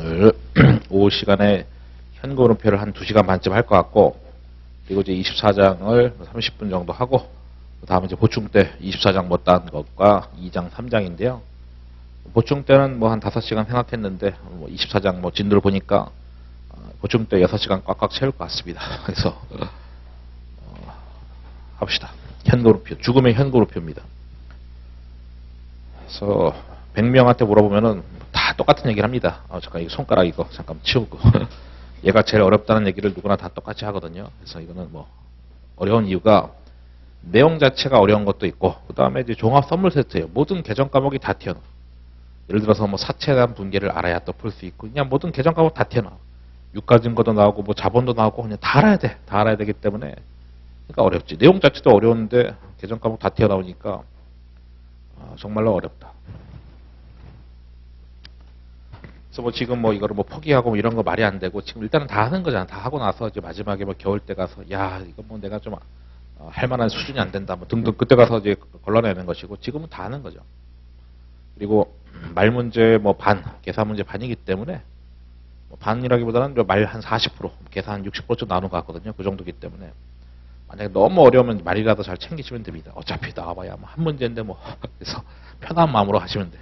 오늘 오후 시간에 현금흐름표를 한 2시간 반쯤 할 것 같고, 그리고 이제 24장을 30분 정도 하고, 그 다음에 이제 보충 때 24장 못다한 것과 2장 3장인데요. 보충 때는 뭐 한 5시간 생각했는데, 24장 뭐 진도를 보니까 보충 때 6시간 꽉꽉 채울 것 같습니다. 그래서 합시다. 현금흐름표, 죽음의 현금흐름표입니다. 그래서 100명한테 물어보면은 다 똑같은 얘기를 합니다. 잠깐 이거 손가락 이거 잠깐 치우고 얘가 제일 어렵다는 얘기를 누구나 다 똑같이 하거든요. 그래서 이거는 뭐 어려운 이유가 내용 자체가 어려운 것도 있고, 그 다음에 이제 종합 선물 세트예요. 모든 계정 과목이 다 튀어나와. 예를 들어서 뭐 사채에 대한 분계를 알아야 또 풀 수 있고, 그냥 모든 계정 과목 다 튀어나와. 유가 증거도 나오고 뭐 자본도 나오고 그냥 다 알아야 돼. 다 알아야 되기 때문에 그러니까 어렵지. 내용 자체도 어려운데 계정 과목 다 튀어나오니까 정말로 어렵다. 그래서 뭐 지금 뭐 이거를 뭐 포기하고 뭐 이런 거 말이 안 되고, 지금 일단은 다 하는 거잖아. 다 하고 나서 이제 마지막에 뭐 겨울 때 가서 야 이거 뭐 내가 좀 할 만한 수준이 안 된다 뭐 등등 그때 가서 이제 걸러내는 것이고, 지금은 다 하는 거죠. 그리고 말 문제 뭐 반, 계산 문제 반이기 때문에 뭐 반이라기보다는 말 한 40%, 계산 한 60%쯤 나오는 것 같거든요. 그 정도기 때문에 만약에 너무 어려우면 말이라도 잘 챙기시면 됩니다. 어차피 나와봐야 뭐 한 문제인데 뭐 그래서 편한 마음으로 하시면 돼.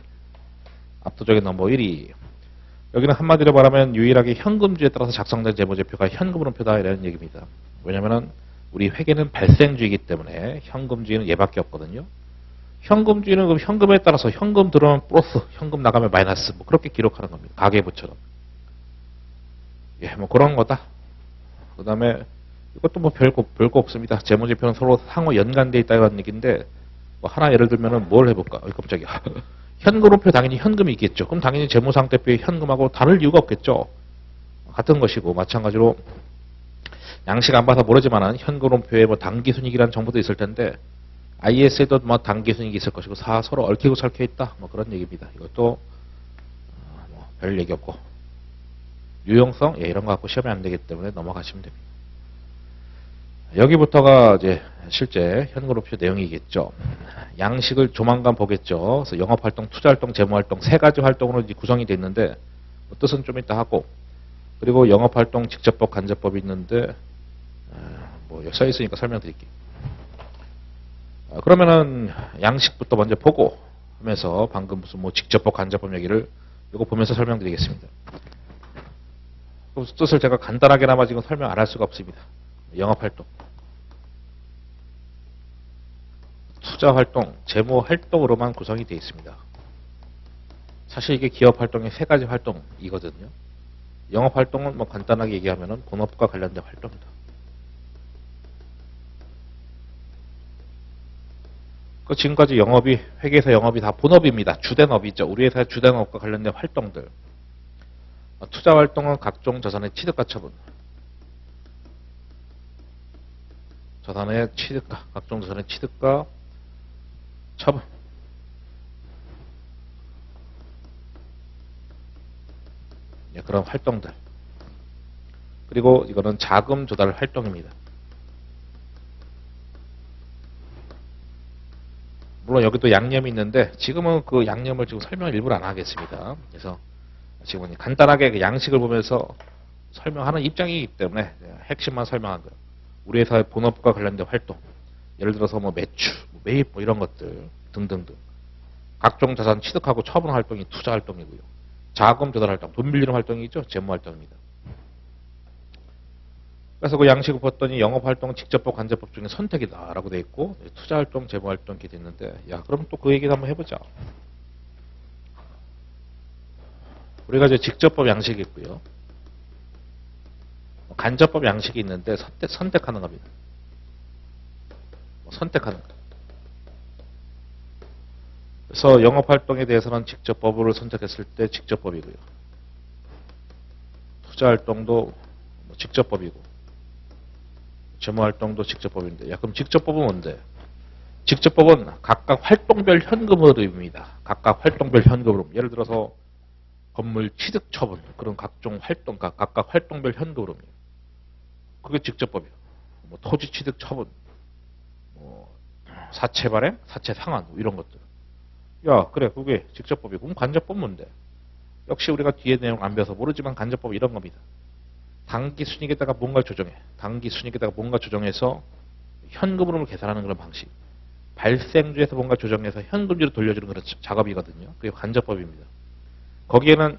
압도적인 넘버 1위. 여기는 한마디로 말하면 유일하게 현금주에 따라서 작성된 재무제표가 현금흐름표다 이라는 얘기입니다. 왜냐면은 우리 회계는 발생주이기 때문에 현금주의는 얘밖에 없거든요. 현금주의는 그럼 현금에 따라서 현금 들어오면 플러스, 현금 나가면 마이너스, 뭐 그렇게 기록하는 겁니다. 가계부처럼. 예, 뭐 그런 거다. 그 다음에 이것도 뭐 별거 없습니다. 재무제표는 서로 상호 연관되어 있다는 얘기인데, 뭐 하나 예를 들면은 뭘 해볼까? 깜짝이야. 현금흐름표 당연히 현금이 있겠죠. 그럼 당연히 재무상태표의 현금하고 다를 이유가 없겠죠. 같은 것이고, 마찬가지로 양식 안 봐서 모르지만은 현금흐름표에 뭐 당기순이익이라는 정보도 있을 텐데, IS에도 뭐 당기순이익이 있을 것이고, 서로 얽히고 설켜 있다. 뭐 그런 얘기입니다. 이것도 뭐 별 얘기 없고, 유용성 예, 이런 거 갖고 시험에 안 되기 때문에 넘어가시면 됩니다. 여기부터가 이제 실제 현금흐름표 내용이겠죠. 양식을 조만간 보겠죠. 그래서 영업활동, 투자활동, 재무활동 세 가지 활동으로 이제 구성이 되어 있는데, 뜻은 좀 이따 하고, 그리고 영업활동, 직접법, 간접법이 있는데 뭐 여기 써 있으니까 설명드릴게요. 그러면은 양식부터 먼저 보고 하면서 방금 무슨 뭐 직접법, 간접법 얘기를 이거 보면서 설명드리겠습니다. 뜻을 제가 간단하게나마 지금 설명 안 할 수가 없습니다. 영업활동, 투자활동, 재무활동으로만 구성이 되어 있습니다. 사실 이게 기업활동의 세 가지 활동이거든요. 영업활동은 뭐 간단하게 얘기하면 본업과 관련된 활동이다. 그 지금까지 영업이, 회계에서 영업이 다 본업입니다. 주된 업이죠. 우리 회사의 주된 업과 관련된 활동들. 투자활동은 각종 자산의 취득가 처분. 자산의 취득가, 각종 자산의 취득가 처분. 예, 그런 활동들. 그리고 이거는 자금 조달 활동입니다. 물론 여기도 양념이 있는데 지금은 그 양념을 지금 설명을 일부러 안 하겠습니다. 그래서 지금은 간단하게 그 양식을 보면서 설명하는 입장이기 때문에 핵심만 설명한 거예요. 우리 회사의 본업과 관련된 활동, 예를 들어서 뭐 매출, 매입 뭐 이런 것들 등등등. 각종 자산 취득하고 처분 활동이 투자 활동이고요. 자금 조달 활동, 돈 빌리는 활동이죠. 재무 활동입니다. 그래서 그 양식을 봤더니 영업활동, 직접법, 간접법 중에 선택이다 라고 돼 있고, 투자활동, 재무활동 이렇게 돼 있는데, 야 그럼 또 그 얘기를 한번 해보자. 우리가 이제 직접법 양식이 있고요, 간접법 양식이 있는데 선택하는 겁니다. 선택하는 거. 그래서 영업활동에 대해서는 직접법을 선택했을 때 직접법이고요, 투자활동도 직접법이고, 재무활동도 직접법인데, 야 그럼 직접법은 뭔데? 직접법은 각각 활동별 현금 흐름입니다. 각각 활동별 현금 흐름. 예를 들어서 건물 취득 처분, 그런 각종 활동, 각각 활동별 현금 흐름이에요. 그게 직접법이에요. 뭐 토지 취득 처분, 뭐 사채 발행, 사채 상환 뭐 이런 것들. 야 그래 그게 직접법이고, 그럼 간접법 뭔데? 역시 우리가 뒤에 내용 안 배워서 모르지만 간접법 이런 겁니다. 당기 순이익에다가 뭔가 조정해. 당기 순이익에다가 뭔가 조정해서 현금 흐름을 계산하는 그런 방식. 발생주에서 뭔가 조정해서 현금주로 돌려주는 그런 작업이거든요. 그게 간접법입니다. 거기에는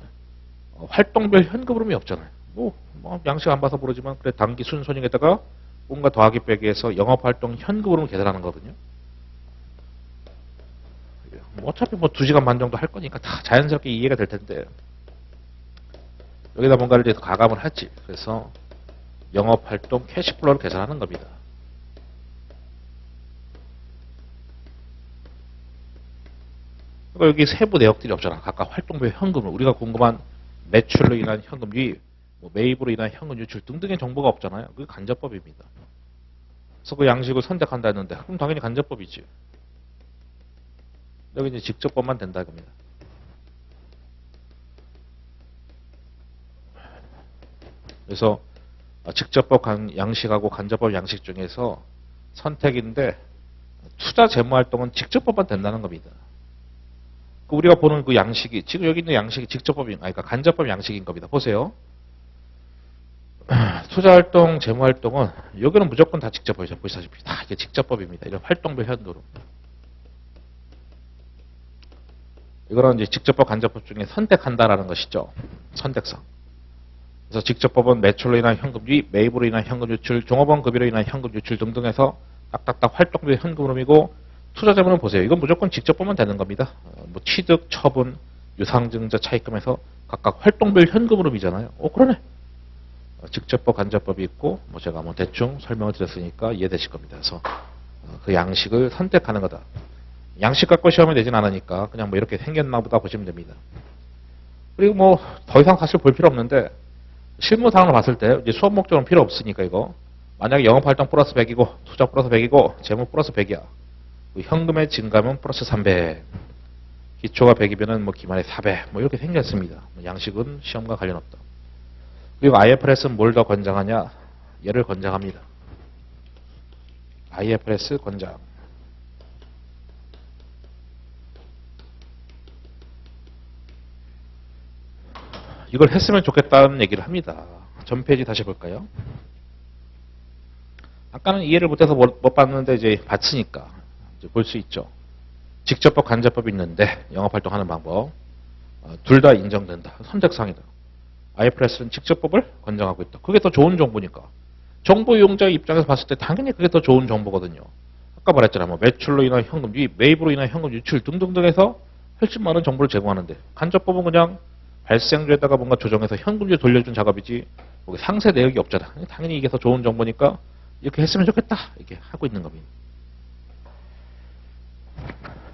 활동별 현금 흐름이 없잖아요. 뭐 양식 안 봐서 모르지만 그래 당기 순손익에다가 뭔가 더하기 빼기해서 영업활동 현금 흐름을 계산하는 거거든요. 뭐 어차피 뭐 2시간 반 정도 할 거니까 다 자연스럽게 이해가 될 텐데 여기다 뭔가를 이제 가감을 하지. 그래서 영업활동 캐시플로우를 계산하는 겁니다. 여기 세부 내역들이 없잖아. 각각 활동별 현금을 우리가 궁금한 매출로 인한 현금 유입, 뭐 매입으로 인한 현금 유출 등등의 정보가 없잖아요. 그게 간접법입니다. 그래서 그 양식을 선택한다 했는데 그럼 당연히 간접법이지. 여기 이제 직접법만 된다 이겁니다. 그래서 직접법 양식하고 간접법 양식 중에서 선택인데 투자 재무활동은 직접법만 된다는 겁니다. 우리가 보는 그 양식이 지금 여기 있는 양식이 직접법인 그러니까 간접법 양식인 겁니다. 보세요. 투자활동, 재무활동은 여기는 무조건 다 직접법이죠. 보시다시피 다 이게 직접법입니다. 이런 활동별 현도로. 이거는 이제 직접법, 간접법 중에 선택한다라는 것이죠. 선택성. 그래서 직접법은 매출로 인한 현금 유입, 매입으로 인한 현금 유출, 종업원 급여로 인한 현금 유출 등등해서 딱딱딱 활동별 현금 흐름이고 투자재무는 보세요. 이건 무조건 직접법만 되는 겁니다. 뭐 취득, 처분, 유상증자, 차입금에서 각각 활동별 현금 흐름이잖아요. 그러네. 직접법, 간접법이 있고 뭐 제가 뭐 대충 설명을 드렸으니까 이해되실 겁니다. 그래서 그 양식을 선택하는 거다. 양식 갖고 시험이 되진 않으니까 그냥 뭐 이렇게 생겼나 보다 보시면 됩니다. 그리고 뭐 더 이상 사실 볼 필요 없는데 실무 상황을 봤을 때 이제 수업 목적은 필요 없으니까 이거 만약에 영업활동 플러스 100이고 투자 플러스 100이고 재무 플러스 100이야. 현금의 증감은 플러스 300. 기초가 100이면은 뭐 기말에 400. 뭐 이렇게 생겼습니다. 양식은 시험과 관련 없다. 그리고 IFRS는 뭘 더 권장하냐? 얘를 권장합니다. IFRS 권장. 이걸 했으면 좋겠다는 얘기를 합니다. 전 페이지 다시 볼까요? 아까는 이해를 못해서 못 봤는데 이제 봤으니까 볼 수 있죠. 직접법, 간접법이 있는데 영업활동하는 방법 둘 다 인정된다. 선택사항이다. IFRS는 직접법을 권장하고 있다. 그게 더 좋은 정보니까. 정보 이용자의 입장에서 봤을 때 당연히 그게 더 좋은 정보거든요. 아까 말했잖아. 뭐 매출로 인한 현금 유입, 매입으로 인한 현금 유출 등등등 해서 훨씬 많은 정보를 제공하는데 간접법은 그냥 발생주에다가 뭔가 조정해서 현금주 돌려준 작업이지 거기 상세 내역이 없잖아. 당연히 이게 더 좋은 정보니까 이렇게 했으면 좋겠다. 이렇게 하고 있는 겁니다.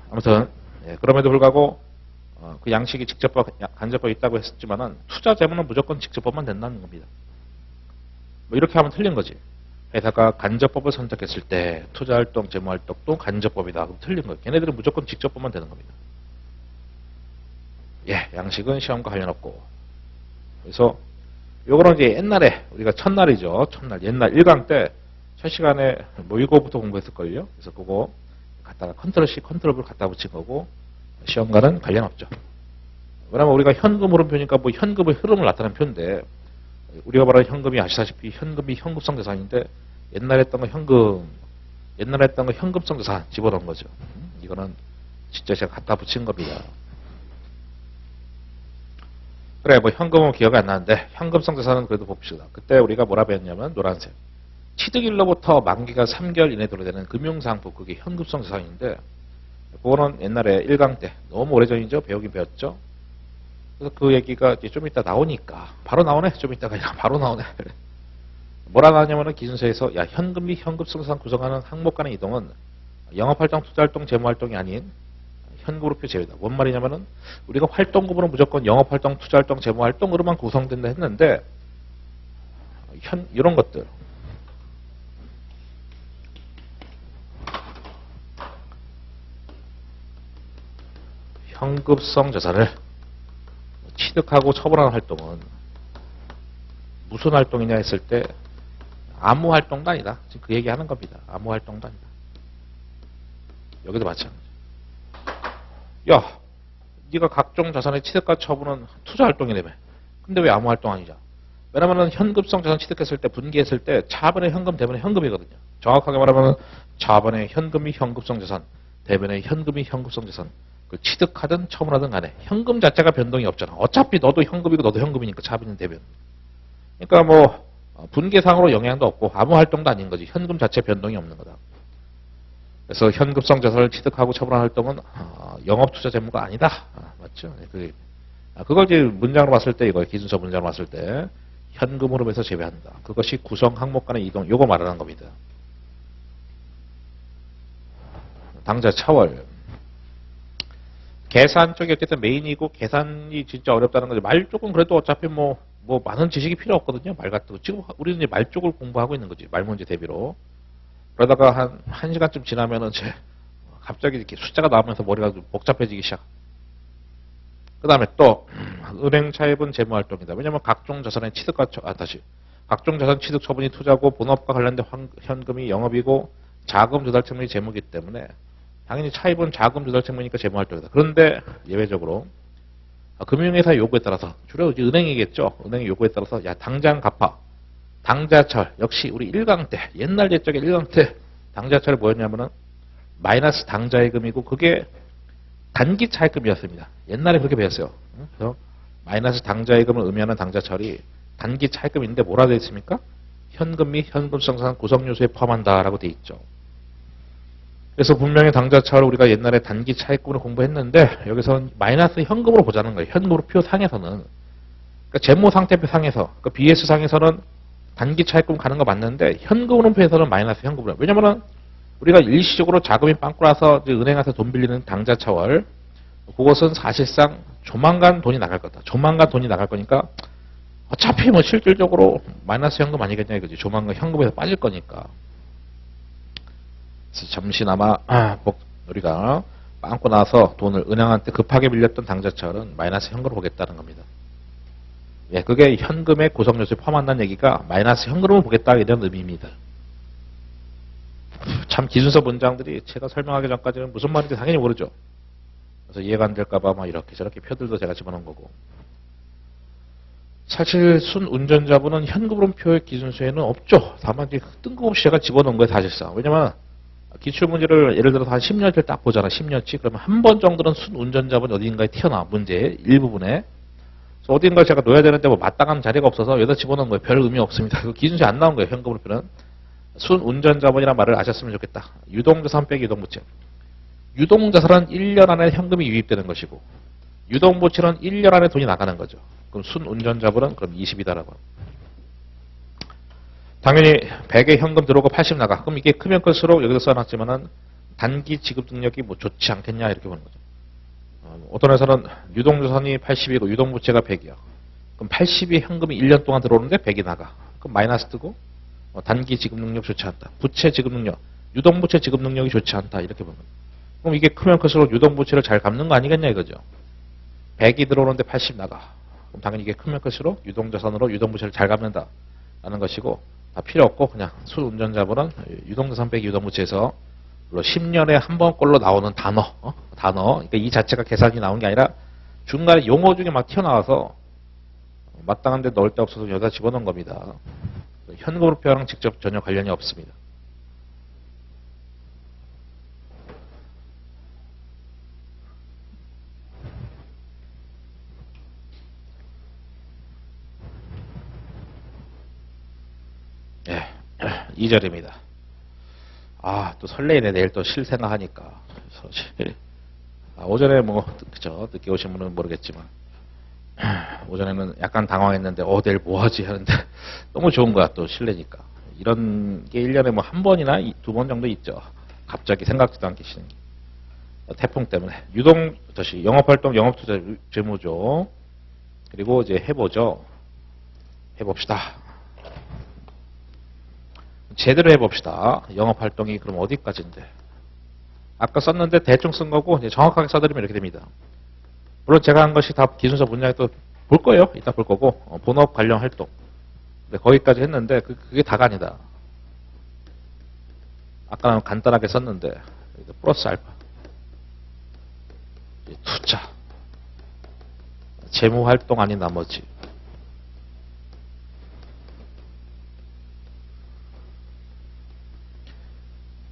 아무튼 그럼에도 불구하고 그 양식이 직접법, 간접법이 있다고 했지만은 투자 재무는 무조건 직접법만 된다는 겁니다. 뭐 이렇게 하면 틀린 거지. 회사가 간접법을 선택했을 때 투자활동, 재무활동도 간접법이다. 그럼 틀린 거예요. 걔네들은 무조건 직접법만 되는 겁니다. 양식은 시험과 관련 없고. 그래서 요거는 이제 옛날에 우리가 첫날이죠. 첫날 옛날 1강 때 첫 시간에 뭐 이거부터 공부했을걸요. 그래서 그거 갖다가 컨트롤 C, 컨트롤 V 갖다 붙인 거고 시험과는 관련 없죠. 왜냐면 우리가 현금 흐름 표니까 뭐 현금의 흐름을 나타내는 표인데 우리가 말하는 현금이 아시다시피 현금이 현금성 자산인데 옛날에 했던 거 현금, 옛날에 했던 거 현금성 자산 집어넣은 거죠. 이거는 진짜 제가 갖다 붙인 겁니다. 그래 뭐 현금은 기억이 안 나는데 현금성 자산은 그래도 봅시다. 그때 우리가 뭐라 배웠냐면 노란색. 취득일로부터 만기가 3개월 이내에 도래되는 금융상품 그게 현금성 자산인데 그거는 옛날에 1강 때 너무 오래전이죠. 배우긴 배웠죠. 그래서 그 얘기가 이제 좀 이따 나오니까 바로 나오네. 좀 이따가 바로 나오네. 뭐라 나오냐면은 기준서에서 야 현금 및 현금성 자산 구성하는 항목 간의 이동은 영업활동, 투자활동, 재무활동이 아닌 현금으로 제외다. 뭔 말이냐면은 우리가 활동금으로 무조건 영업활동, 투자활동, 재무활동으로만 구성된다 했는데 이런 것들 현금성 자산을 취득하고 처분하는 활동은 무슨 활동이냐 했을 때 아무 활동도 아니다. 지금 그 얘기하는 겁니다. 아무 활동도 아니다. 여기도 마찬가지. 야, 네가 각종 자산의 취득과 처분은 투자 활동이라며. 근데 왜 아무 활동 아니냐? 왜냐면은 현금성 자산 취득했을 때 분기했을 때 차변의 현금 대변의 현금이거든요. 정확하게 말하면 차변의 현금이 현금성 자산, 대변의 현금이 현금성 자산. 그 취득하든 처분하든 간에 현금 자체가 변동이 없잖아. 어차피 너도 현금이고 너도 현금이니까 차변은 대변. 그러니까 뭐 분계상으로 영향도 없고 아무 활동도 아닌 거지. 현금 자체 변동이 없는 거다. 그래서 현금성 자산을 취득하고 처분하는 활동은 영업투자 재무가 아니다. 맞죠? 그걸 이제 문장으로 봤을 때 이거 기준서 문장으로 봤을 때 현금 흐름에서 제외한다. 그것이 구성 항목 간의 이동, 요거 말하는 겁니다. 당좌 차월. 계산 쪽이 어쨌든 메인이고 계산이 진짜 어렵다는 거죠. 말 쪽은 그래도 어차피 뭐 많은 지식이 필요 없거든요. 말 같은 거. 지금 우리는 이제 말 쪽을 공부하고 있는 거지. 말 문제 대비로. 그러다가 한 시간쯤 지나면은 갑자기 이렇게 숫자가 나오면서 머리가 좀 복잡해지기 시작. 그 다음에 또 은행 차입은 재무활동이다. 왜냐하면 각종 자산의 취득과 각종 자산 취득 처분이 투자고 본업과 관련된 현금이 영업이고 자금 조달 책무이 재무이기 때문에 당연히 차입은 자금 조달 책무니까 재무활동이다. 그런데 예외적으로 금융회사 요구에 따라서 주로 이제 은행이겠죠. 은행의 요구에 따라서 야 당장 갚아. 당자철 역시 우리 1강 때 옛날 옛적에 1강 때 당자철이 뭐였냐면은 마이너스 당자예금이고 그게 단기 차입금이었습니다. 옛날에 그렇게 배웠어요. 그래서 마이너스 당자예금을 의미하는 당자철이 단기 차입금인데 뭐라 되어 있습니까? 현금 및 현금성 자산 구성요소에 포함한다라고 되어 있죠. 그래서 분명히 당자철을 우리가 옛날에 단기 차입금으로 공부했는데 여기서는 마이너스 현금으로 보자는 거예요. 현금으로 표상에서는. 그러니까 재무상태표 상에서, 그러니까 BS 상에서는 단기 차입금 가는 거 맞는데 현금으로 표에서는 마이너스 현금으로. 왜냐면은 우리가 일시적으로 자금이 빵꾸나서 은행에서 돈 빌리는 당자차월, 그것은 사실상 조만간 돈이 나갈 거다. 조만간 돈이 나갈 거니까 어차피 뭐 실질적으로 마이너스 현금 아니겠냐 이거지. 조만간 현금에서 빠질 거니까. 그래서 잠시나마 우리가 빵꾸 나서 돈을 은행한테 급하게 빌렸던 당자철은 마이너스 현금으로 보겠다는 겁니다. 예, 그게 현금의 구성요소에 포함한다는 얘기가 마이너스 현금으로 보겠다 이런 의미입니다. 참 기준서 문장들이 제가 설명하기 전까지는 무슨 말인지 당연히 모르죠. 그래서 이해가 안 될까봐 막 이렇게 저렇게 표들도 제가 집어넣은 거고. 사실 순운전자분은 현금으로 표의 기준서에는 없죠. 다만 뜬금없이 제가 집어넣은 거예요 사실상. 왜냐면 기출문제를 예를 들어서 한 10년치를 딱 보잖아. 10년치. 그러면 한 번 정도는 순운전자분 어딘가에 튀어나와. 문제의 일부분에. 그래서 어딘가에 제가 놓아야 되는데 뭐 마땅한 자리가 없어서 여기다 집어넣은 거예요. 별 의미 없습니다. 그 기준서에 안 나온 거예요. 현금으로 표는. 순운전자분이라는 말을 아셨으면 좋겠다. 유동자산 빼기 유동부채. 유동자산은 1년 안에 현금이 유입되는 것이고 유동부채는 1년 안에 돈이 나가는 거죠. 그럼 순운전자분은 그럼 20이다라고. 당연히 100에 현금 들어오고 80 나가. 그럼 이게 크면 클수록 여기서 써놨지만은 단기 지급 능력이 뭐 좋지 않겠냐 이렇게 보는 거죠. 어떤 회사는 유동자산이 80이고 유동부채가 100이야. 그럼 80이 현금이 1년 동안 들어오는데 100이 나가. 그럼 마이너스 뜨고 단기 지급 능력 좋지 않다. 부채 지급 능력, 유동부채 지급 능력이 좋지 않다. 이렇게 보는 거예요. 그럼 이게 크면 클수록 유동부채를 잘 갚는 거 아니겠냐 이거죠. 100이 들어오는데 80 나가. 그럼 당연히 이게 크면 클수록 유동자산으로 유동부채를 잘 갚는다. 라는 것이고 다 필요 없고 그냥 순운전자분은 유동자산 빼기 유동부채에서 10년에 한 번꼴로 나오는 단어. 그러니까 이 자체가 계산이 나온 게 아니라 중간에 용어 중에 막 튀어나와서 마땅한 데 넣을 데 없어서 여기다 집어넣은 겁니다. 현금으로 표랑 직접 전혀 관련이 없습니다. 네, 2절입니다. 또 설레이네. 내일 또 쉴 생각하니까. 오전에 그쵸. 늦게 오신 분은 모르겠지만. 오전에는 약간 당황했는데, 내일 뭐 하지? 하는데, 너무 좋은 거야. 또 실내니까. 이런 게 1년에 뭐 한 번이나 두 번 정도 있죠. 갑자기 생각지도 않게 쉬는 게. 태풍 때문에. 영업활동, 영업투자 재무죠. 그리고 이제 해보죠. 해봅시다. 제대로 해봅시다. 영업활동이 그럼 어디까지인데. 아까 썼는데 대충 쓴 거고 이제 정확하게 써드리면 이렇게 됩니다. 물론 제가 한 것이 다 기준서 문장에 또 볼 거예요. 이따 볼 거고 본업 관련 활동. 근데 거기까지 했는데 그게 다가 아니다. 아까는 간단하게 썼는데 플러스 알파. 투자. 재무 활동 아닌 나머지.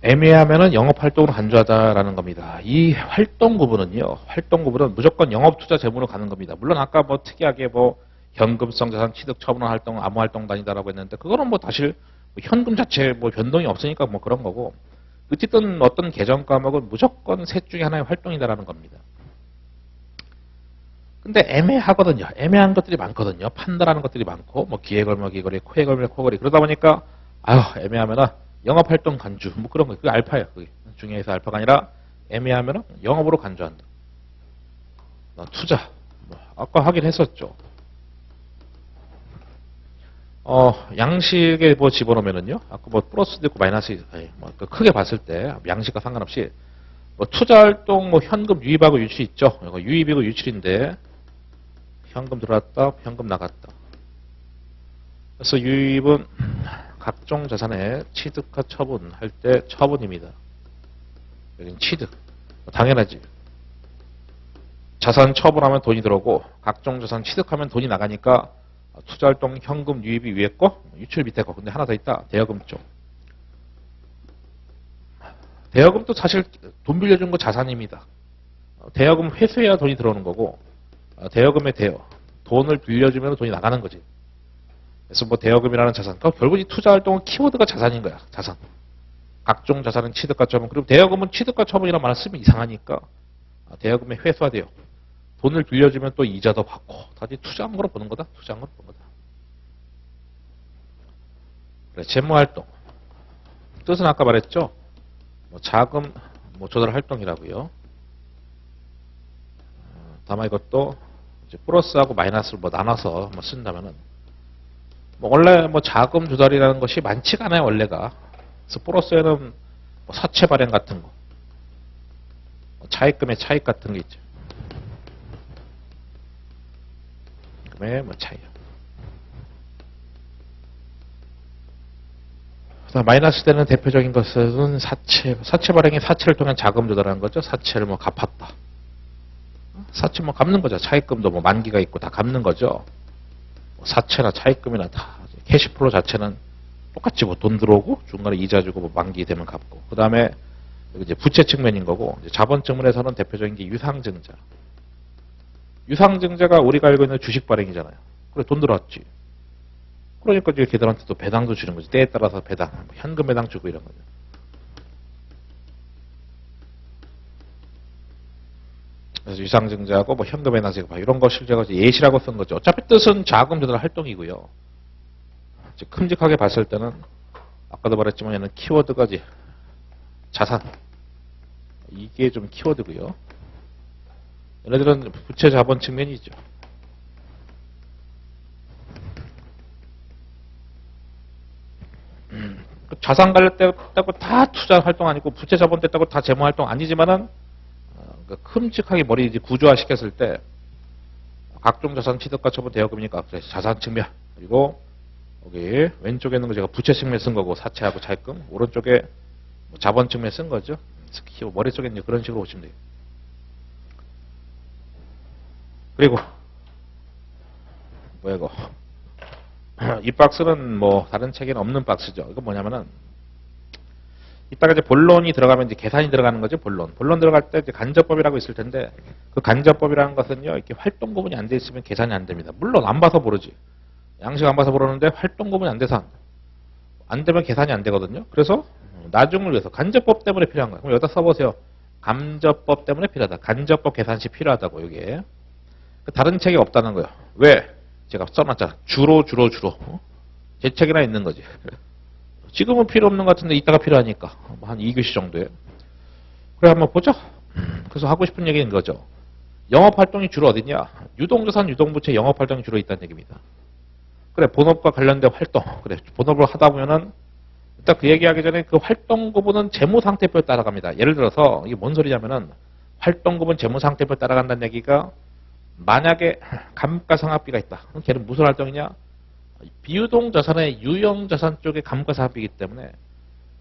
애매하면은 영업 활동으로 간주하다라는 겁니다. 이 활동 구분은요. 활동 구분은 무조건 영업 투자 재무로 가는 겁니다. 물론 아까 뭐 특이하게 뭐 현금성 자산 취득 처분 활동 아무 활동 다니다라고 했는데 그거는 뭐 사실 현금 자체 뭐 변동이 없으니까 뭐 그런 거고 어쨌든 어떤 계정 과목은 무조건 셋 중에 하나의 활동이다라는 겁니다. 근데 애매하거든요. 애매한 것들이 많거든요. 판단하는 것들이 많고 뭐 기획걸며 기거리, 코획걸며 코거리 그러다 보니까 아유 애매하면은 영업활동 간주 뭐 그런 거 그게 알파예요. 그게 중요해서 알파가 아니라 애매하면은 영업으로 간주한다. 투자 뭐 아까 하긴 했었죠. 양식에 뭐 집어넣으면은요. 아까 뭐 플러스도 있고 마이너스 뭐 크게 봤을 때 양식과 상관없이 뭐 투자활동 뭐 현금 유입하고 유출 있죠. 이거 유입이고 유출인데 현금 들어왔다, 현금 나갔다. 그래서 유입은 각종 자산의 취득과 처분할 때 처분입니다. 여기는 취득. 당연하지. 자산 처분하면 돈이 들어오고 각종 자산 취득하면 돈이 나가니까 투자활동 현금 유입이 위에 거, 유출 밑에 거. 근데 하나 더 있다. 대여금 쪽. 대여금도 사실 돈 빌려준 거 자산입니다. 대여금 회수해야 돈이 들어오는 거고 대여금의 대여. 돈을 빌려주면 돈이 나가는 거지. 그래서 뭐 대여금이라는 자산. 그러니까 결국 이 투자활동은 키워드가 자산인 거야. 자산. 각종 자산은 취득과 처분. 그리고 대여금은 취득과 처분이라는 말을 쓰면 이상하니까 대여금의 회수가 돼요. 돈을 빌려주면 또 이자도 받고 다시 투자한 거로 보는 거다. 투자한 거로 보는 거다. 그래, 재무활동. 뜻은 아까 말했죠. 뭐 자금 뭐 조달 활동이라고요. 다만 이것도 이제 플러스하고 마이너스를 뭐 나눠서 뭐 쓴다면은 뭐 원래 뭐 자금 조달이라는 것이 많지가 않아요 원래가. 그래서 플러스에는 뭐 사채 발행 같은 거, 차입금의 차입 같은 게 있죠. 금의 뭐 차입. 마이너스 되는 대표적인 것은 사채 발행이 사채를 통한 자금 조달하는 거죠. 사채를 뭐 갚았다. 사채 뭐 갚는 거죠. 차입금도 뭐 만기가 있고 다 갚는 거죠. 사채나 차입금이나 다 캐시플로 자체는 똑같이 뭐 돈 들어오고 중간에 이자 주고 뭐 만기 되면 갚고 그 다음에 이제 부채 측면인 거고 이제 자본 측면에서는 대표적인 게 유상증자. 유상증자가 우리가 알고 있는 주식 발행이잖아요. 그래 돈 들어왔지. 그러니까 이제 걔들한테 또 배당도 주는 거지. 때에 따라서 배당, 현금 배당 주고 이런 거죠. 그래서 유상증자하고 뭐 현금 배당 제거 이런 거 실제가 예시라고 쓴 거죠. 어차피 뜻은 자금 조달 활동이고요. 큼직하게 봤을 때는 아까도 말했지만 얘는 키워드가 자산. 이게 좀 키워드고요. 얘네들은 부채 자본 측면이 있죠. 자산 관련됐다고 다 투자 활동 아니고 부채 자본 됐다고 다 재무 활동 아니지만은 큼직하게 머리 이제 구조화 시켰을 때 각종 자산 취득과 처분 대여금이니까 그래서 자산 측면 그리고 여기 왼쪽에 있는 거 제가 부채 측면 쓴 거고 사채하고 차입금 오른쪽에 뭐 자본 측면 쓴 거죠. 머릿속에 이제 그런 식으로 보시면 돼요. 그리고 뭐야 이거 이 박스는 뭐 다른 책에는 없는 박스죠. 이거 뭐냐면은 이따가 이제 본론이 들어가면 이제 계산이 들어가는 거죠. 본론 들어갈 때 이제 간접법이라고 있을 텐데 그 간접법이라는 것은요 이렇게 활동 구분이 안 돼 있으면 계산이 안 됩니다. 물론 안 봐서 모르지. 양식 안 봐서 모르는데 활동 구분이 안 돼서 안 되면 계산이 안 되거든요. 그래서 나중을 위해서 간접법 때문에 필요한 거예요. 그럼 여기다 써보세요. 간접법 때문에 필요하다. 간접법 계산시 필요하다고 여기에. 다른 책이 없다는 거예요. 왜? 제가 써놨잖아. 주로. 제 책이나 있는 거지. 지금은 필요 없는 것 같은데 이따가 필요하니까. 한 2교시 정도에. 그래 한번 보자. 그래서 하고 싶은 얘기는 거죠. 영업활동이 주로 어디냐? 유동자산, 유동부채 영업활동이 주로 있다는 얘기입니다. 그래 본업과 관련된 활동. 그래 본업을 하다 보면은 일단 그 얘기하기 전에 그 활동 구분은 재무상태표에 따라갑니다. 예를 들어서 이게 뭔 소리냐면은 활동 구분 재무상태표에 따라간다는 얘기가 만약에 감가상각비가 있다. 그럼 걔는 무슨 활동이냐? 비유동자산의 유형자산 쪽에 감가상각비이기 때문에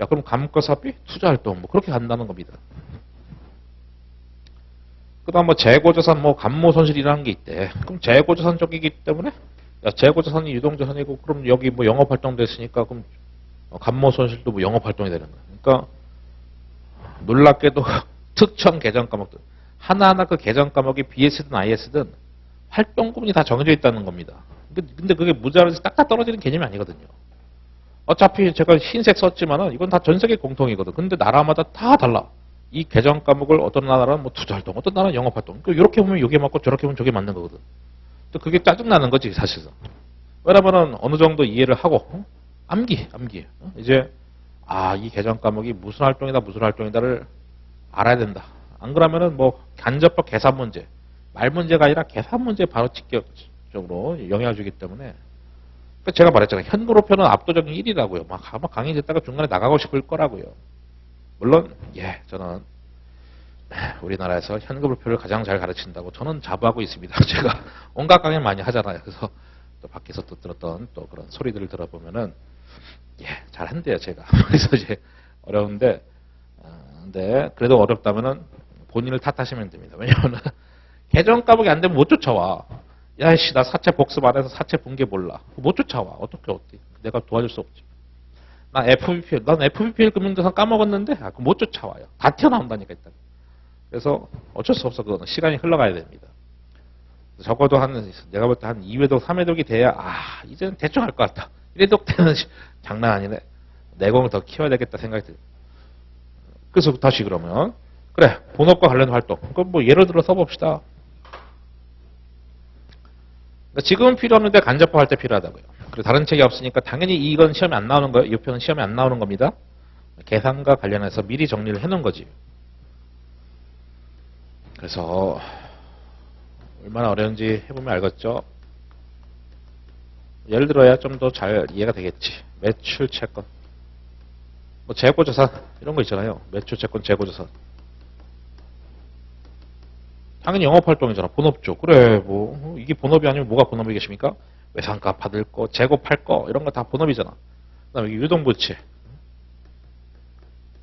야 그럼 감가상각비 투자활동 뭐 그렇게 간다는 겁니다. 그다음 뭐 재고자산 뭐 감모손실이라는 게 있대. 그럼 재고자산 쪽이기 때문에 야, 재고자산이 유동자산이고 그럼 여기 뭐 영업활동 됐으니까 그럼 감모손실도 뭐 영업활동이 되는 거야. 그러니까 놀랍게도 특정 계정 과목들 하나하나 그 계정 과목이 BS든 IS든 활동 구분이 다 정해져 있다는 겁니다. 근데 그게 무자르에서 딱딱 떨어지는 개념이 아니거든요. 어차피 제가 흰색 썼지만은 이건 다 전 세계 공통이거든. 근데 나라마다 다 달라. 이 계정 과목을 어떤 나라는 뭐 투자활동, 어떤 나라는 영업활동. 이렇게 보면 이게 맞고 저렇게 보면 저게 맞는 거거든. 또 그게 짜증나는 거지 사실은. 왜냐면은 어느 정도 이해를 하고 암기. 이제 이 계정 과목이 무슨 활동이다 무슨 활동이다를 알아야 된다. 안 그러면은 뭐 간접적 계산 문제, 말 문제가 아니라 계산 문제에 바로 직접적으로 영향을 주기 때문에 제가 말했잖아요. 현금으로표는 압도적인 1위라고요. 막 강의 듣다가 중간에 나가고 싶을 거라고요. 물론 저는 우리나라에서 현금으로표를 가장 잘 가르친다고 저는 자부하고 있습니다. 제가 온갖 강의 많이 하잖아요. 그래서 또 밖에서 또 들었던 또 그런 소리들을 들어보면은 잘한대요 제가. 그래서 이제 어려운데 근데 그래도 어렵다면은 본인을 탓하시면 됩니다. 왜냐하면 계정 까먹이 안 되면 못 쫓아와. 야이씨 나 사채 복습 안 해서 사채 bun게 몰라. 못 쫓아와. 어떻게 내가 도와줄 수 없지. 난 FBPL 금융자산 까먹었는데 그럼 못 쫓아와요. 다 튀어나온다니까 일단. 그래서 어쩔 수 없어. 그거는 시간이 흘러가야 됩니다. 적어도 내가 볼 때 한 2회독 3회독이 돼야 이제는 대충 할 것 같다. 1회독 때는 장난 아니네. 내공을 더 키워야 되겠다 생각이 들어요. 그래서 다시 그러면 그래 본업과 관련 활동. 그럼 뭐 예를 들어 써봅시다. 지금은 필요 없는데 간접화할 때 필요하다고요. 그리고 다른 책이 없으니까 당연히 이건 시험에 안 나오는 거예요. 이 표는 시험에 안 나오는 겁니다. 계산과 관련해서 미리 정리를 해놓은 거지. 그래서 얼마나 어려운지 해보면 알겠죠. 예를 들어야 좀 더 잘 이해가 되겠지. 매출 채권, 뭐 재고자산 이런 거 있잖아요. 매출 채권, 재고자산. 당연히 영업활동이잖아. 본업죠. 그래 뭐 이게 본업이 아니면 뭐가 본업이겠습니까? 외상값 받을 거, 재고 팔 거 이런 거 다 본업이잖아. 그 다음에 유동부채,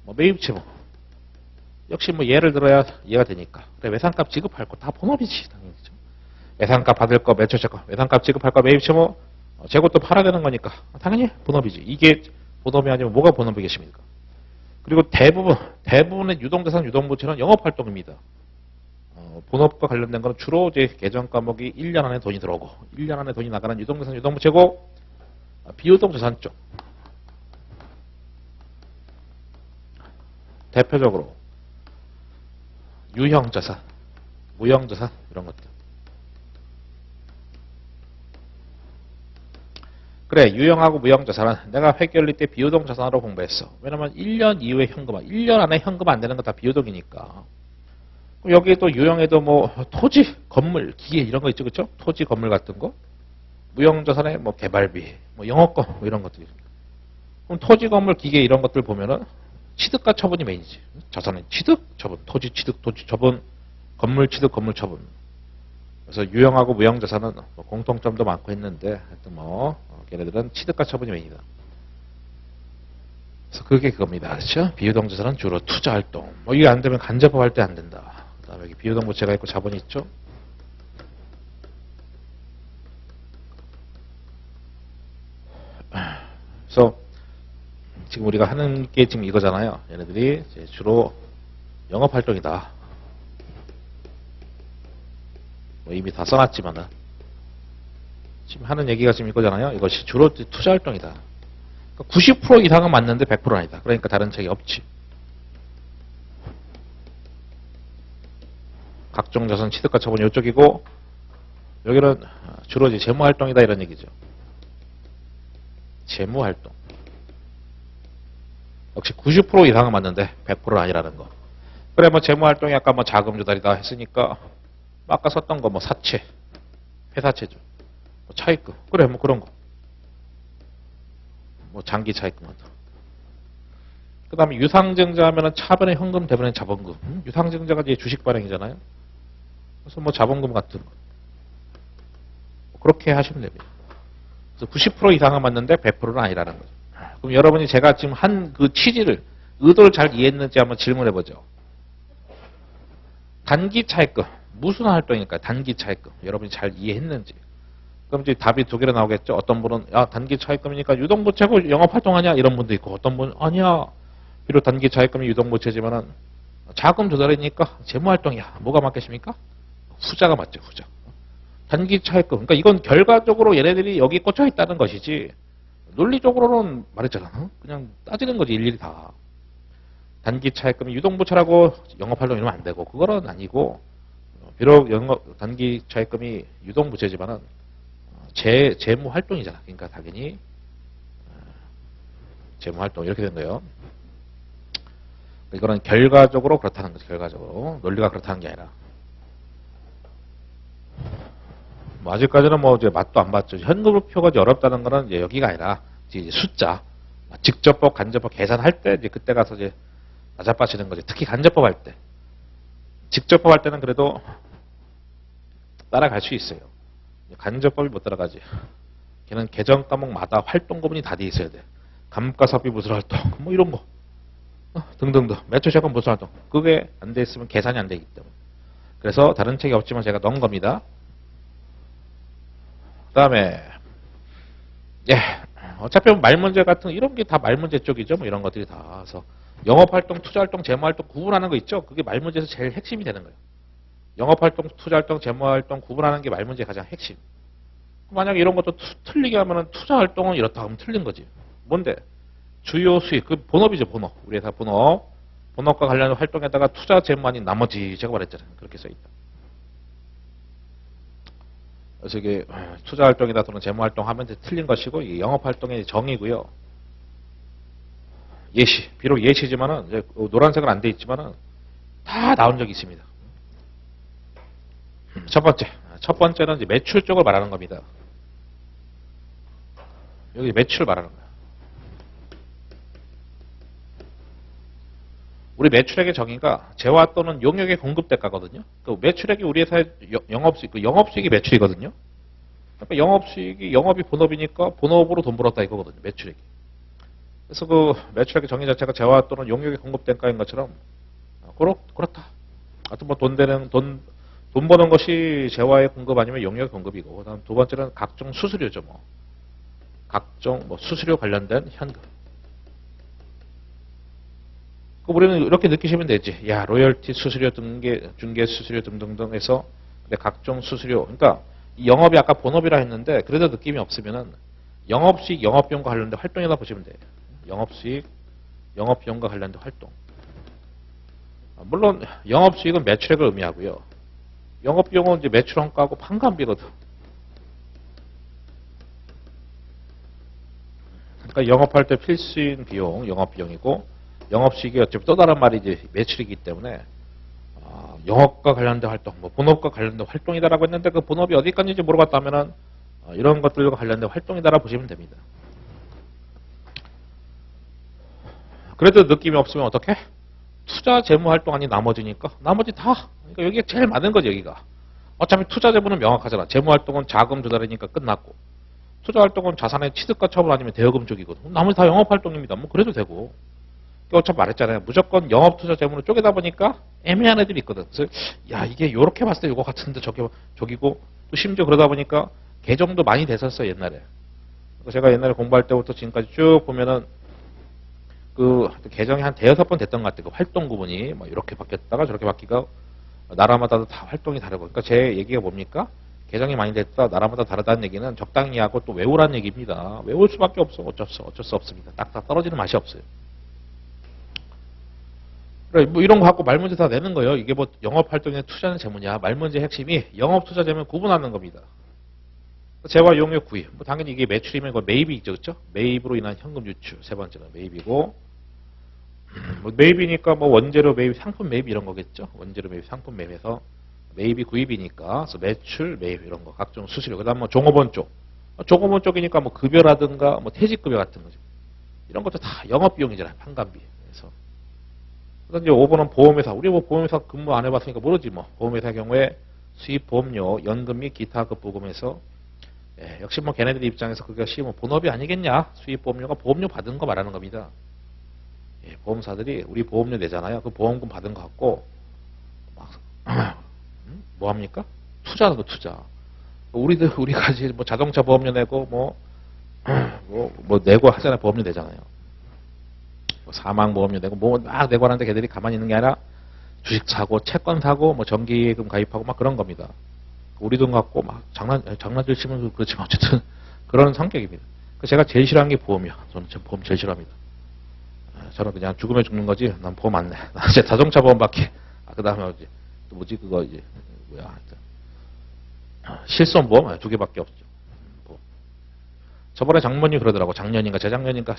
뭐 매입채 뭐 역시 뭐 예를 들어야 이해가 되니까. 그래 외상값 지급할 거 다 본업이지 당연히죠. 외상값 받을 거, 매출채권, 외상값 지급할 거, 매입채 뭐 재고도 팔아야 되는 거니까 당연히 본업이지. 이게 본업이 아니면 뭐가 본업이겠습니까? 그리고 대부분의 유동자산, 유동부채는 영업활동입니다. 본업과 관련된 건 주로 이제 계정 과목이 1년 안에 돈이 들어오고 1년 안에 돈이 나가는 유동자산, 유동부채고 비유동자산 쪽 대표적으로 유형자산, 무형자산 이런 것들. 그래 유형하고 무형자산은 내가 회계연리 때 비유동자산으로 공부했어. 왜냐면 1년 이후에 현금화, 1년 안에 현금 안 되는 거 다 비유동이니까. 여기에 또 유형에도 뭐 토지, 건물, 기계 이런 거 있죠, 그렇죠? 토지, 건물 같은 거. 무형자산에 뭐 개발비, 뭐 영업권 뭐 이런 것들이. 그럼 토지, 건물, 기계 이런 것들 보면은 취득과 처분이 메인이지. 자산의 취득, 처분, 토지 취득, 토지 처분, 건물 취득, 건물 처분. 그래서 유형하고 무형자산은 뭐 공통점도 많고 했는데 하여튼 뭐 걔네들은 취득과 처분이 메인이다. 그래서 그게 그겁니다, 그렇죠? 비유동자산은 주로 투자활동. 뭐 이게 안 되면 간접화할 때 안 된다. 그다음에 여기 비유동부채가 있고 자본이 있죠. 그래서 지금 우리가 하는 게 지금 이거잖아요. 얘네들이 이제 주로 영업활동이다. 뭐 이미 다 써놨지만은 지금 하는 얘기가 지금 이거잖아요. 이것이 주로 투자활동이다. 90% 이상은 맞는데 100%는 아니다. 그러니까 다른 책이 없지. 각종 자산 취득과 처분이 이쪽이고 여기는 주로 이제 재무활동이다 이런 얘기죠. 재무활동. 역시 90% 이상은 맞는데 100%는 아니라는 거. 그래 뭐 재무활동이 아까 뭐 자금 조달이다 했으니까 아까 썼던 거 뭐 사채, 회사채죠. 뭐 차입금. 그래 뭐 그런 거. 뭐 장기 차입금 같은 거. 그 다음에 유상증자 하면은 차변의 현금, 대변의 자본금. 유상증자가 이제 주식 발행이잖아요. 그래서 뭐 자본금 같은 거. 그렇게 하시면 됩니다. 그래서 90% 이상은 맞는데 100%는 아니라는 거죠. 그럼 여러분이 제가 지금 한 그 취지를, 의도를 잘 이해했는지 한번 질문해 보죠. 단기 차입금. 무슨 활동일까요? 단기 차입금. 여러분이 잘 이해했는지. 그럼 이제 답이 두 개로 나오겠죠. 어떤 분은 야 단기 차입금이니까 유동부채고 영업활동하냐 이런 분도 있고 어떤 분은 아니야 비록 단기 차입금이 유동부채지만은 자금 조달이니까 재무활동이야. 뭐가 맞겠습니까? 후자가 맞죠. 후자. 단기 차입금. 그러니까 이건 결과적으로 얘네들이 여기 꽂혀 있다는 것이지 논리적으로는 말했잖아. 그냥 따지는 거지 일일이 다. 단기 차입금이 유동부채라고 영업활동 이러면 안 되고 그거는 아니고 비록 단기 차입금이 유동부채지만은 재무활동이잖아. 그러니까 당연히 재무활동 이렇게 된 거예요. 이거는 결과적으로 그렇다는 거죠. 결과적으로. 논리가 그렇다는 게 아니라. 뭐 아직까지는 뭐 이제 맛도 안 봤죠. 현금표가 어렵다는 거는 이제 여기가 아니라 이제 숫자. 직접법, 간접법 계산할 때 이제 그때 가서 이제 나자빠지는 거지. 특히 간접법 할 때. 직접법 할 때는 그래도 따라갈 수 있어요. 간접법이 못 따라가지. 걔는 계정 과목마다 활동 구분이 다 돼 있어야 돼. 감가상각비 무슨 활동, 뭐 이런 거. 등등등. 매출 채권 무슨 활동. 그게 안 돼 있으면 계산이 안 되기 때문에. 그래서 다른 책이 없지만 제가 넣은 겁니다. 그 다음에, 예. 어차피 말문제 같은 이런 게 다 말문제 쪽이죠. 뭐 이런 것들이 다. 그래서 영업활동, 투자활동, 재무활동 구분하는 거 있죠. 그게 말문제에서 제일 핵심이 되는 거예요. 영업활동, 투자활동, 재무활동 구분하는 게 말문제의 가장 핵심. 만약에 이런 것도 틀리게 하면 투자활동은 이렇다 하면 틀린 거지. 뭔데? 주요 수익, 그 본업이죠, 본업. 우리 회사 본업. 본업과 관련된 활동에다가 투자 재무만이 나머지 제가 말했잖아요. 그렇게 써있다. 그래서 이게 투자활동이다 또는 재무활동 하면 틀린 것이고 이게 영업활동의 정의고요. 예시. 비록 예시지만은 이제 노란색은 안 돼 있지만은 다 나온 적이 있습니다. 첫 번째. 첫 번째는 이제 매출 쪽을 말하는 겁니다. 여기 매출 말하는 거야. 우리 매출액의 정의가 재화 또는 용역의 공급 대가거든요. 그 매출액이 우리 회사의 영업수익, 그 영업수익이 매출이거든요. 그러니까 영업수익이 영업이 본업이니까 본업으로 돈 벌었다 이거거든요. 매출액이. 그래서 그 매출액의 정의 자체가 재화 또는 용역의 공급 대가인 것처럼 그렇다. 하여튼 뭐 돈 버는 것이 재화의 공급 아니면 용역의 공급이고, 그다음 두 번째는 각종 수수료죠. 뭐 각종 뭐 수수료 관련된 현금. 우리는 이렇게 느끼시면 되지. 야, 로열티 수수료, 중개 수수료 등등등 해서 근데 각종 수수료. 그러니까 이 영업이 아까 본업이라 했는데 그래도 느낌이 없으면은 영업수익, 영업비용과 관련된 활동이다 보시면 돼요. 영업수익, 영업비용과 관련된 활동. 물론 영업수익은 매출액을 의미하고요. 영업비용은 이제 매출 원가하고 판관비거든. 그러니까 영업할 때 필수인 비용, 영업비용이고 영업수익이 어차피 또 다른 말이 이제 매출이기 때문에 영업과 관련된 활동, 뭐 본업과 관련된 활동이다라고 했는데 그 본업이 어디까지인지 모르겠다면은 이런 것들과 관련된 활동이다라고 보시면 됩니다. 그래도 느낌이 없으면 어떻게? 투자 재무 활동 아닌 나머지니까 나머지 다. 그러니까 여기가 제일 많은 거지 여기가. 어차피 투자 재무는 명확하잖아. 재무 활동은 자금 조달이니까 끝났고 투자 활동은 자산의 취득과 처분 아니면 대여금 쪽이거든. 나머지 다 영업 활동입니다. 뭐 그래도 되고. 어차피 말했잖아요. 무조건 영업 투자 재무를 쪼개다 보니까 애매한 애들이 있거든. 그래서 야 이게 요렇게 봤을 때 이거 같은데 저기고 또 심지어 그러다 보니까 개정도 많이 됐었어요 옛날에. 제가 옛날에 공부할 때부터 지금까지 쭉 보면은 그 개정이 한 대여섯 번 됐던 것 같아요. 그 활동 구분이 뭐 이렇게 바뀌었다가 저렇게 바뀌가 나라마다도 다 활동이 다르고. 그러니까 제 얘기가 뭡니까? 개정이 많이 됐다 나라마다 다르다는 얘기는 적당히 하고 또 외우라는 얘기입니다. 외울 수밖에 없어. 어쩔 수 없습니다. 딱딱 떨어지는 맛이 없어요. 그래, 뭐 이런 거 갖고 말문제 다 내는 거예요. 이게 뭐 영업활동에 투자는 재무냐. 말문제 핵심이 영업투자 재무 구분하는 겁니다. 재화 용역 구입. 뭐 당연히 이게 매출이면 이거 매입이죠. 그렇죠? 매입으로 인한 현금 유출. 세 번째는 매입이고. 뭐 매입이니까 뭐 원재료 매입, 상품 매입 이런 거겠죠. 원재료 매입, 상품 매입해서 매입이 구입이니까. 그래서 매출, 매입 이런 거. 각종 수수료. 그다음 뭐 종업원 쪽. 종업원 쪽이니까 뭐 급여라든가 뭐 퇴직급여 같은 거죠. 이런 것도 다 영업비용이잖아요. 판관비. 그래서 그다음 이제 5번은 보험회사. 우리 뭐 보험회사 근무 안 해봤으니까 모르지 뭐. 보험회사 경우에 수입 보험료, 연금 및 기타 급부금에서 역시 뭐 걔네들 입장에서 그것이 뭐 본업이 아니겠냐. 수입 보험료가 보험료 받은 거 말하는 겁니다. 보험사들이 우리 보험료 내잖아요. 그 보험금 받은 거 갖고 막 뭐 합니까? 투자하는 거, 투자. 우리가 이제 뭐 자동차 보험료 내고, 뭐 내고 하잖아요. 보험료 내잖아요. 뭐 사망 보험료 내고, 뭐 막 내고 하는데 걔들이 가만히 있는 게 아니라 주식 사고, 채권 사고, 뭐 정기예금 가입하고 막 그런 겁니다. 우리 돈 갖고 막 장난질 치면 그렇지만 어쨌든 그런 성격입니다. 제가 제일 싫어하는 게 보험이야. 저는 보험 제일 싫어합니다. 저는 그냥 죽으면 죽는 거지. 난 보험 안 내. 나 이제 자동차 보험밖에. 그 다음에 이제 또 뭐지 그거 이제 뭐야 실손보험 2개밖에 없죠. 저번에 장모님 그러더라고. 작년인가 재작년인가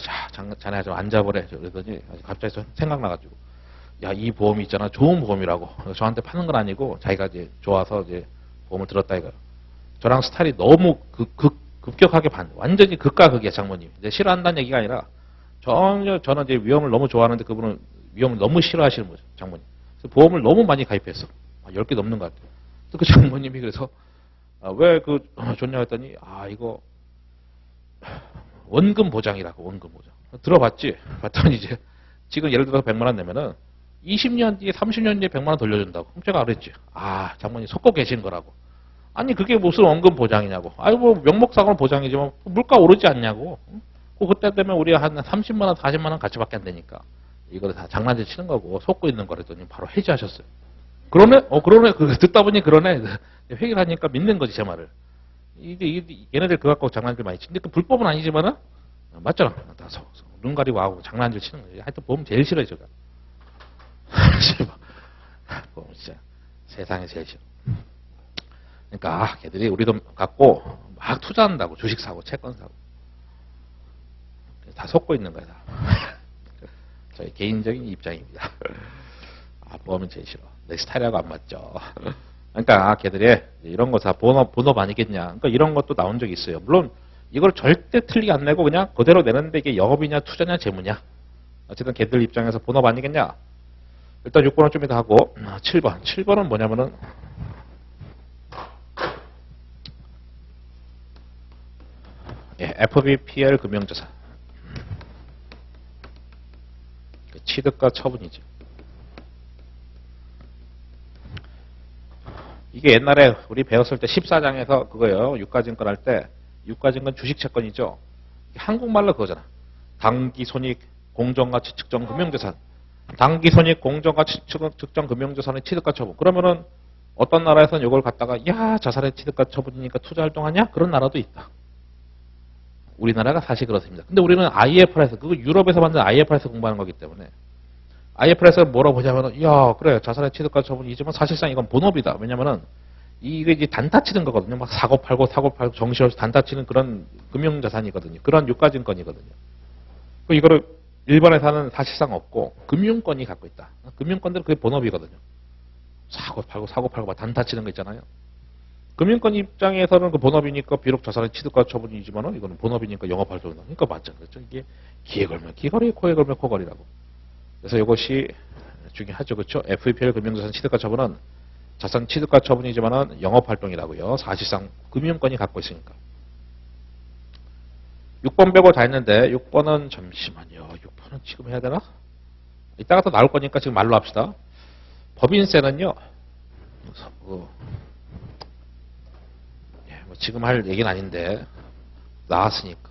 자네 좀 앉아보래. 그러더니 갑자기 생각나가지고 야, 이 보험이 있잖아. 좋은 보험이라고. 저한테 파는 건 아니고 자기가 이제 좋아서 이제 보험을 들었다 이거요. 저랑 스타일이 너무 급격하게 완전히 극과 극이야, 장모님. 이제 싫어한다는 얘기가 아니라 저는 이제 위험을 너무 좋아하는데 그분은 위험을 너무 싫어하시는 거죠, 장모님. 그래서 보험을 너무 많이 가입했어. 10개 넘는 것 같아요. 그 장모님이 그래서 왜 좋냐 했더니 이거 원금 보장이라고. 원금 보장. 들어봤지? 봤더니 이제 지금 예를 들어서 100만 원 내면은 20년 뒤에 30년 뒤에 100만 원 돌려준다고. 제가 그랬지. 장모님 속고 계신 거라고. 아니 그게 무슨 원금 보장이냐고. 뭐 명목상으로 보장이지만 물가 오르지 않냐고. 그때 되면 우리 한 30만 원, 40만 원 가치밖에 안 되니까 이거 다 장난질 치는 거고 속고 있는 거랬더니 바로 해지하셨어요. 그러네? 그러네. 듣다 보니 그러네. 회의를 하니까 믿는 거지 제 말을. 얘네들 그거 갖고 장난질 많이 치는데 불법은 아니지만은 맞잖아. 눈 가리고 하고 장난질 치는 거지. 하여튼 보험 제일 싫어요 제가. 보험 진짜 세상에 제일 싫어. 그러니까 걔들이 우리 돈 갖고 막 투자한다고. 주식 사고 채권 사고 다 속고 있는 거야 다. 저희 개인적인 입장입니다. 보험은 제일 싫어. 내 스타일하고 안 맞죠. 그러니까 걔들이 이런 거 다 본업 아니겠냐. 그러니까 이런 것도 나온 적이 있어요. 물론 이걸 절대 틀리게 안 내고 그냥 그대로 내는데 이게 영업이냐 투자냐 재무냐. 어쨌든 걔들 입장에서 본업 아니겠냐. 일단 6번은 좀 이따 하고 7번. 7번은 뭐냐면은 FBPL 금융자산. 취득과 처분이죠. 이게 옛날에 우리 배웠을 때 14장에서 그거예요. 유가증권 할 때 유가증권 주식채권이죠. 한국말로 그거잖아. 당기손익 공정가치 측정 금융자산. 당기손익 공정가치 측정 금융자산의 취득과 처분. 그러면은 어떤 나라에서는 이걸 갖다가 자산의 취득과 처분이니까 투자활동하냐? 그런 나라도 있다. 우리나라가 사실 그렇습니다. 근데 우리는 IFRS, 그거 유럽에서 만든 IFRS 공부하는 거기 때문에 IFRS가 뭐라고 보냐면은 그래 자산의 취득과 처분이지만 사실상 이건 본업이다. 왜냐면은 이게 이제 단타 치는 거거든요. 막 사고 팔고 정신없이 단타 치는 그런 금융자산이거든요. 그런 유가증권이거든요. 이거를 일반에서는 사실상 없고 금융권이 갖고 있다. 금융권들은 그게 본업이거든요. 사고 팔고 막 단타 치는 거 있잖아요. 금융권 입장에서는 그 본업이니까 비록 자산의 취득과 처분이지만은 이거는 본업이니까 영업활동이다. 그러니까 맞죠. 그렇죠? 이게 기에 걸면 기거리, 코에 걸면 코거리라고. 그래서 이것이 중요하죠. 그렇죠? FBPL 금융자산 취득과 처분은 자산 취득과 처분이지만은 영업활동이라고요. 사실상 금융권이 갖고 있으니까. 6번 빼고 다 했는데 6번은 잠시만요. 6번은 지금 해야 되나? 이따가 또 나올 거니까 지금 말로 합시다. 법인세는요. 지금 할 얘기는 아닌데 나왔으니까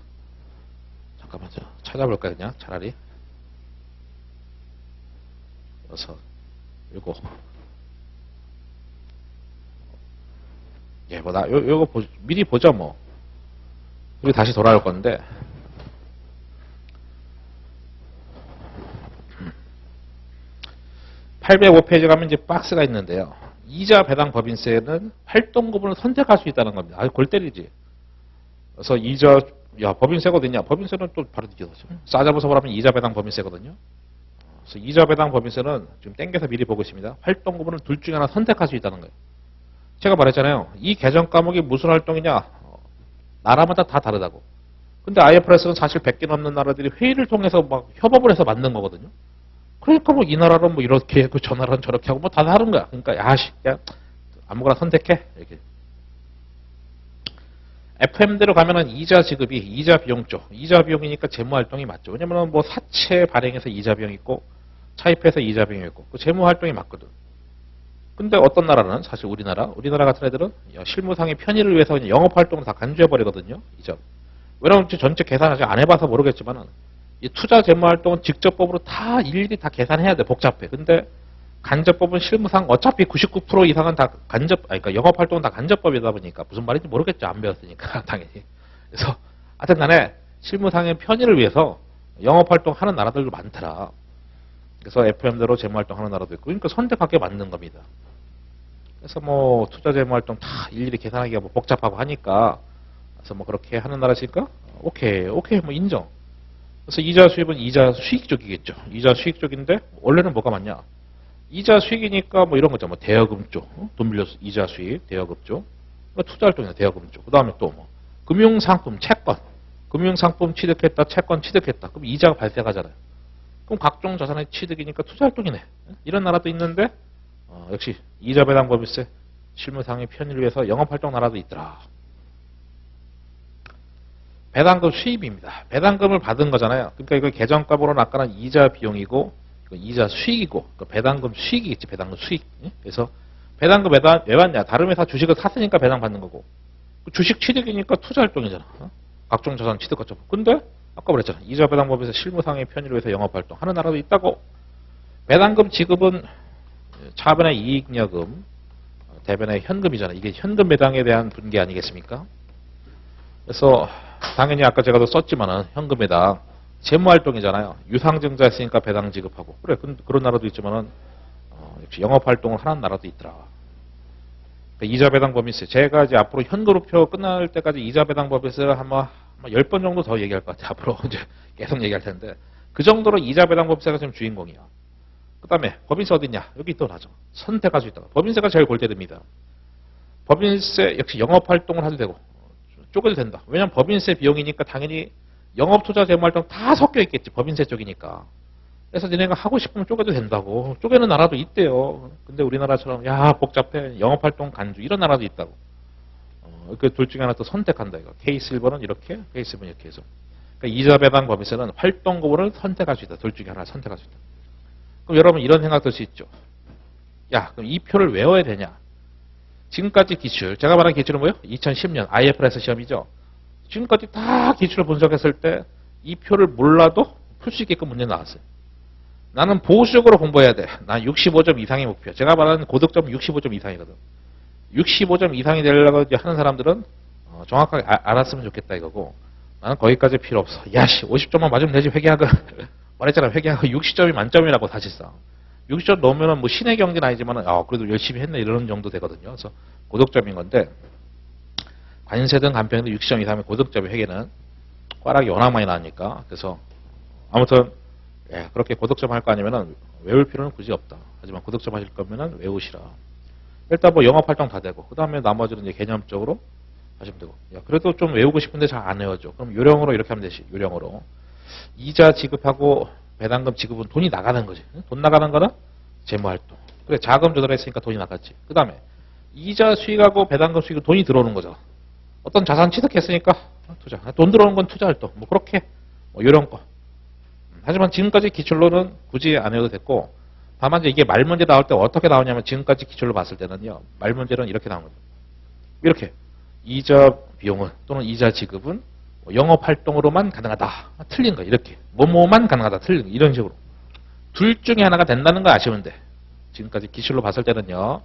잠깐만 찾아볼까요? 그냥 차라리 그래서 요거 요거 미리 보죠 뭐. 우리 다시 돌아올 건데 805페이지 가면 이제 박스가 있는데요. 이자 배당 법인세는 활동구분을 선택할 수 있다는 겁니다. 골 때리지. 그래서 법인세가 어딨냐? 법인세는 또 바로 뒤져서 싸잡아서 말하면 이자 배당 법인세거든요. 그래서 이자 배당 법인세는 지금 땡겨서 미리 보고 있습니다. 활동구분을 둘 중에 하나 선택할 수 있다는 거예요. 제가 말했잖아요. 이 개정 과목이 무슨 활동이냐? 나라마다 다 다르다고. 근데 IFRS는 사실 100개 넘는 나라들이 회의를 통해서 막 협업을 해서 만든 거거든요. 그러니까 뭐 이 나라는 뭐 이렇게 저 나라는 저렇게 하고 뭐 다 다른 거야. 그러니까 야 아무거나 선택해 이렇게. FM대로 가면은 이자 지급이 이자 비용 쪽. 이자 비용이니까 재무 활동이 맞죠. 왜냐면은 뭐 사채 발행해서 이자 비용 있고 차입해서 이자 비용 있고 그 재무 활동이 맞거든. 근데 어떤 나라는 사실 우리나라 같은 애들은 실무상의 편의를 위해서 그냥 영업활동을 다 간주해버리거든요. 이 점. 왜냐면 전체 계산을 아직 안 해봐서 모르겠지만은 이 투자 재무활동은 직접법으로 다 일일이 다 계산해야 돼. 복잡해. 근데 간접법은 실무상 어차피 99% 이상은 다 그러니까 영업활동은 다 간접법이다 보니까 무슨 말인지 모르겠죠. 안 배웠으니까 당연히. 그래서 하여튼 간에 실무상의 편의를 위해서 영업활동 하는 나라들도 많더라. 그래서 FM대로 재무활동 하는 나라도 있고, 그러니까 선택하게 만든 겁니다. 그래서 뭐 투자 재무활동 다 일일이 계산하기가 뭐 복잡하고 하니까, 그래서 뭐 그렇게 하는 나라시니까 오케이 뭐 인정. 그래서 이자 수입은 이자 수익 쪽이겠죠. 이자 수익 쪽인데 원래는 뭐가 많냐? 이자 수익이니까 뭐 이런 거죠. 뭐 대여금 쪽, 돈 빌려서 이자 수익, 대여금 쪽, 그러니까 투자 활동이나 대여금 쪽. 그 다음에 또 뭐 금융상품, 채권, 금융상품 취득했다, 채권 취득했다. 그럼 이자가 발생하잖아요. 그럼 각종 자산의 취득이니까 투자 활동이네. 이런 나라도 있는데 역시 이자 배당 법인세 실무상의 편의를 위해서 영업활동 나라도 있더라. 배당금 수입입니다. 배당금을 받은 거잖아요. 그러니까 이거 계정값으로 아까는 이자 비용이고 이자 수익이고 배당금 수익이겠지. 배당금 수익. 그래서 배당금 왜 받냐? 다른 회사 주식을 샀으니까 배당 받는 거고 주식 취득이니까 투자 활동이잖아. 각종 자산 취득 거죠. 근데 아까 그랬잖아. 이자 배당 법에서 실무상의 편의를 위해서 영업활동 하는 나라도 있다고. 배당금 지급은 차변의 이익여금, 대변의 현금이잖아. 이게 현금 배당에 대한 분계 아니겠습니까? 그래서 당연히 아까 제가 도 썼지만은 현금 배당 재무활동이잖아요. 유상증자 했으니까 배당 지급하고. 그래, 그런 나라도 있지만은 역시 영업활동을 하는 나라도 있더라. 그러니까 이자 배당 법인세. 제가 이제 앞으로 현금으로 끝날 때까지 이자 배당 법인세를 아마 10번 정도 더 얘기할 것 같아요. 앞으로 이제 계속 얘기할 텐데. 그 정도로 이자 배당 법인세가 지금 주인공이야. 그 다음에 법인세 어딨냐? 여기 또 나죠. 선택할 수 있다. 법인세가 제일 골때립니다. 법인세 역시 영업활동을 해도 되고 쪼개도 된다. 왜냐면 법인세 비용이니까 당연히 영업투자 재무활동 다 섞여 있겠지. 법인세 쪽이니까. 그래서 니네가 하고 싶으면 쪼개도 된다고. 쪼개는 나라도 있대요. 근데 우리나라처럼 야 복잡해. 영업활동 간주 이런 나라도 있다고. 그 둘 중에 하나 또 선택한다 이거. K-실버는 이렇게, K-실버는 이렇게 해서. 그러니까 이자 배당 법인세는 활동금을 선택할 수 있다. 둘 중에 하나 선택할 수 있다. 그럼 여러분 이런 생각 들 수 있죠. 야 그럼 이 표를 외워야 되냐? 지금까지 기출, 제가 말한 기출은 뭐예요? 2010년 IFRS 시험이죠. 지금까지 다 기출을 분석했을 때 이 표를 몰라도 풀 수 있게끔 문제 나왔어요. 나는 보수적으로 공부해야 돼. 난 65점 이상의 목표. 제가 말하는 고득점 65점 이상이거든. 65점 이상이 되려고 하는 사람들은 정확하게 알았으면 좋겠다 이거고, 나는 거기까지 필요 없어. 야씨 50점만 맞으면 되지. 회계학은 말했잖아. 회계학은 60점이 만점이라고 사실상. 60점 넘으면 뭐 신의 경지는 아니지만 그래도 열심히 했네 이런 정도 되거든요. 그래서 고득점인 건데, 관세든 간평이든 60점 이상의 고득점의 회계는 꽈락이 워낙 많이 나니까. 그래서 아무튼 그렇게 고득점 할 거 아니면은 외울 필요는 굳이 없다. 하지만 고득점 하실 거면은 외우시라. 일단 뭐 영업활동 다 되고 그 다음에 나머지는 이제 개념적으로 하시면 되고. 그래도 좀 외우고 싶은데 잘 안 외워져. 그럼 요령으로 이렇게 하면 되지. 요령으로 이자 지급하고 배당금 지급은 돈이 나가는 거지. 돈 나가는 거는 재무활동. 그래 자금 조달했으니까 돈이 나갔지. 그 다음에 이자 수익하고 배당금 수익은 돈이 들어오는 거잖아. 어떤 자산 취득했으니까 투자. 돈 들어오는 건 투자활동. 뭐 그렇게 뭐 요런 거. 하지만 지금까지 기출로는 굳이 안 해도 됐고, 다만 이제 이게 말 문제 나올 때 어떻게 나오냐면 지금까지 기출로 봤을 때는요. 말 문제는 이렇게 나온 거죠. 이렇게 이자 비용은 또는 이자 지급은 영업활동으로만 가능하다. 틀린 거 이렇게. 뭐뭐만 가능하다. 틀린 거 이런 식으로. 둘 중에 하나가 된다는 거 아시면 돼. 지금까지 기출로 봤을 때는요.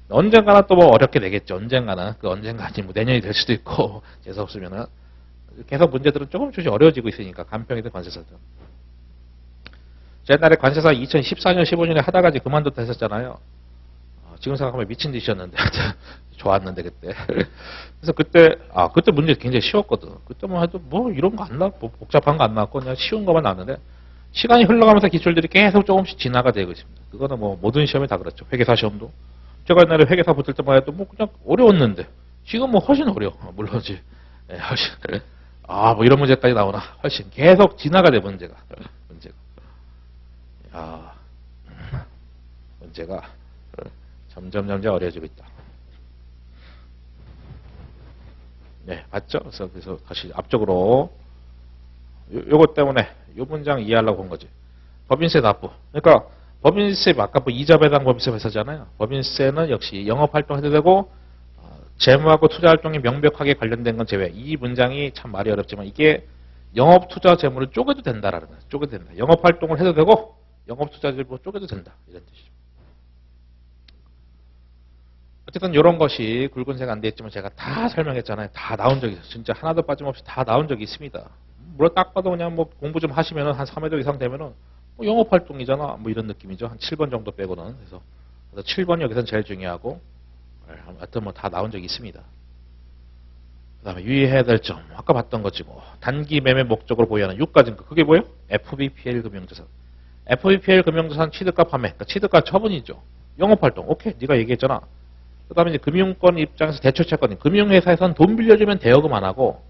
언젠가는 또 뭐 어렵게 되겠죠. 언젠가는. 그 언젠가 아니 뭐 내년이 될 수도 있고 재수없으면은. 계속 문제들은 조금씩 어려워지고 있으니까 간평이든 관세사든. 옛날에 관세사 2014년 15년에 하다가 이제 그만뒀다 했었잖아요. 지금 생각하면 미친 짓이었는데 좋았는데 그때. 그래서 그때 문제 굉장히 쉬웠거든. 그때만 해도 뭐 이런 거 안 나왔고 뭐 복잡한 거 안 나왔고 그냥 쉬운 거만 나왔는데, 시간이 흘러가면서 기출들이 계속 조금씩 진화가 되고 있습니다. 그거는 뭐 모든 시험이 다 그렇죠. 회계사 시험도. 제가 옛날에 회계사 붙을 때만 해도 뭐 그냥 어려웠는데 지금 뭐 훨씬 어려워. 물론이지. 훨씬. 뭐 이런 문제까지 나오나. 훨씬 계속 진화가 돼 문제가. 문제가 점점 어려워지고 있다. 네, 봤죠? 그래서 다시 앞쪽으로 요것 때문에 요 문장 이해하려고 한 거지. 법인세 납부. 그러니까 법인세 아까 뭐 이자 배당 법인세 했었잖아요. 법인세는 역시 영업 활동해도 되고 재무하고 투자 활동이 명백하게 관련된 건 제외. 이 문장이 참 말이 어렵지만 이게 영업 투자 재무를 쪼개도 된다라는 거예요. 쪼개도 된다. 영업 활동을 해도 되고 영업 투자 재무 쪼개도 된다. 이런 뜻이죠. 어쨌든 이런 것이 굵은색 안 돼 있지만 제가 다 설명했잖아요. 다 나온 적이 있어요. 진짜 하나도 빠짐없이 다 나온 적이 있습니다. 물론 딱 봐도 그냥 뭐 공부 좀 하시면은 한 3회도 이상 되면은 뭐 영업 활동이잖아. 뭐 이런 느낌이죠. 한 7번 정도 빼고는. 그래서 7번이 여기서는 제일 중요하고 하여튼 뭐 다 나온 적이 있습니다. 그 다음에 유의해야 될 점. 아까 봤던 거지 뭐. 단기 매매 목적으로 보유하는 유가증권. 그게 뭐예요? FBPL 금융자산. FBPL 금융자산 취득과 판매. 그러니까 취득과 처분이죠. 영업활동. 오케이. 네가 얘기했잖아. 그 다음에 이제 금융권 입장에서 대출채권. 금융회사에서는 돈 빌려주면 대여금 안 하고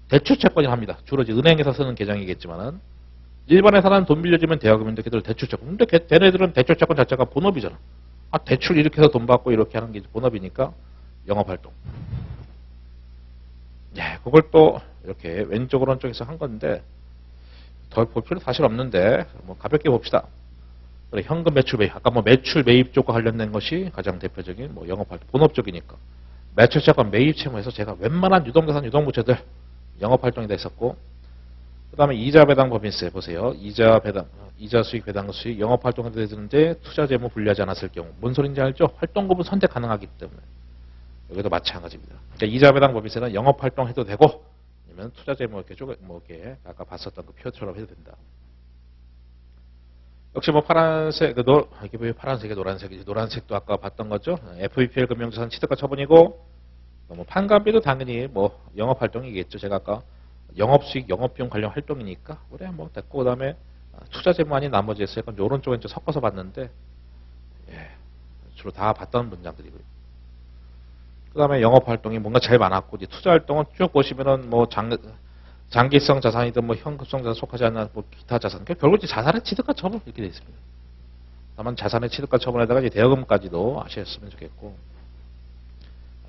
대출채권을 합니다. 주로 이제 은행에서 쓰는 계정이겠지만은 일반 회사는 돈 빌려주면 대여금인데 걔들 대출채권. 근데 걔네들은 대출채권 자체가 본업이잖아. 아, 대출 이렇게 해서 돈 받고 이렇게 하는 게 본업이니까 영업활동. 예, 그걸 또 이렇게 왼쪽 오른쪽에서 한 건데 더 볼 필요 사실 없는데 뭐 가볍게 봅시다. 그래, 현금 매출 매입. 아까 뭐 매출 매입 쪽과 관련된 것이 가장 대표적인 뭐 영업활동, 본업적이니까. 매출 채권 매입 채무에서 제가 웬만한 유동자산 유동부채들 영업활동이 다 있었고, 그 다음에 이자 배당 법인세 보세요. 이자 배당, 이자 수익 배당 수익 영업활동에 되는데 투자 재무 분리하지 않았을 경우. 뭔 소린지 알죠? 활동급은 선택 가능하기 때문에. 여기도 마찬가지입니다. 그러니까 이자 배당 법인세는 영업활동 해도 되고, 아니면 투자 재무 이렇게 뭐 이렇게 아까 봤었던 그 표처럼 해도 된다. 역시 뭐 파란색, 이게 왜 파란색이 노란색이지? 노란색도 아까 봤던 거죠. FBPL 금융자산 취득과 처분이고, 뭐 판관비도 당연히 뭐 영업활동이겠죠. 제가 아까 영업수익, 영업비용 관련 활동이니까 그래 뭐 됐고, 그다음에 투자 재무 아닌 나머지 했어요. 약간 오른쪽에 좀 섞어서 봤는데, 예, 주로 다 봤던 문장들이고요. 그다음에 영업활동이 뭔가 제일 많았고, 이제 투자 활동은 쭉 보시면은 뭐 장기성 자산이든 뭐 현금성 자산 속하지 않는 뭐 기타 자산. 결국 이제 자산의 취득과 처분 이렇게 되어 있습니다. 다만 자산의 취득과 처분에다가 이제 대여금까지도 아셨으면 좋겠고.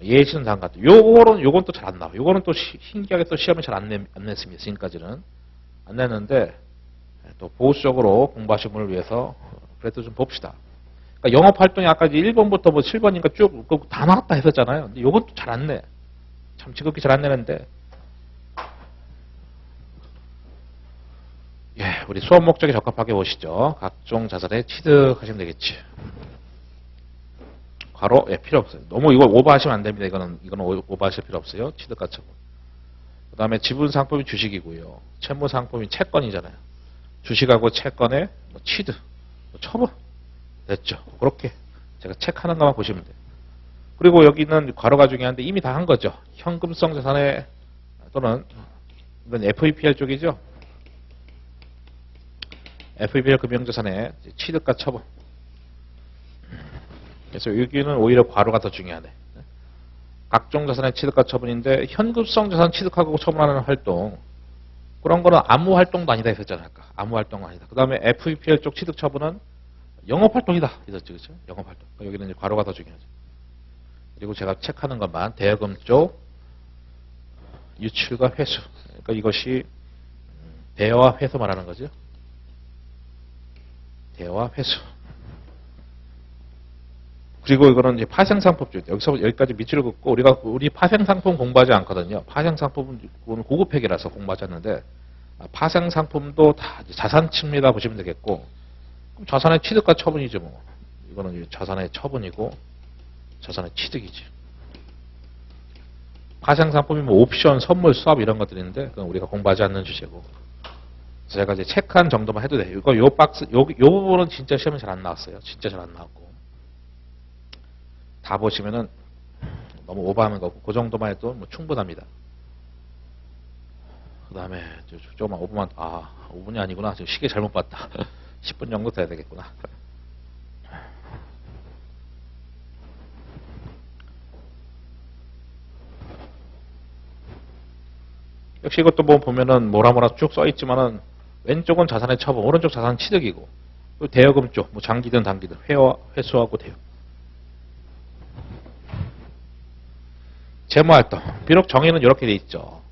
예시는 다음 같아요. 요건 또 잘 안 나와. 요거는 또 신기하게 또 시험에 잘 안 냈습니다. 지금까지는. 안 냈는데, 또 보수적으로 공부하신 분을 위해서 그래도 좀 봅시다. 그러니까 영업활동이 아까 이제 1번부터 뭐 7번인가 쭉 다 나왔다 했었잖아요. 근데 요건 또 잘 안 내. 참 지극히 잘 안 내는데, 예, 우리 수업 목적에 적합하게 보시죠. 각종 자산에 취득하시면 되겠지. 괄호, 예, 필요 없어요. 너무 이거 오버하시면 안 됩니다. 이거는 오버하실 필요 없어요. 취득과 처분. 그 다음에 지분 상품이 주식이고요. 채무 상품이 채권이잖아요. 주식하고 채권의 뭐 취득, 뭐 처분. 됐죠. 그렇게 제가 체크하는 것만 보시면 돼요. 그리고 여기는 괄호가 중요한데 이미 다 한 거죠. 현금성 자산에 또는 이건 FEPL 쪽이죠. FEPL 금융자산의 취득과 처분. 그래서 여기는 오히려 괄호가 더 중요하네. 각종 자산의 취득과 처분인데 현금성 자산 취득하고 처분하는 활동, 그런 거는 아무 활동도 아니다 했었잖아요. 아까. 아무 활동은 아니다. 그 다음에 FEPL 쪽 취득 처분은 영업활동이다 했었죠. 그렇죠? 영업활동. 그러니까 여기는 이제 괄호가 더 중요하죠. 그리고 제가 체크하는 것만 대여금 쪽 유출과 회수. 그러니까 이것이 대여와 회수 말하는 거죠. 대여와 회수. 그리고 이거는 이제 파생상품 쪽. 여기까지 밑줄을 긋고 우리 파생상품 공부하지 않거든요. 파생상품은 고급팩이라서 공부하지 않는데, 파생상품도 다 자산치입니다 보시면 되겠고, 그럼 자산의 취득과 처분이죠 뭐. 이거는 이제 자산의 처분이고 자산의 취득이지. 파생상품이 뭐 옵션, 선물, 수합 이런 것들인데 그건 우리가 공부하지 않는 주제고. 제가 이제 체크한 정도만 해도 돼요. 이거 요 박스, 요 부분은 진짜 시험에 잘 안 나왔어요. 진짜 잘 안 나왔고. 다 보시면은 너무 오버하는 거고, 그 정도만 해도 뭐 충분합니다. 그 다음에 조금만 5분이 아니구나. 지금 시계 잘못 봤다. 10분 정도 돼야 되겠구나. 역시 이것도 뭐 보면은 뭐라 쭉 써있지만은 왼쪽은 자산의 처분, 오른쪽 자산 취득이고, 대여금 쪽, 뭐 장기든 단기든 회수하고 대여. 재무활동. 비록 정의는 이렇게 돼 있죠.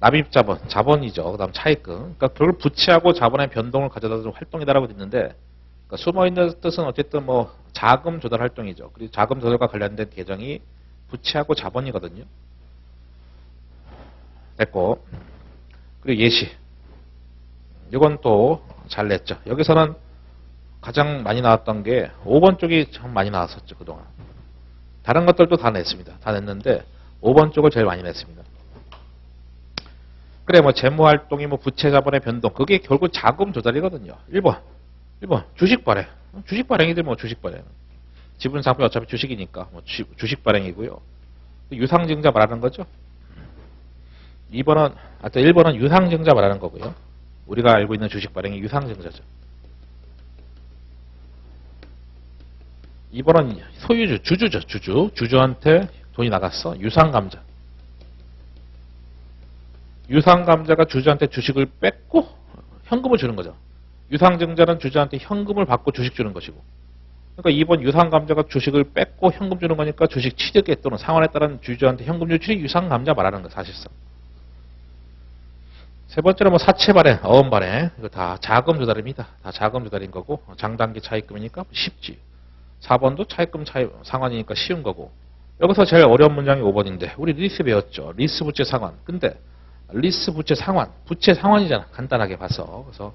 납입자본, 자본이죠. 그 다음 차입금. 그러니까 그걸 부채하고 자본의 변동을 가져다 주는 활동이다라고 돼 있는데, 그러니까 숨어있는 뜻은 어쨌든 뭐 자금 조달 활동이죠. 그리고 자금 조달과 관련된 계정이 부채하고 자본이거든요. 됐고, 그리고 예시. 이건 또 잘 냈죠. 여기서는 가장 많이 나왔던 게 5번 쪽이 참 많이 나왔었죠, 그동안. 다른 것들도 다 냈습니다. 다 냈는데 5번 쪽을 제일 많이 냈습니다. 그래, 뭐 재무활동이 뭐 부채 자본의 변동, 그게 결국 자금 조달이거든요. 1번 주식 발행. 주식 발행이들 뭐 주식 발행. 지분 상품이 어차피 주식이니까 뭐 주식 발행이고요. 유상증자 말하는 거죠. 1번은 유상증자 말하는 거고요. 우리가 알고 있는 주식 발행이 유상증자죠. 2번은 소유주, 주주죠. 주주한테 돈이 나갔어. 유상감자. 유상감자가 주주한테 주식을 뺏고 현금을 주는 거죠. 유상증자는 주주한테 현금을 받고 주식 주는 것이고. 그러니까 2번 유상감자가 주식을 뺏고 현금 주는 거니까 주식 취득에 또는 상환에 따른 주주한테 현금 유출이 유상감자 말하는 거 사실상. 세 번째는 뭐 사채 발행, 어음 발행. 이거 다 자금 조달입니다. 다 자금 조달인 거고 장단기 차입금이니까 쉽지. 4번도 차입금 상환이니까 쉬운 거고. 여기서 제일 어려운 문장이 5번인데 우리 리스 배웠죠. 리스 부채 상환. 근데 리스 부채 상환, 부채 상환이잖아. 간단하게 봐서. 그래서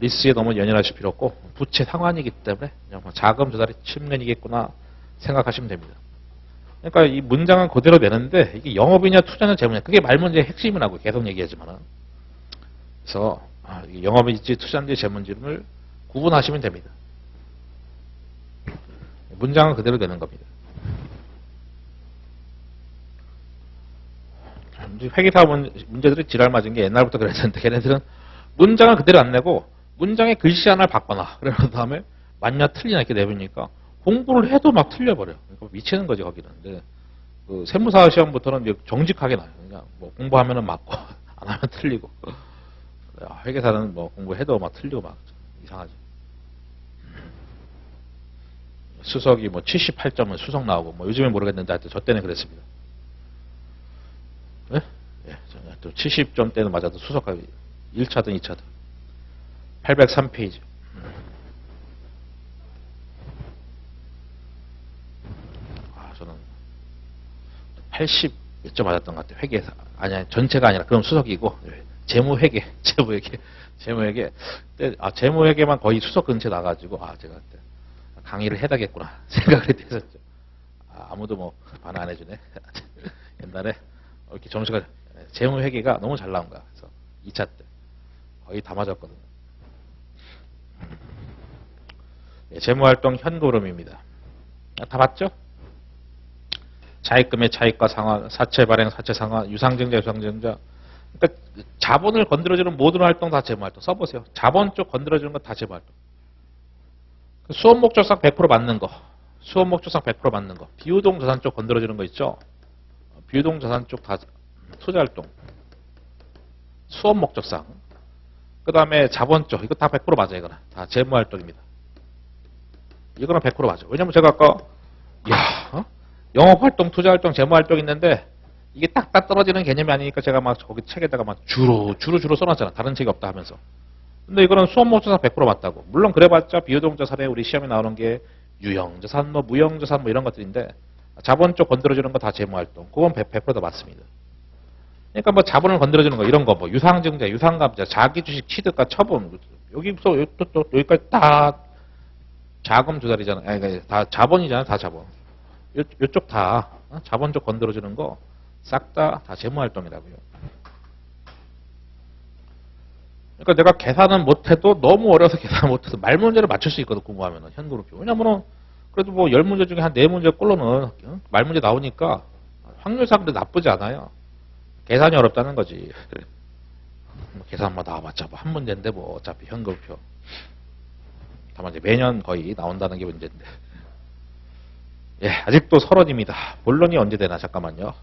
리스에 너무 연연하실 필요 없고 부채 상환이기 때문에 그냥 뭐 자금 조달의 측면이겠구나 생각하시면 됩니다. 그러니까 이 문장은 그대로 내는데 이게 영업이냐 투자냐 재무냐 그게 말 문제의 핵심이라고 계속 얘기하지만은. 그래서 영업인지 투자인지 재무인지를 구분하시면 됩니다. 문장은 그대로 되는 겁니다. 회계사 문제들이 지랄 맞은 게 옛날부터 그랬는데 걔네들은 문장을 그대로 안 내고 문장에 글씨 하나를 바꿔놔. 그런 다음에 맞냐 틀리냐 이렇게 내보니까 공부를 해도 막 틀려버려. 그러니까 미치는 거지 거기는. 근데 그 세무사 시험부터는 정직하게 나요. 그냥 뭐 공부하면은 맞고 안 하면 틀리고. 회계사는 뭐 공부해도 막 틀리고 막 이상하지. 수석이 뭐 78점은 수석 나오고 뭐 요즘엔 모르겠는데 하여튼 저 때는 그랬습니다. 네? 예, 또 70점 때는 맞아도 수석하기 1차든 2차든 803페이지. 저는 80 몇 점 맞았던 것 같아요. 회계사 아니 전체가 아니라 그럼 수석이고 재무회계. 재무회계만 거의 수석 근처에 나가지고 제가 그때 강의를 해야겠구나 생각을 했었죠. 아무도 뭐 반응 안 해주네. 옛날에 이렇게 점수가 재무회계가 너무 잘 나온 거야. 그래서 2차 때 거의 다 맞았거든요. 재무활동 현금흐름입니다. 다 봤죠? 차입금의 차입과 상환, 사채 발행, 사채 상환, 유상증자, 유상증자. 그러니까 자본을 건드려주는 모든 활동 다 재무활동. 써보세요. 자본 쪽 건드려주는 건 다 재무활동. 수업 목적상 100% 맞는 거. 수업 목적상 100% 맞는 거. 비유동 자산 쪽 건드려주는 거 있죠? 비유동 자산 쪽 다 투자활동. 수업 목적상. 그 다음에 자본 쪽. 이거 다 100% 맞아요. 이거는. 다 재무활동입니다. 이거는 100% 맞아. 왜냐면 제가 아까, 영업활동, 투자활동, 재무활동 있는데 이게 딱딱 떨어지는 개념이 아니니까 제가 막 거기 책에다가 막 주로 써놨잖아. 다른 책이 없다 하면서. 근데 이거는 수업 목적상 100% 맞다고. 물론 그래봤자 비유동자산에 우리 시험에 나오는 게 유형자산, 뭐 무형자산 뭐 이런 것들인데 자본 쪽 건드려주는 거 다 재무활동. 그건 100%다 맞습니다. 그러니까 뭐 자본을 건드려주는 거 이런 거 뭐 유상증자, 유상감자, 자기주식 취득과 처분 여기서 여기까지 다 자금 조달이잖아. 아니 다 자본이잖아. 다 자본. 요쪽 다 자본 쪽 건드려주는 거 싹 다 재무활동이라고요. 그러니까 내가 계산은 못해도 너무 어려서 계산 못해서 말 문제를 맞출 수 있거든. 공부하면은 현금흐름표. 왜냐면은 그래도 뭐 10문제 중에 한 4문제 꼴로는 말 문제 나오니까 확률상 나쁘지 않아요. 계산이 어렵다는 거지. 계산 뭐 나와봤자 뭐 한 문제인데 뭐 어차피 현금흐름표. 다만 이제 매년 거의 나온다는 게 문제인데. 예, 아직도 설원입니다. 본론이 언제 되나 잠깐만요.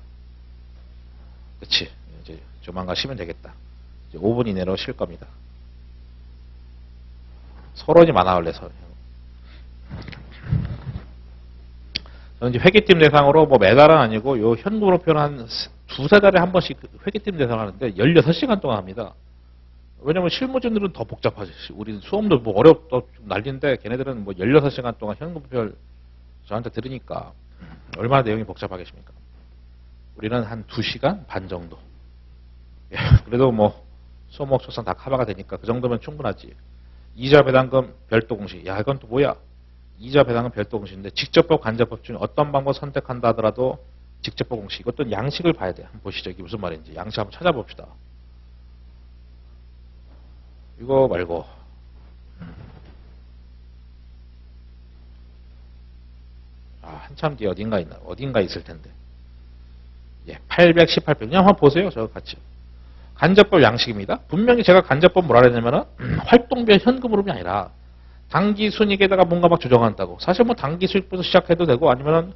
그치. 이제 조만간 쉬면 되겠다. 이제 5분 이내로 쉴 겁니다. 설원이 많아 원래서. 저는 이제 회계팀 대상으로 뭐 매달은 아니고 요 현금흐름표는 한 두세 달에 한 번씩 회계팀 대상 하는데 16시간 동안 합니다. 왜냐면 실무진들은 더 복잡하지. 우리 수험도 뭐 어렵다 난리인데 걔네들은 뭐 16시간 동안 현금별 저한테 들으니까 얼마나 내용이 복잡하겠습니까? 우리는 한 2시간 반 정도. 예, 그래도 뭐 수목 초상 다 커버가 되니까 그 정도면 충분하지. 이자 배당금 별도 공시. 야, 이건 또 뭐야? 이자 배당금 별도 공시인데 직접법 간접법 중에 어떤 방법 선택한다 하더라도 직접법 공시. 이것도 양식을 봐야 돼. 한번 보시죠. 이게 무슨 말인지. 양식 한번 찾아봅시다. 이거 말고 한참 뒤에 어딘가 있나? 어딘가 있을 텐데. 예, 818편. 그냥 한번 보세요. 저거 같이. 간접법 양식입니다. 분명히 제가 간접법 뭐라 그랬냐면은 활동별 현금 흐름이 아니라 단기 순이익에다가 뭔가 막 조정한다고. 사실 뭐 단기 수익부터 시작해도 되고 아니면은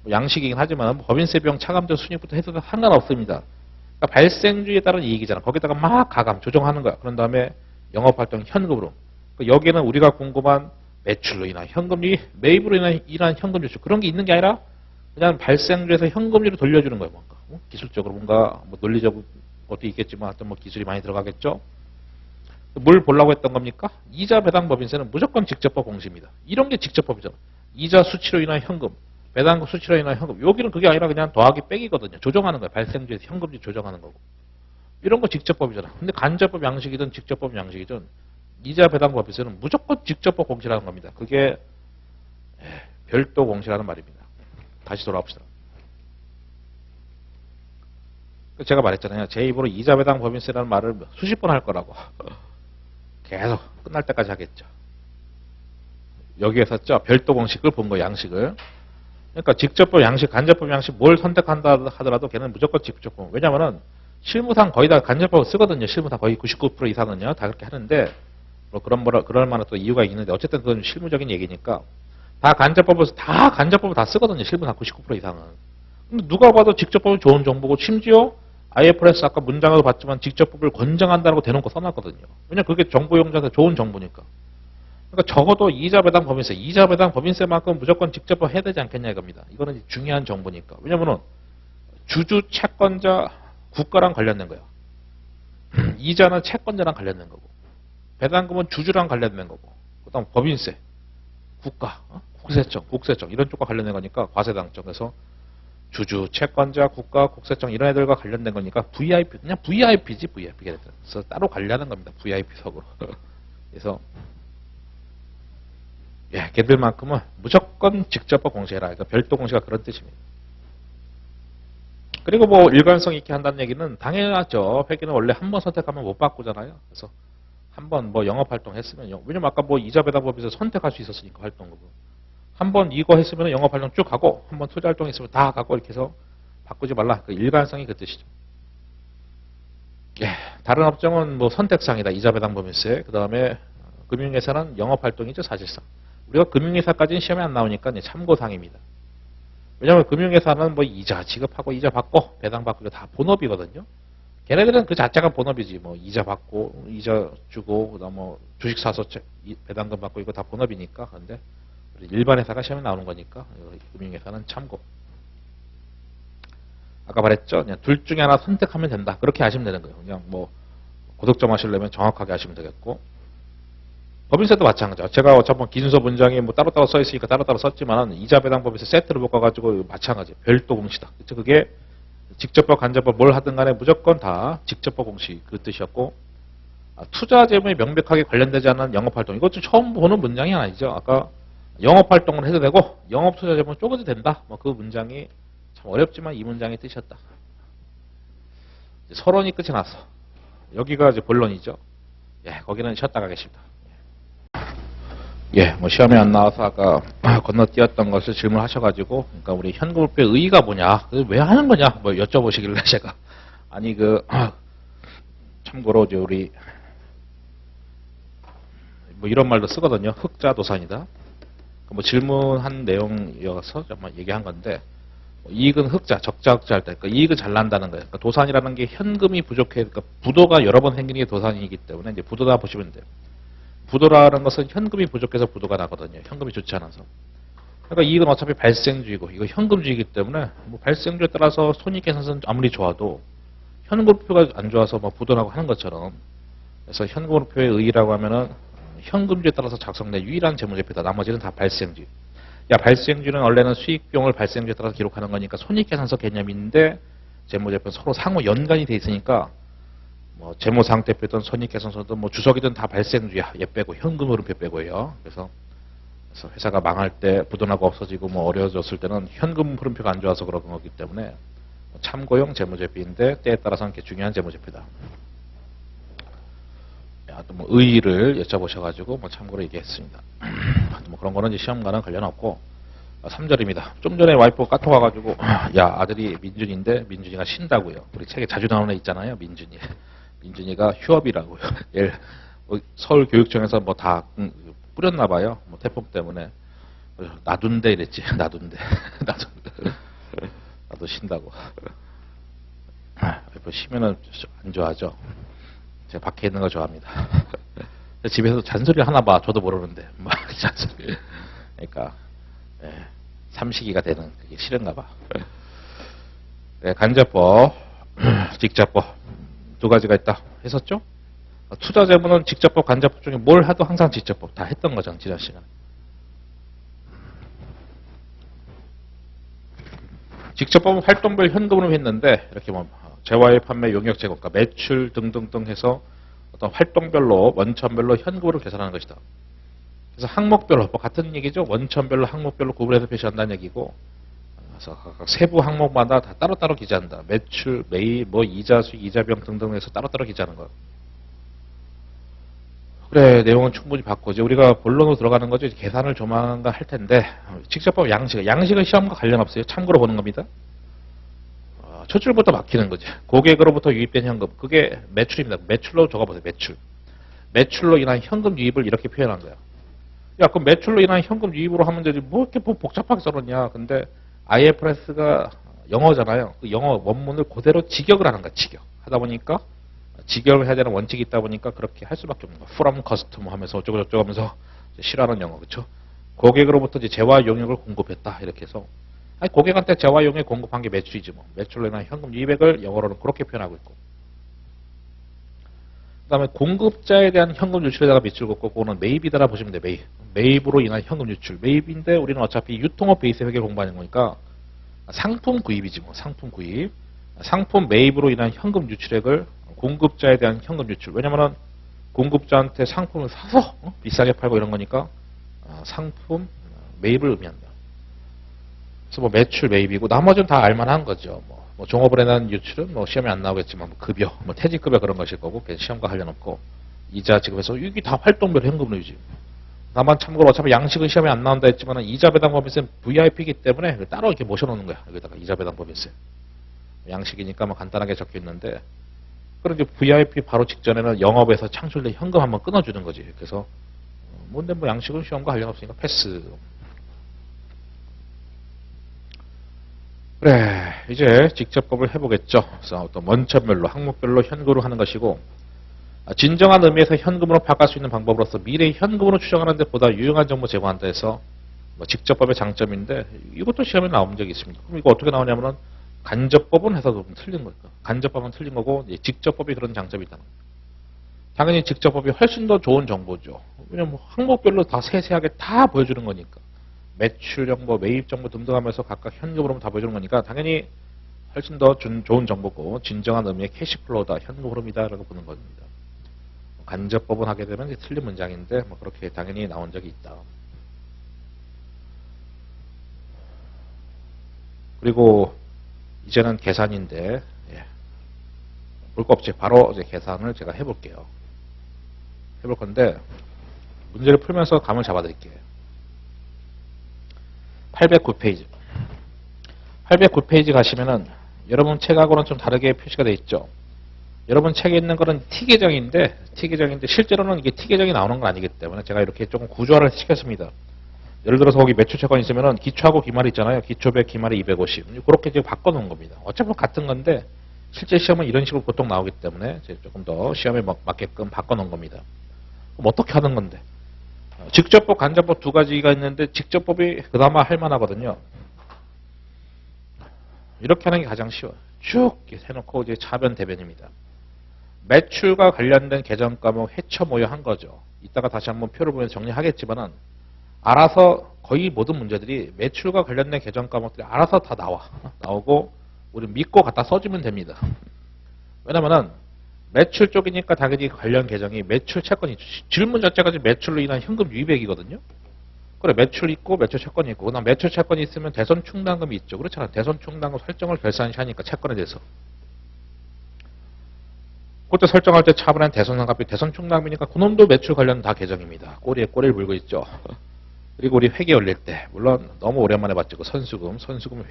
뭐 양식이긴 하지만 법인세 비용 차감된 순이익부터 해도 상관없습니다. 그러니까 발생주에 따른 이익이잖아. 거기다가 막 가감 조정하는 거야. 그런 다음에 영업활동 현금으로. 여기는 우리가 궁금한 매출로 인한 현금리, 매입으로 인한 현금 유출 그런 게 있는 게 아니라 그냥 발생주에서 현금리로 돌려주는 거예요. 뭔가 기술적으로 뭔가 뭐 논리적 것도 있겠지만 어떤 뭐 기술이 많이 들어가겠죠. 뭘 보려고 했던 겁니까? 이자 배당 법인세는 무조건 직접법 공시입니다. 이런 게 직접법이잖아. 이자 수치로 인한 현금, 배당금 수치로 인한 현금. 여기는 그게 아니라 그냥 더하기 빼기거든요. 조정하는 거예요. 발생주에서 현금리 조정하는 거고. 이런 거 직접법이잖아. 근데 간접법 양식이든 직접법 양식이든 이자 배당 법인세는 무조건 직접법 공시라는 겁니다. 그게 별도 공시라는 말입니다. 다시 돌아옵시다. 제가 말했잖아요. 제 입으로 이자 배당 법인세라는 말을 수십 번 할 거라고. 계속 끝날 때까지 하겠죠. 여기에서 별도 공식을 본 거 양식을. 그러니까 직접법 양식, 간접법 양식 뭘 선택한다 하더라도 걔는 무조건 직접법. 왜냐면은 실무상 거의 다 간접법을 쓰거든요. 실무상 거의 99% 이상은요. 다 그렇게 하는데 뭐 그럴 만한 또 이유가 있는데 어쨌든 그건 실무적인 얘기니까 다 간접법을 다 쓰거든요. 실무상 99% 이상은. 근데 누가 봐도 직접법이 좋은 정보고 심지어 IFRS 아까 문장에도 봤지만 직접법을 권장한다고 대놓고 써놨거든요. 왜냐면 그게 정보 이용자한테 좋은 정보니까. 그러니까 적어도 이자 배당 법인세만큼 무조건 직접법 해야 되지 않겠냐 이겁니다. 이거는 중요한 정보니까. 왜냐면은 주주 채권자 국가랑 관련된 거예요. 이자는 채권자랑 관련된 거고 배당금은 주주랑 관련된 거고 그다음 법인세, 국가, 국세청 이런 쪽과 관련된 거니까 과세당점. 그래서 주주, 채권자, 국가, 국세청 이런 애들과 관련된 거니까 VIP 그냥 VIP지 VIP. 그래서 따로 관리하는 겁니다. VIP석으로. 그래서 예, 걔들만큼은 무조건 직접법 공시해라. 그러니까 별도 공시가 그런 뜻입니다. 그리고 뭐 일관성 있게 한다는 얘기는 당연하죠. 회계는 원래 한 번 선택하면 못 바꾸잖아요. 그래서 한 번 뭐 영업활동 했으면 왜냐면 아까 뭐 이자 배당법에서 선택할 수 있었으니까 활동으로. 한 번 이거 했으면 영업활동 쭉 가고 한 번 투자활동 했으면 다 가고 이렇게 해서 바꾸지 말라. 그 일관성이 그 뜻이죠. 예, 다른 업종은 뭐 선택상이다. 이자 배당 법인세. 그 다음에 금융회사는 영업활동이죠. 사실상. 우리가 금융회사까지는 시험에 안 나오니까 참고상입니다. 왜냐하면 금융회사는 뭐 이자 지급하고 이자 받고 배당 받고 이거 다 본업이거든요. 걔네들은 그 자체가 본업이지. 뭐 이자 받고 이자 주고 그다음 뭐 주식 사서 배당금 받고 이거 다 본업이니까. 그런데 일반 회사가 시험에 나오는 거니까 금융회사는 참고. 아까 말했죠. 그냥 둘 중에 하나 선택하면 된다. 그렇게 하시면 되는 거예요. 그냥 뭐 고득점 하시려면 정확하게 하시면 되겠고. 법인세도 마찬가지죠. 제가 어차피 기준서 문장이 뭐 따로따로 써 있으니까 따로따로 썼지만 이자 배당 법인세 세트를 묶어가지고 마찬가지예요. 별도 공시다. 그쵸? 그게 직접법, 간접법 뭘 하든 간에 무조건 다 직접법 공시 그 뜻이었고 투자 재무에 명백하게 관련되지 않은 영업활동 이것도 처음 보는 문장이 아니죠. 아까 영업활동을 해도 되고 영업투자 재무는 쪼개도 된다. 뭐 그 문장이 참 어렵지만 이 문장의 뜻이었다. 서론이 끝이 났어. 여기가 이제 본론이죠. 예, 거기는 쉬었다 가겠습니다. 예, 뭐 시험에 안 나와서 아까 건너뛰었던 것을 질문하셔가지고, 그러니까 우리 현금화폐 의의가 뭐냐, 왜 하는 거냐, 뭐 여쭤보시길래 제가 아니 참고로 이제 우리 뭐 이런 말도 쓰거든요. 흑자도산이다. 뭐 질문한 내용이어서 정말 얘기한 건데 이익은 흑자, 적자 할 때, 그러니까 이익은 잘 난다는 거예요. 그러니까 도산이라는 게 현금이 부족해, 그러니까 부도가 여러 번 생기는 게 도산이기 때문에 이제 부도다 보시면 돼요. 부도라는 것은 현금이 부족해서 부도가 나거든요. 현금이 좋지 않아서. 그러니까 이익은 어차피 발생주의고 이거 현금주의이기 때문에 뭐 발생주에 따라서 손익계산서는 아무리 좋아도 현금표가 안 좋아서 뭐 부도나고 하는 것처럼 그래서 현금흐름표의 의의라고 하면은 현금주에 따라서 작성된 유일한 재무제표다. 나머지는 다 발생주의. 야, 발생주는 원래는 수익 비용을 발생주에 따라서 기록하는 거니까 손익계산서 개념인데 재무제표는 서로 상호 연관이 돼 있으니까 뭐 재무상태표든 손익계산서든 뭐 주석이든 다 발생주야. 얘 빼고 현금흐름표 빼고요. 그래서 회사가 망할 때 부도나고 없어지고 뭐 어려워졌을 때는 현금흐름표가 안 좋아서 그런 거기 때문에 참고용 재무제표인데 때에 따라서는 중요한 재무제표다. 또 뭐 의의를 여쭤보셔가지고 뭐 참고로 얘기했습니다. 뭐 그런 거는 이제 시험과는 관련 없고 3절입니다. 좀 전에 와이프가 카톡 와가지고 야 아들이 민준인데 민준이가 쉰다고요. 우리 책에 자주 나오는 애 있잖아요. 민준이가 휴업이라고요. 얘 서울교육청에서 뭐 다 뿌렸나 봐요. 뭐 태풍 때문에 놔둔대 이랬지. 놔둔대. 나도 쉰다고. 와이프 쉬면은 안 좋아하죠. 제가 밖에 있는 거 좋아합니다. 집에서 잔소리를 하나 봐. 저도 모르는데. 막 잔소리. 그러니까 삼식이가 되는 그게 싫은가 봐. 네, 간접법, 직접법 두 가지가 있다 했었죠? 투자재무는 직접법, 간접법 중에 뭘 해도 항상 직접법 다 했던 거죠. 지난 시간에. 직접법은 활동별 현금으로 했는데 이렇게 뭐 재화의 판매, 용역 제고가, 매출 등등등 해서 어떤 활동별로 원천별로 현금으로 계산하는 것이다. 그래서 항목별로 뭐 같은 얘기죠. 원천별로 항목별로 구분해서 표시한다는 얘기고, 그래서 각각 세부 항목마다 다 따로따로 기재한다. 매출, 매입, 뭐 이자, 수익, 이자 비용 등등 해서 따로따로 기재하는 거예요. 그래, 내용은 충분히 봤고 이제 우리가 본론으로 들어가는 거죠. 이제 계산을 조만간 할 텐데 직접법 양식은 시험과 관련 없어요. 참고로 보는 겁니다. 첫 줄부터 막히는 거지. 고객으로부터 유입된 현금. 그게 매출입니다. 매출로 적어보세요. 매출로 인한 현금 유입을 이렇게 표현한 거야. 야, 그럼 매출로 인한 현금 유입으로 하면 되지. 뭐 이렇게 뭐 복잡하게 써놓냐. 근데 IFRS가 영어잖아요. 그 영어 원문을 그대로 직역을 하는 거야. 직역. 하다 보니까 직역을 해야 되는 원칙이 있다 보니까 그렇게 할 수밖에 없는 거야. from customer 하면서 어쩌고저쩌고 하면서 싫어하는 영어. 그렇죠? 고객으로부터 이제 재화 용역을 공급했다. 이렇게 해서 아니, 고객한테 재화용에 공급한 게 매출이지 뭐. 매출로 인한 현금 유입액을 영어로는 그렇게 표현하고 있고. 그 다음에 공급자에 대한 현금 유출에다가 밑줄 긋고 그거는 매입이다라 보시면 돼. 매입으로 인한 현금 유출. 매입인데 우리는 어차피 유통업 베이스 회계 공부하는 거니까 상품 구입이지 뭐. 상품 구입. 상품 매입으로 인한 현금 유출액을 공급자에 대한 현금 유출. 왜냐면은 공급자한테 상품을 사서 비싸게 팔고 이런 거니까 상품 매입을 의미한다. 그래서 뭐 매출 매입이고 나머지는 다 알만한 거죠. 뭐 종업을 해난 유출은 뭐 시험에 안 나오겠지만 뭐 급여, 뭐 퇴직급여 그런 것일 거고 시험과 관련 없고 이자 지급해서 이게 다 활동별 현금으로 유지. 다만 참고로 어차피 양식은 시험에 안 나온다 했지만 이자 배당 법인세는 VIP이기 때문에 따로 이렇게 모셔놓는 거야. 여기다가 이자 배당 법인세. 양식이니까 뭐 간단하게 적혀 있는데 그럼 이제 VIP 바로 직전에는 영업에서 창출된 현금 한번 끊어주는 거지. 그래서 뭔데 뭐 양식은 시험과 관련 없으니까 패스. 그래, 이제 직접법을 해보겠죠. 그래서 어떤 원천별로, 항목별로 현금으로 하는 것이고, 진정한 의미에서 현금으로 바꿀 수 있는 방법으로서 미래의 현금으로 추정하는 데 보다 유용한 정보 제공한다 해서 뭐 직접법의 장점인데 이것도 시험에 나온 적이 있습니다. 그럼 이거 어떻게 나오냐면은 간접법은 해서 좀 틀린 거니까. 간접법은 틀린 거고 이제 직접법이 그런 장점이 있다는 거예요. 당연히 직접법이 훨씬 더 좋은 정보죠. 왜냐면 항목별로 다 세세하게 다 보여주는 거니까. 매출 정보, 매입 정보 등등 하면서 각각 현금으로 다 보여주는 거니까 당연히 훨씬 더 좋은 정보고 진정한 의미의 캐시플로우다, 현금 흐름이다 라고 보는 겁니다. 간접법은 하게 되면 이제 틀린 문장인데 뭐 그렇게 당연히 나온 적이 있다. 그리고 이제는 계산인데 볼 거 없이 바로 이제 계산을 제가 해볼게요. 해볼 건데 문제를 풀면서 감을 잡아드릴게요. 809페이지. 809페이지 가시면은 여러분 책하고는 좀 다르게 표시가 되어 있죠. 여러분 책에 있는 거는 T계정인데 실제로는 이게 T계정이 나오는 건 아니기 때문에 제가 이렇게 조금 구조화를 시켰습니다. 예를 들어서 거기 매출채권 있으면은 기초하고 기말 있잖아요. 기초 100, 기말이 250. 그렇게 지금 바꿔놓은 겁니다. 어차피 같은 건데 실제 시험은 이런 식으로 보통 나오기 때문에 조금 더 시험에 맞게끔 바꿔놓은 겁니다. 그럼 어떻게 하는 건데? 직접법, 간접법 두 가지가 있는데 직접법이 그나마 할만하거든요. 이렇게 하는 게 가장 쉬워요. 쭉 해놓고 이제 차변 대변입니다. 매출과 관련된 계정 과목 해쳐 모여 한 거죠. 이따가 다시 한번 표를 보면 정리하겠지만은 알아서 거의 모든 문제들이 매출과 관련된 계정 과목들이 알아서 다 나오고 우리 믿고 갖다 써주면 됩니다. 왜냐면은 매출 쪽이니까 당연히 관련 계정이 매출 채권이 질문 자체가 지금 매출로 인한 현금 유입액이거든요. 그래 매출 있고 매출 채권이 있고 그다음 매출 채권이 있으면 대손 충당금이 있죠. 그렇잖아. 대손 충당금 설정을 결산시하니까 채권에 대해서. 그때 설정할 때 차분한 대손 상각비 대손 충당금이니까 그놈도 매출 관련 다 계정입니다. 꼬리에 꼬리를 물고 있죠. 그리고 우리 회계 올릴 때 물론 너무 오랜만에 봤죠. 그 선수금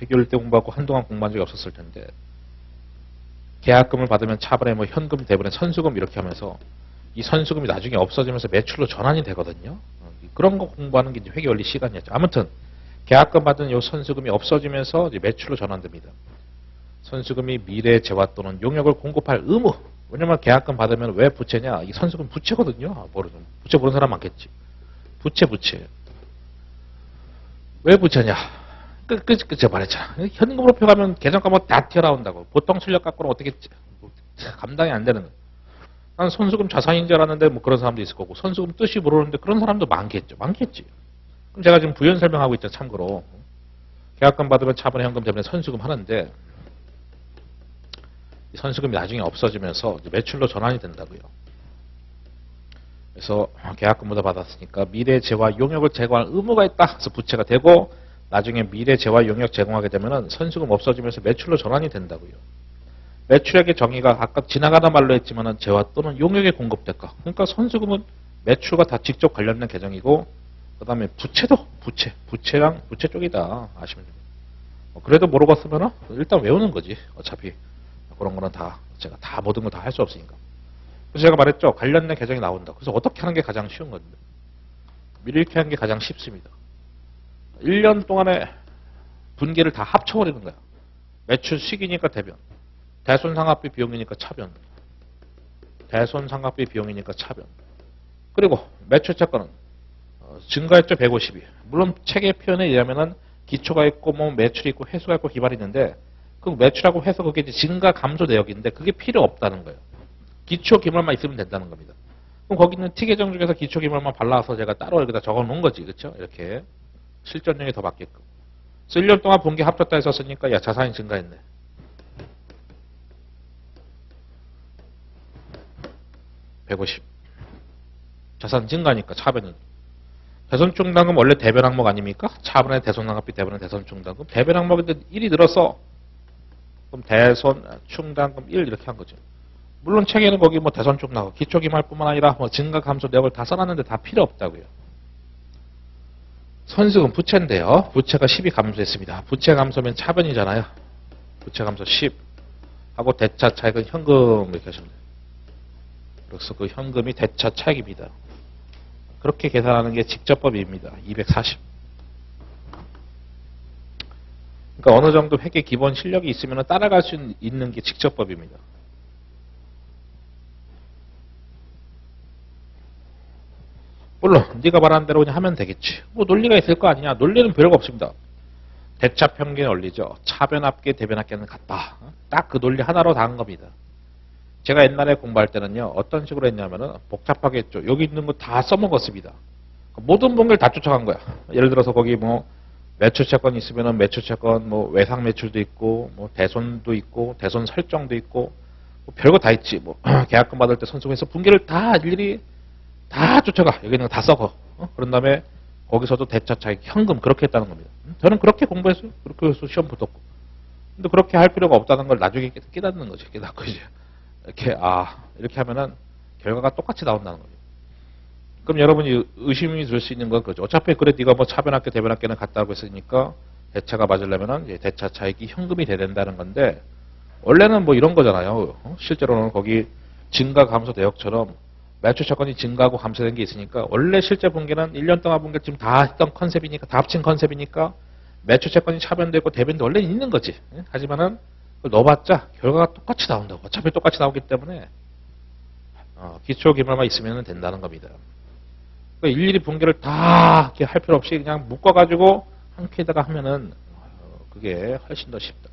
회계 올릴 때 공부하고 한동안 공부한 적이 없었을 텐데 계약금을 받으면 차분에 뭐 현금 대분에 선수금 이렇게 하면서 이 선수금이 나중에 없어지면서 매출로 전환이 되거든요. 그런 거 공부하는 게 이제 회계 원리 시간이었죠. 아무튼 계약금 받은 요 선수금이 없어지면서 이제 매출로 전환됩니다. 선수금이 미래 재화 또는 용역을 공급할 의무. 왜냐면 계약금 받으면 왜 부채냐? 이 선수금 부채거든요. 모르죠. 부채 모르는 사람 많겠지. 부채. 왜 부채냐? 제가 말했잖아. 현금으로 표가면 계정값은 다 튀어나온다고. 보통 실력 갖고는 어떻게 감당이 안 되는 거예요. 난 선수금 자산인 줄 알았는데 뭐 그런 사람도 있을 거고 선수금 뜻이 모르는데 그런 사람도 많겠지. 그럼 제가 지금 부연 설명하고 있죠. 참고로. 계약금 받으면 차분의 현금 때문에 선수금 하는데 이 선수금이 나중에 없어지면서 매출로 전환이 된다고요. 그래서 계약금보다 받았으니까 미래 재화 용역을 제공할 의무가 있다. 그래서 부채가 되고 나중에 미래 재화 용역 제공하게 되면 선수금 없어지면서 매출로 전환이 된다고요. 매출액의 정의가 아까 지나가다 말로 했지만 재화 또는 용역에 공급될까. 그러니까 선수금은 매출과 다 직접 관련된 계정이고 그 다음에 부채도 부채랑 부채 쪽이다. 아시면 됩니다. 그래도 모르겠으면 일단 외우는 거지. 어차피 그런 거는 다 제가 다 모든 걸 다 할 수 없으니까. 그래서 제가 말했죠. 관련된 계정이 나온다. 그래서 어떻게 하는 게 가장 쉬운 건데. 미리 이렇게 하는 게 가장 쉽습니다. 1년 동안에 분기를 다 합쳐버리는 거야. 매출 시기니까 대변. 대손상각비 비용이니까 차변. 대손상각비 비용이니까 차변. 그리고 매출 채권은 증가했죠. 152. 물론 책의 표현에 의하면은 기초가 있고 뭐 매출이 있고 회수가 있고 기발이 있는데 그 매출하고 회수 그게 이제 증가 감소 내역인데 그게 필요 없다는 거예요. 기초 기말만 있으면 된다는 겁니다. 그럼 거기 있는 T 계정 중에서 기초 기말만 발라서 제가 따로 여기다 적어 놓은 거지. 그렇죠? 이렇게 실전용이 더 맞게끔. 그래서 1년 동안 분기 합쳤다 했었으니까 야 자산이 증가했네. 150. 자산 증가니까 차변은. 대손충당금 원래 대변 항목 아닙니까? 차변의 대손상각비 대변의 대손충당금. 대변 항목인데 1이 늘어서 그럼 대손충당금 1 이렇게 한 거죠. 물론 책에는 거기 뭐 대손충당금 기초기말뿐만 아니라 뭐 증가 감소 내역을 다 써놨는데 다 필요 없다고요. 선수금 부채인데요. 부채가 10이 감소했습니다. 부채 감소면 차변이잖아요. 부채 감소 10 하고 대차 차익은 현금 이렇게 하시면 돼요. 그래서 그 현금이 대차 차익입니다. 그렇게 계산하는 게 직접법입니다. 240. 그러니까 어느 정도 회계 기본 실력이 있으면 따라갈 수 있는 게 직접법입니다. 물론 네가 말하는 대로 그냥 하면 되겠지. 뭐 논리가 있을 거 아니냐. 논리는 별거 없습니다. 대차 평균 원리죠. 차변합계 대변합계는 같다. 딱 그 논리 하나로 다 한 겁니다. 제가 옛날에 공부할 때는요. 어떤 식으로 했냐면은 복잡하게 했죠. 여기 있는 거 다 써먹었습니다. 모든 분들 다 쫓아간 거야. 예를 들어서 거기 뭐 매출 채권이 있으면은 매출 채권 뭐 외상 매출도 있고 뭐 대손도 있고 대손 설정도 있고 뭐 별거 다 있지. 뭐 계약금 받을 때 선수금에서 분기를 다 일일이 다 쫓아가. 여기 있는 거 다 썩어. 그런 다음에 거기서도 대차 차익 현금 그렇게 했다는 겁니다. 저는 그렇게 공부했어요. 그렇게 해서 시험 붙었고. 근데 그렇게 할 필요가 없다는 걸 나중에 깨닫는 거죠. 깨닫고 이제 이렇게 이렇게 하면은 결과가 똑같이 나온다는 거죠. 그럼 여러분이 의심이 들 수 있는 건 그렇죠. 어차피 그래 네가 뭐 차변합계 대변합계는 같다고 했으니까 대차가 맞으려면은 이제 대차 차익이 현금이 돼야 된다는 건데 원래는 뭐 이런 거잖아요. 실제로는 거기 증가 감소 내역처럼 매출 채권이 증가하고 감소된 게 있으니까 원래 실제 분기는 1년 동안 분기 지금 다 했던 컨셉이니까 다 합친 컨셉이니까 매출 채권이 차변되고 대변도 원래 있는 거지. 하지만은 넣어봤자 결과가 똑같이 나온다고. 어차피 똑같이 나오기 때문에 기초 기말만 있으면 된다는 겁니다. 그러니까 일일이 분기를 다 이렇게 할 필요 없이 그냥 묶어가지고 한 큐에다가 하면은 그게 훨씬 더 쉽다.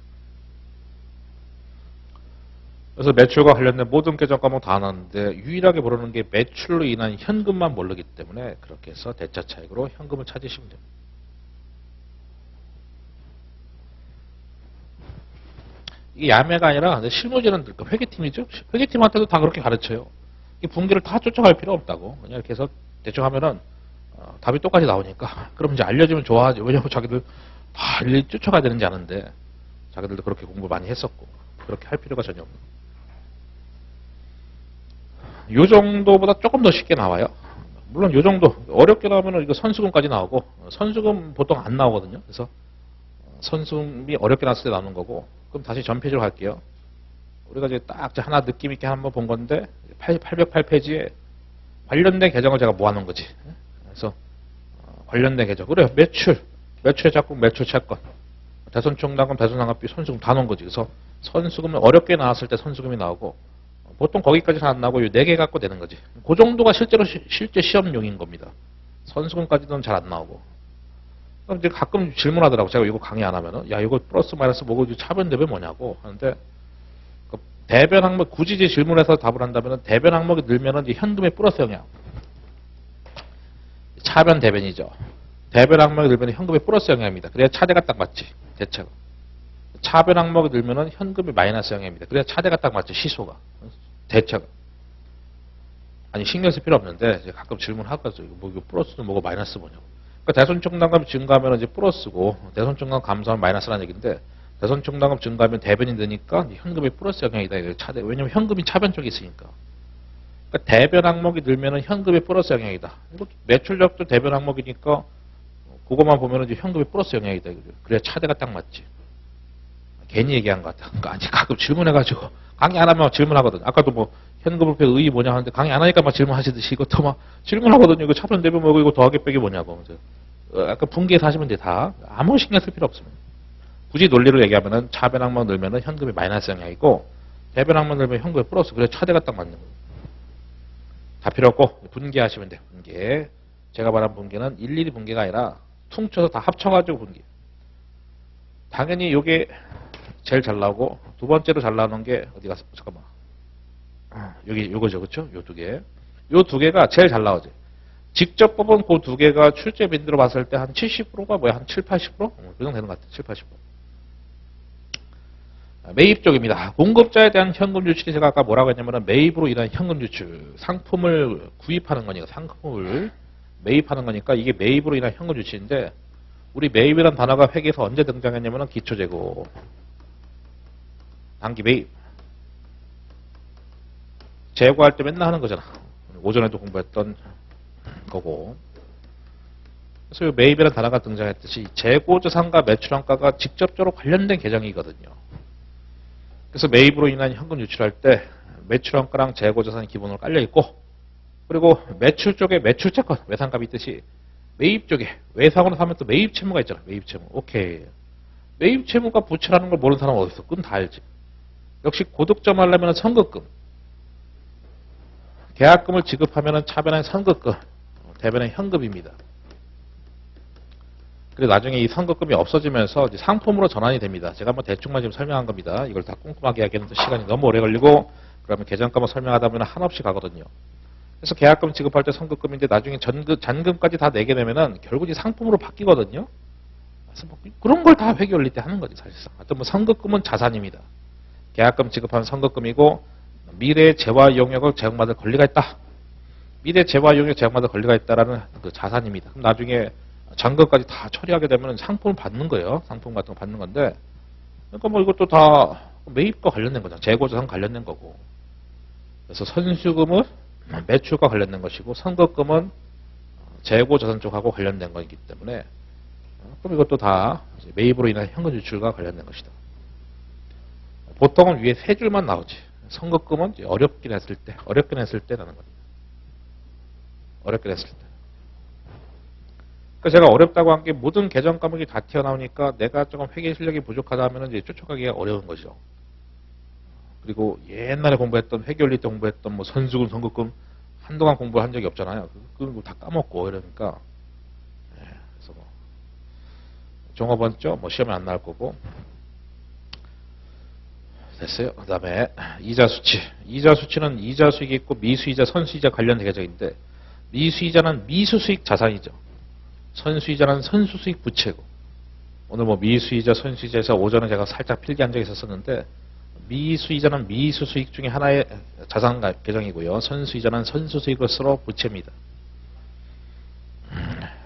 그래서 매출과 관련된 모든 계정 과목 다 나왔는데 유일하게 모르는 게 매출로 인한 현금만 모르기 때문에 그렇게 해서 대차 차익으로 현금을 찾으시면 됩니다. 이게 야매가 아니라 실무진은 회계팀이죠. 회계팀한테도 다 그렇게 가르쳐요. 이 분기를 다 쫓아갈 필요 없다고. 그냥 이렇게 해서 대충 하면은 답이 똑같이 나오니까 그럼 이제 알려주면 좋아하죠. 왜냐면 자기들 다 일일이 쫓아가야 되는지 아는데 자기들도 그렇게 공부 많이 했었고 그렇게 할 필요가 전혀 없는. 요 정도보다 조금 더 쉽게 나와요. 물론 요 정도 어렵게 나오면은 이거 선수금까지 나오고 선수금 보통 안 나오거든요. 그래서 선수금이 어렵게 나왔을 때 나오는 거고. 그럼 다시 전페이지로 갈게요. 우리가 이제 딱 하나 느낌 있게 한번 본 건데 808페이지에 관련된 계정을 제가 모아놓은 거지. 그래서 관련된 계정. 그래 매출의 작품, 매출 채권, 대손총납금, 대손상각비, 선수금 다 넣은 거지. 그래서 선수금은 어렵게 나왔을 때 선수금이 나오고 보통 거기까지는 안 나오고 이 4개 갖고 되는 거지. 그 정도가 실제 시험용인 겁니다. 선수금까지는 잘 안 나오고. 그럼 이제 가끔 질문하더라고. 제가 이거 강의 안 하면은 야 이거 플러스 마이너스 뭐고 차변 대변 뭐냐고 하는데 그 대변 항목 굳이 이제 질문해서 답을 한다면은 대변 항목이 늘면은 이제 현금의 플러스 영향. 차변 대변이죠. 대변 항목이 늘면 현금의 플러스 영향입니다. 그래야 차대가 딱 맞지. 대체가. 차변 항목이 늘면은 현금이 마이너스 영향입니다. 그래야 차대가 딱 맞지. 시소가. 대체가. 아니 신경 쓸 필요 없는데 이제 가끔 질문하거든요. 뭐 이거 플러스는 뭐고 마이너스 뭐냐고. 그러니까 대손총납금이 증가하면 이제 플러스고 대손총납금 감소하면 마이너스라는 얘기인데 대손총납금 증가하면 대변이 되니까 현금의 플러스 영향이다. 차대. 왜냐면 현금이 차변 쪽에 있으니까. 그러니까 대변 항목이 늘면은 현금의 플러스 영향이다. 매출력도 대변 항목이니까 그것만 보면은 이제 현금의 플러스 영향이다. 그래야 차대가 딱 맞지. 괜히 얘기한 것 같아. 그러니까 아니 가끔 질문해가지고 강의 안 하면 질문하거든. 아까도 뭐 현금불패 의의 뭐냐 하는데 강의 안 하니까 막 질문하시듯이 이것도 막 질문하거든요. 이거 차변 대변 뭐고 이거 더하기 빼기 뭐냐고. 아까 분기에서 하시면 돼 다. 아무 신경 쓸 필요 없습니다. 굳이 논리로 얘기하면은 차변 항목 늘면은 현금이 마이너스 영향이고 대변 항목 늘면 현금이 플러스. 그래 차대가 딱 맞는 거예요. 다 필요 없고 분기하시면 돼요. 분기. 제가 말한 분기는 일일이 분기가 아니라 퉁쳐서 다 합쳐가지고 분기. 당연히 이게 제일 잘 나오고 두 번째로 잘 나오는 게 어디 가서 잠깐만. 여기 요거죠. 그렇죠? 요 두 개. 요 두 개가 제일 잘 나오지. 직접 뽑은 그 두 개가 출제 빈도로 봤을 때 한 70%가 뭐야? 한 7, 80%? 그 정도 되는 것 같아. 7, 80%. 매입 쪽입니다. 공급자에 대한 현금 유출이 제가 아까 뭐라고 했냐면 매입으로 인한 현금 유출. 상품을 구입하는 거니까 상품을 매입하는 거니까 이게 매입으로 인한 현금 유출인데 우리 매입이라는 단어가 회계에서 언제 등장했냐면 기초재고 단기 매입 재고할 때 맨날 하는 거잖아. 오전에도 공부했던 거고. 그래서 이 매입이라는 단어가 등장했듯이 재고자산과 매출원가가 직접적으로 관련된 계정이거든요. 그래서 매입으로 인한 현금 유출할 때 매출원가랑 재고자산이 기본으로 깔려있고 그리고 매출 쪽에 매출채권 외상값이 있듯이 매입 쪽에 외상으로 사면 또 매입 채무가 있잖아. 매입 채무. 오케이. 매입 채무가 부채라는 걸 모르는 사람은 어디 있어? 그건 다 알지. 역시 고득점 하려면 선급금. 계약금을 지급하면 차변의 선급금, 대변의 현금입니다. 그리고 나중에 이 선급금이 없어지면서 이제 상품으로 전환이 됩니다. 제가 한번 대충만 지금 설명한 겁니다. 이걸 다 꼼꼼하게 하기에는 또 시간이 너무 오래 걸리고 그러면 계정값을 설명하다 보면 한없이 가거든요. 그래서 계약금 지급할 때 선급금인데 나중에 잔금까지 다 내게 되면은 결국 이 상품으로 바뀌거든요. 그래서 뭐 그런 걸 다 회계 올릴 때 하는 거지 사실상. 하여튼 뭐 선급금은 자산입니다. 계약금 지급하면 선급금이고 미래의 재화 용역을 제공받을 권리가 있다. 미래 재화 용역 제공받을 권리가 있다라는 그 자산입니다. 그럼 나중에 잔금까지 다 처리하게 되면 상품을 받는 거예요. 상품 같은 거 받는 건데 그러니까 뭐 이것도 다 매입과 관련된 거잖아. 재고자산 관련된 거고. 그래서 선수금은 매출과 관련된 것이고 선급금은 재고자산 쪽하고 관련된 거이기 때문에 그럼 이것도 다 매입으로 인한 현금 유출과 관련된 것이다. 보통은 위에 세 줄만 나오지. 선급금은 어렵긴 했을 때 라는 겁니다. 어렵긴 했을 때. 그러니까 제가 어렵다고 한 게 모든 계정 과목이 다 튀어나오니까 내가 조금 회계 실력이 부족하다 하면 이제 쫓아가기가 어려운 거죠. 그리고 옛날에 공부했던 회계 올릴 때 공부했던 뭐 선수금, 선급금 한동안 공부를 한 적이 없잖아요. 그거 다 까먹고 이러니까. 그래서 뭐 종업원죠. 뭐 시험에 안 나올 거고. 됐어요. 그 다음에 이자 수치. 이자 수치는 이자 수익이 있고 미수이자, 선수이자 관련 계정인데 미수이자는 미수수익 자산이죠. 선수이자는 선수수익 부채고 오늘 뭐 미수이자, 선수이자에서 오전에 제가 살짝 필기한 적이 있었는데 미수이자는 미수수익 중에 하나의 자산 계정이고요. 선수이자는 선수수익으로 부채입니다.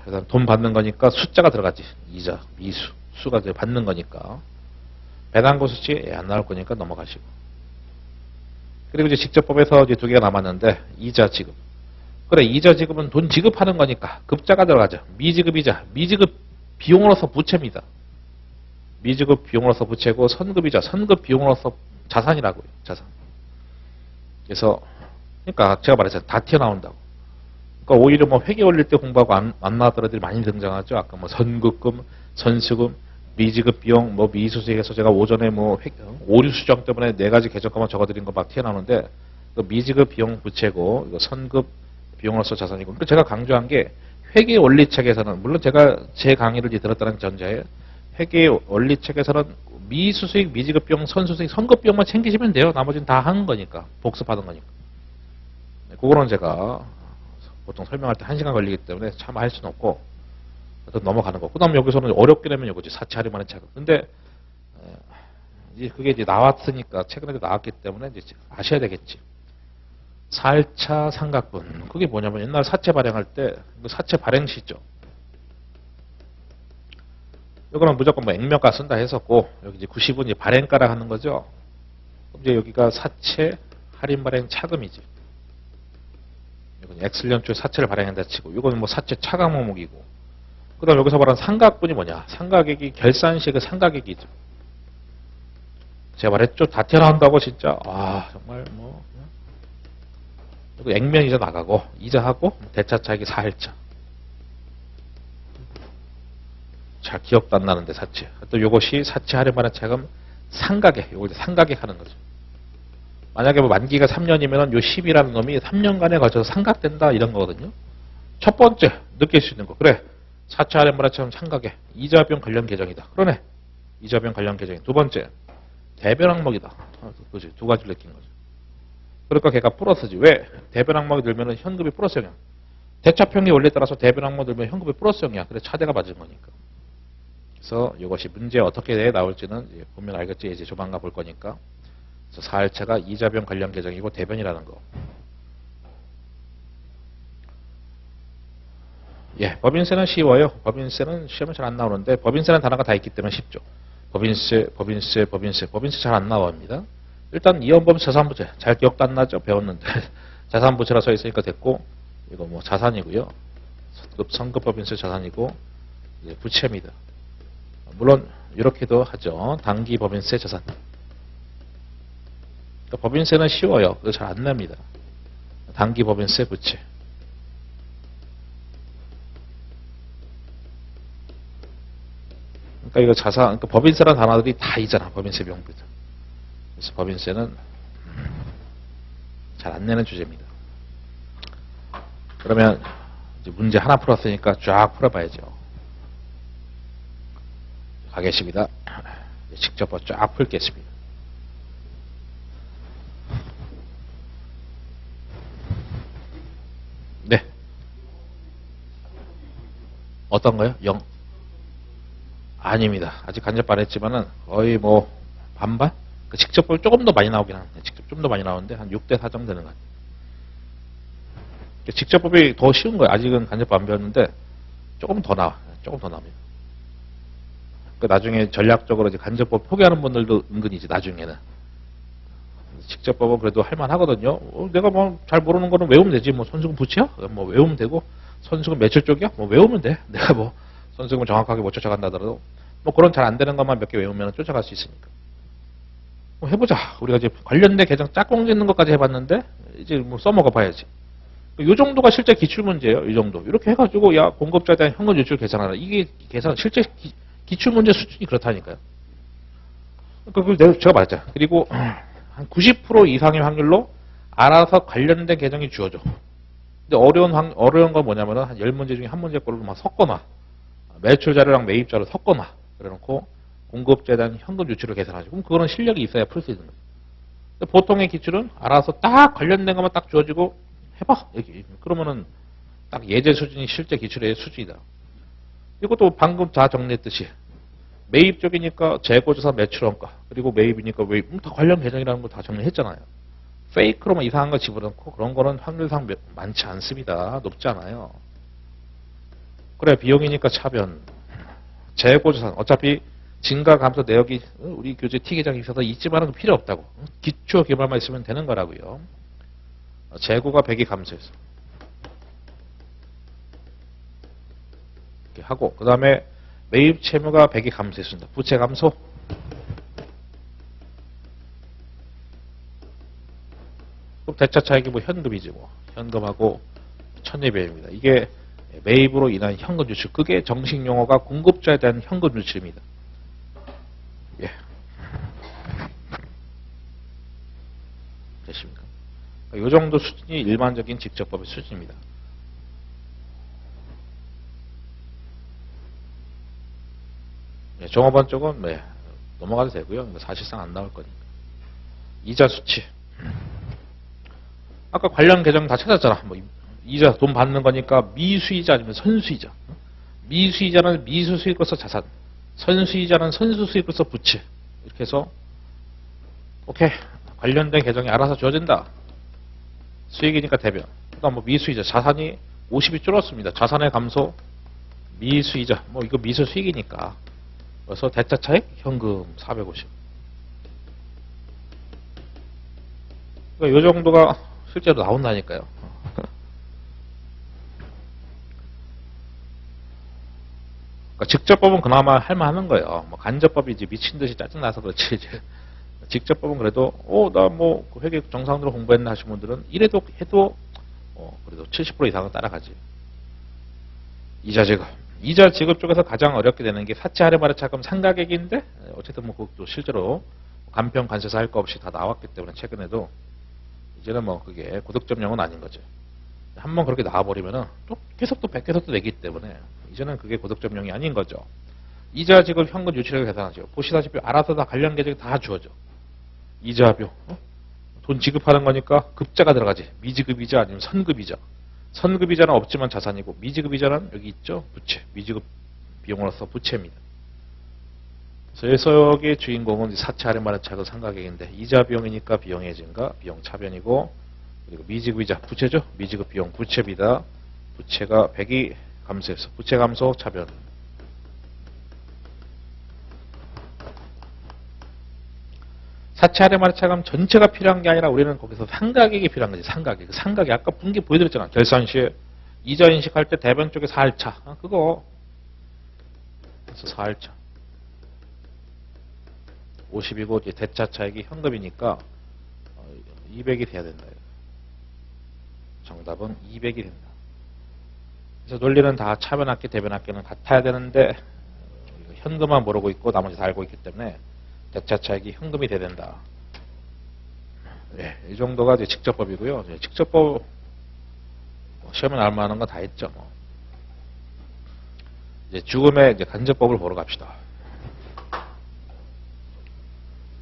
그래서 돈 받는 거니까 숫자가 들어가지. 이자, 미수, 수가 받는 거니까. 배당고 수치 안 나올 거니까 넘어가시고. 그리고 이제 직접법에서 이제 두 개가 남았는데 이자 지급. 그래, 이자 지급은 돈 지급하는 거니까 급자가 들어가죠. 미지급이자, 미지급 비용으로서 부채입니다. 미지급 비용으로서 부채고 선급이자, 선급 비용으로서 자산이라고요. 자산. 그래서 그러니까 제가 말했잖아요. 다 튀어나온다고. 그러니까 오히려 뭐 회계 올릴 때 공부하고 안 나왔던 애들이 많이 등장하죠. 아까 뭐 선급금, 선수금, 미지급 비용, 뭐 미수수익에서 제가 오전에 뭐 오류 수정 때문에 네 가지 계정값만 적어드린 거 막 튀어나오는데 미지급 비용 부채고 이거 선급 비용으로서 자산이고. 그러니까 제가 강조한 게 회계 원리책에서는 물론 제가 제 강의를 이제 들었다는 전제에 회계 원리책에서는 미수수익, 미지급 비용, 선수수익, 선급 비용만 챙기시면 돼요. 나머지는 다 하는 거니까. 복습하는 거니까. 그거는 제가 보통 설명할 때 1시간 걸리기 때문에 참 할 수는 없고 넘어가는 거. 그 다음 여기서는 어렵게 되면 이거지. 사채 할인만의 차급. 근데 이제 그게 이제 나왔으니까 최근에도 나왔기 때문에 이제 아셔야 되겠지. 4일차 상각분. 그게 뭐냐면 옛날 사채 발행할 때 사채 발행 시죠. 이거는 무조건 뭐 액면가 쓴다 했었고 여기 이제 90은 이제 발행가라 하는 거죠. 이제 여기가 사채 할인 발행 차금이지. 이건 X년초에 사채를 발행한다 치고 이거는 뭐 사채 차감 항목이고 그 다음 여기서 말하는 상각분이 뭐냐. 상가액이 결산 시의 그 상가액이죠. 제가 말했죠. 다 튀어나온다고 진짜. 아 정말 뭐 그리고 액면이자 나가고 이자하고 대차 차익이 4일차. 잘 기억도 안 나는데 사채. 또 이것이 사채 할인 발행 차금 상가액. 이걸 상가액 하는 거죠. 만약에 뭐 만기가 3년이면 요 10이라는 놈이 3년간에 걸쳐서 상각된다 이런 거거든요. 첫 번째 느낄 수 있는 거. 그래. 사채 할인 발행처럼 상각액. 이자비용 관련 계정이다. 그러네. 이자비용 관련 계정이. 두 번째. 대변 항목이다. 그지. 두 가지를 느낀 거죠. 그러니까 걔가 플러스지. 왜? 대변 항목이 들면 현금이 플러스형이야. 대차평의 원리에 따라서 대변 항목 들면 현금이 플러스형이야. 그래 차대가 맞은 거니까. 그래서 이것이 문제 어떻게 나올지는 이제 보면 알겠지. 이제 조만간 볼 거니까. 그래서 4일차가 이자변 관련 계정이고 대변이라는 거. 예, 법인세는 쉬워요. 법인세는 시험에 잘 안 나오는데 법인세는 단어가 다 있기 때문에 쉽죠. 법인세 잘 안 나옵니다. 일단 이연범 자산부채 잘 기억도 안 나죠. 배웠는데 자산부채라 써 있으니까 됐고 이거 뭐 자산이고요. 선급 법인세 자산이고 부채입니다. 물론 이렇게도 하죠. 단기 법인세 자산. 그러니까 법인세는 쉬워요. 그거 잘 안 납니다. 단기 법인세 부채. 그러니까 이거 자산, 그러니까 법인세라는 단어들이 다 있잖아. 법인세 명부들. 그래서 법인세는 잘 안 내는 주제입니다. 그러면 이제 문제 하나 풀었으니까 쫙 풀어봐야죠. 가겠습니다. 직접 쫙 풀겠습니다. 네. 어떤 거요? 0? 아닙니다. 아직 간접 안 했지만은 거의 뭐 반반? 그 직접법 조금 더 많이 나오긴 하는데 직접 좀 더 많이 나오는데 한 6대4 정도 되는 것 같아요. 직접법이 더 쉬운 거예요. 아직은 간접법 안 배웠는데 조금 더 나와. 조금 더 나옵니다. 그 나중에 전략적으로 이제 간접법 포기하는 분들도 은근히 이제 나중에는 직접법은 그래도 할만하거든요. 내가 뭐 잘 모르는 거는 외우면 되지. 뭐 선수금 부채야? 뭐 외우면 되고 선수금 며칠 쪽이야? 뭐 외우면 돼. 내가 뭐 선수금을 정확하게 못 쫓아간다 하더라도 뭐 그런 잘 안 되는 것만 몇 개 외우면 쫓아갈 수 있으니까. 뭐 해보자. 우리가 이제 관련된 계정 짝꿍 짓는 것까지 해봤는데 이제 뭐 써먹어 봐야지. 이 정도가 실제 기출문제예요. 이 정도. 이렇게 해가지고 야 공급자에 대한 현금 유출 계산하라. 이게 계산 실제 기출문제 수준이 그렇다니까요. 그러니까 제가 말했잖아. 그리고 한 90% 이상의 확률로 알아서 관련된 계정이 주어져. 근데 어려운 건 뭐냐면은 한 10문제 중에 한 문제꼴로 막 섞거나 매출 자료랑 매입 자료 섞거나 그래놓고 공급자에 대한 현금 유출을 계산하죠. 그럼 그거는 실력이 있어야 풀 수 있는 거예요. 보통의 기출은 알아서 딱 관련된 것만 딱 주어지고 해봐. 여기. 그러면은 딱 예제 수준이 실제 기출의 수준이다. 이것도 방금 다 정리했듯이 매입 쪽이니까 재고조사 매출원가 그리고 매입이니까 매입 다 관련 계정이라는 거 다 정리했잖아요. 페이크로만 이상한 거 집어넣고 그런 거는 확률상 많지 않습니다. 높지 않아요. 그래 비용이니까 차변 재고조사 어차피 증가 감소 내역이 우리 교재 T 계정에 있어서 잊지만은 필요 없다고. 기초 개발만 있으면 되는 거라고요. 재고가 100이 감소해서 이렇게 하고 그 다음에 매입 채무가 100이 감소했습니다. 부채 감소 그럼 대차 차익이 뭐 현금이지 뭐 현금하고 1200입니다. 이게 매입으로 인한 현금 유출 그게 정식 용어가 공급자에 대한 현금 유출입니다. 예. 되십니까? 이 정도 수준이 일반적인 직접법의 수준입니다. 예, 종업원 쪽은 네, 넘어가도 되고요. 사실상 안 나올 거니까. 이자 수치. 아까 관련 계정 다 찾았잖아. 뭐 이자 돈 받는 거니까 미수이자 아니면 선수이자. 미수이자는 미수수익으로서 자산. 선수이자는 선수수익으로서 부채. 이렇게 해서 오케이 관련된 계정이 알아서 주어진다. 수익이니까 대변. 그다음 뭐 미수이자 자산이 50이 줄었습니다. 자산의 감소 미수이자 뭐 이거 미수수익이니까. 그래서 대차 차익 현금 450. 그러니까 이 정도가 실제로 나온다니까요. 그러니까 직접법은 그나마 할만하는 거예요. 뭐 간접법이 이제 미친 듯이 짜증나서 그렇지 이제 직접법은 그래도 나 뭐 회계 정상으로 공부했나 하시는 분들은 이래도 해도 그래도 70% 이상은 따라가지. 이자 지급. 이자 지급 쪽에서 가장 어렵게 되는 게 사채 할인 발행 차금 상가액인데 어쨌든 뭐 그것도 실제로 간편 관세사 할 거 없이 다 나왔기 때문에 최근에도 이제는 뭐 그게 고득점용은 아닌 거죠. 한번 그렇게 나와버리면은 또 계속 또 100계속 또 내기 때문에 이제는 그게 고득점용이 아닌 거죠. 이자 지급 현금 유출액을 계산하죠. 보시다시피 알아서 다 관련 계정이 다 주어져. 이자료 돈 지급하는 거니까 급자가 들어가지. 미지급이자 아니면 선급이자. 선급이자는 없지만 자산이고 미지급이자는 여기 있죠. 부채. 미지급 비용으로서 부채입니다. 그래서 여기의 주인공은 사채 할인 발행 차금 상가액인데 이자 비용이니까 비용의 증가, 비용 차변이고 그리고 미지급이자 부채죠. 미지급 비용 부채비다. 부채가 100이 감소해서 부채 감소 차변. 사채 할인 발행 차금 전체가 필요한 게 아니라 우리는 거기서 상가액이 필요한 거지. 상가액. 상가액 아까 분기 보여드렸잖아. 결산 시에 이자 인식할 때 대변 쪽에 4할차. 그거 그래서 4할차. 50이고 이제 대차 차익이 현금이니까 200이 돼야 된다. 정답은 200이 된다. 그래서 논리는 다 차변학계, 대변학계는 같아야 되는데 현금만 모르고 있고 나머지 다 알고 있기 때문에 대차 차익이 현금이 돼야 된다. 네, 이 정도가 이제 직접법이고요. 이제 직접법 시험에 나올 만한 거 다 했죠. 뭐. 이제 죽음의 이제 간접법을 보러 갑시다.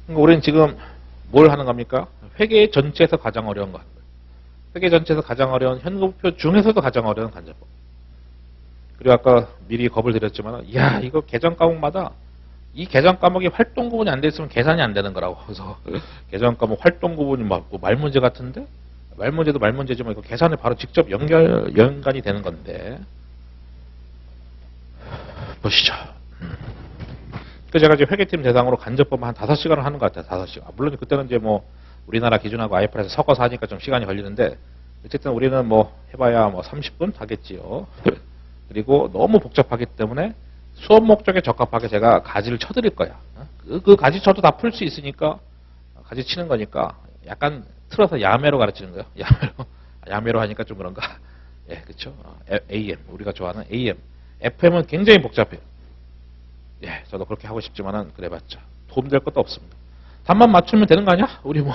그러니까 우리는 지금 뭘 하는 겁니까? 회계 전체에서 가장 어려운 것. 회계 전체에서 가장 어려운 현금표 중에서도 가장 어려운 간접법. 그리고 아까 미리 겁을 드렸지만, 야 이거 계정 과목마다 이 계정 과목이 활동 구분이 안 돼 있으면 계산이 안 되는 거라고. 그래서 계정 과목 활동 구분이 막 말 문제 같은데 말 문제도 말 문제지만 이거 계산에 바로 직접 연관이 되는 건데 보시죠. 그 제가 이제 회계팀 대상으로 간접법 한 5시간을 하는 것 같아요. 5시간. 물론 그때는 이제 뭐 우리나라 기준하고 IFRS 섞어서 하니까 좀 시간이 걸리는데 어쨌든 우리는 뭐 해봐야 뭐 30분 하겠지요. 그리고 너무 복잡하기 때문에 수업 목적에 적합하게 제가 가지를 쳐드릴 거야. 그 가지 쳐도 다 풀 수 있으니까 가지 치는 거니까 약간 틀어서 야매로 가르치는 거예요. 야매로 하니까 좀 그런가. 예, 그렇죠. AM 우리가 좋아하는 AM, FM은 굉장히 복잡해요. 예, 저도 그렇게 하고 싶지만은 그래봤자 도움될 것도 없습니다. 답만 맞추면 되는 거 아니야? 우리 뭐